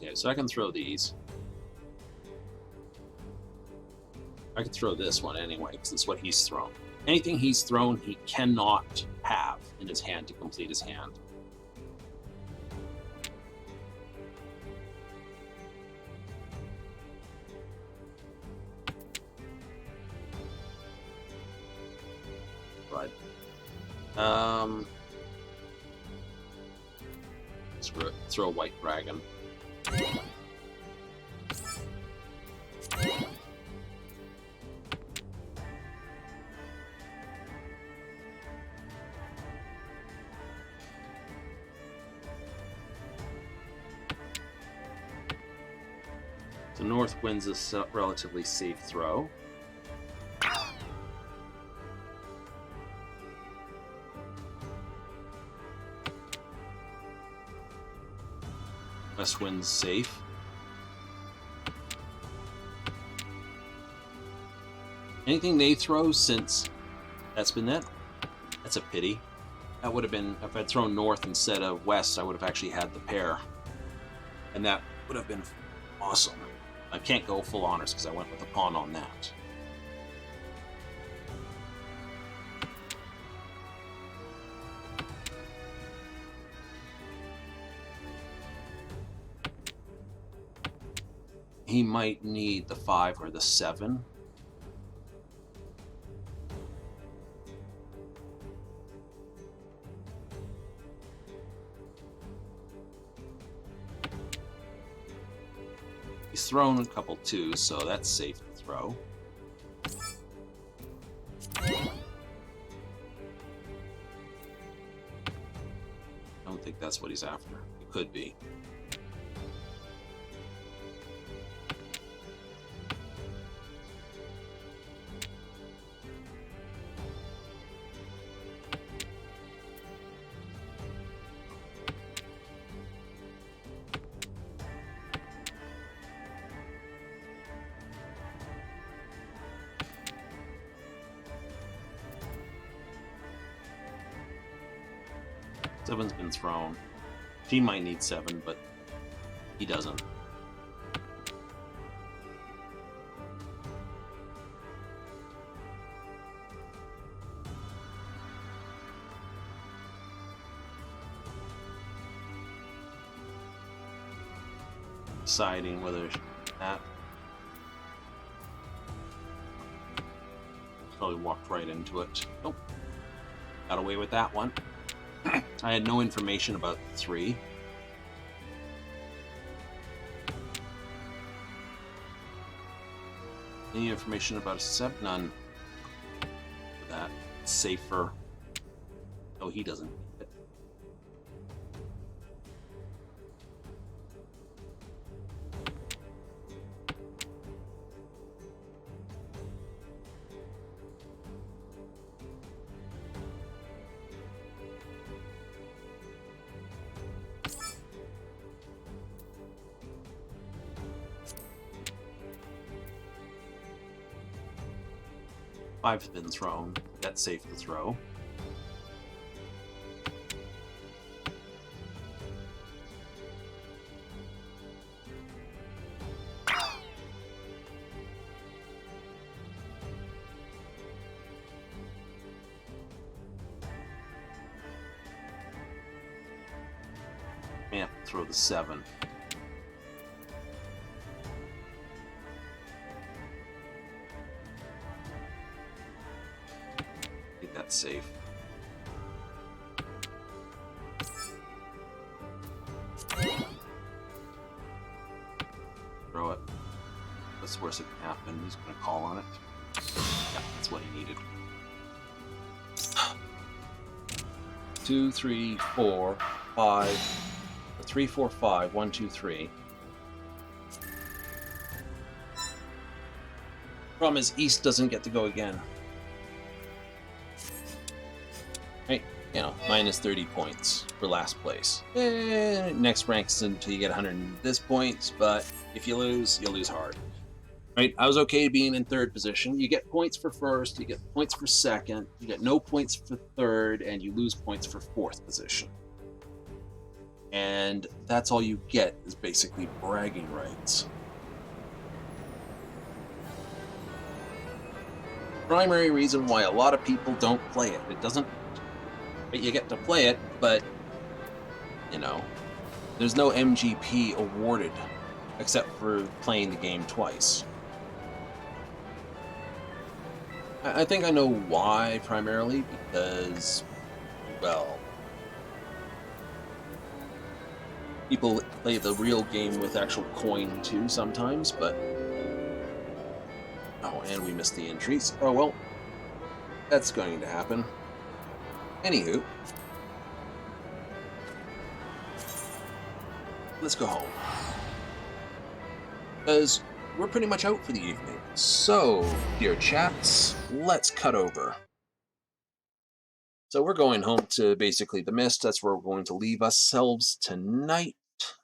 Okay, so I can throw these. I can throw this one anyway, because that's what he's thrown. Anything he's thrown, he cannot have in his hand to complete his hand. Right. Let's throw a white dragon. So north wins a relatively safe throw. West wind's safe. Anything they throw since that's been that, that's a pity. That would have been, if I'd thrown north instead of west, I would have actually had the pair. And that would have been awesome. I can't go full honors because I went with a pawn on that. He might need the 5 or the 7. He's thrown a couple 2s, so that's safe to throw. I don't think that's what he's after. It could be. Seven's been thrown. He might need 7, but he doesn't. Deciding whether that probably walked right into it. Nope. Got away with that one. I had no information about 3. Any information about a 7? None. That safer. Oh, he doesn't need it. 5's been thrown. That's safe to throw. May have to throw the 7. I think that's safe. Throw it. That's the worst that can happen. He's going to call on it. Yeah, that's what he needed. 2, 3, 4, 5. 3, 4, 5. 1, 2, 3. Problem is, East doesn't get to go again. Right? You know, minus 30 points for last place. Next ranks until you get 100 this points, but if you lose, you'll lose hard. Right? I was okay being in 3rd position. You get points for 1st, you get points for 2nd, you get no points for 3rd, and you lose points for 4th position. And that's all you get is basically bragging rights. Primary reason why a lot of people don't play it. It doesn't... You get to play it, but, you know, there's no MGP awarded except for playing the game twice. I think I know why, primarily, because, well, people play the real game with actual coin too sometimes, but... Oh, and we missed the entries. Oh, well, that's going to happen. Anywho, let's go home. Because we're pretty much out for the evening. So, dear chats, let's cut over. So we're going home to basically the Mist. That's where we're going to leave ourselves tonight.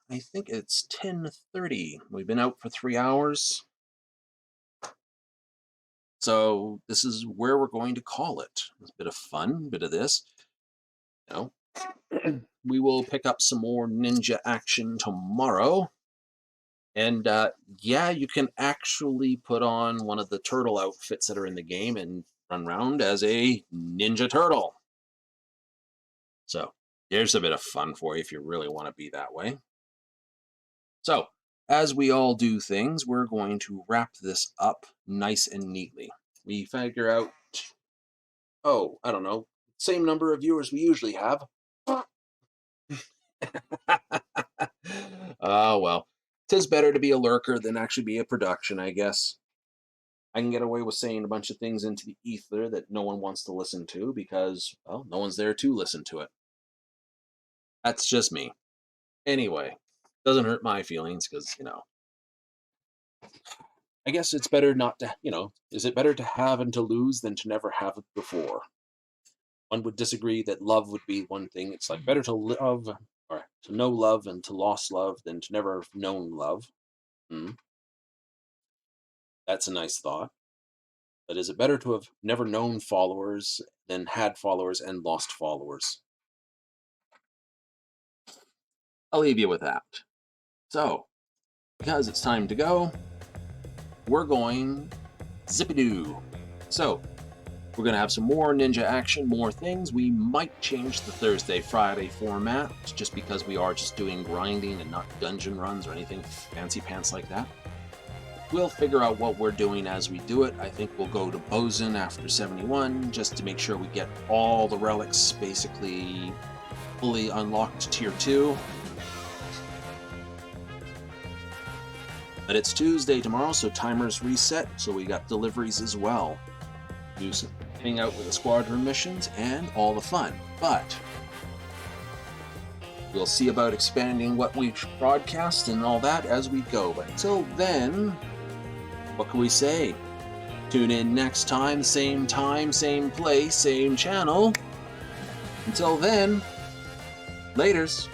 I think it's 10:30. We've been out for 3 hours. So this is where we're going to call it. It's a bit of fun, a bit of this. You know, we will pick up some more ninja action tomorrow. And yeah, you can actually put on one of the turtle outfits that are in the game and run around as a ninja turtle. So there's a bit of fun for you if you really want to be that way. So, as we all do things, we're going to wrap this up nice and neatly. We figure out, oh, I don't know, same number of viewers we usually have. Oh, well, 'tis better to be a lurker than actually be a production, I guess. I can get away with saying a bunch of things into the ether that no one wants to listen to because, well, no one's there to listen to it. That's just me. Anyway, doesn't hurt my feelings because, you know, I guess it's better not to, you know, is it better to have and to lose than to never have it before? One would disagree that love would be one thing. It's like better to love, or to know love and to lost love than to never have known love. That's a nice thought. But is it better to have never known followers than had followers and lost followers? I'll leave you with that. So, because it's time to go, we're going zippy-doo. So, we're going to have some more ninja action, more things. We might change the Thursday-Friday format, just because we are just doing grinding and not dungeon runs or anything fancy pants like that. We'll figure out what we're doing as we do it. I think we'll go to Bosun after 71, just to make sure we get all the relics basically fully unlocked to Tier 2. But it's Tuesday tomorrow, so timers reset, so we got deliveries as well. Do some hang out with the squadron missions and all the fun. But we'll see about expanding what we broadcast and all that as we go. But until then, what can we say? Tune in next time, same place, same channel. Until then, laters.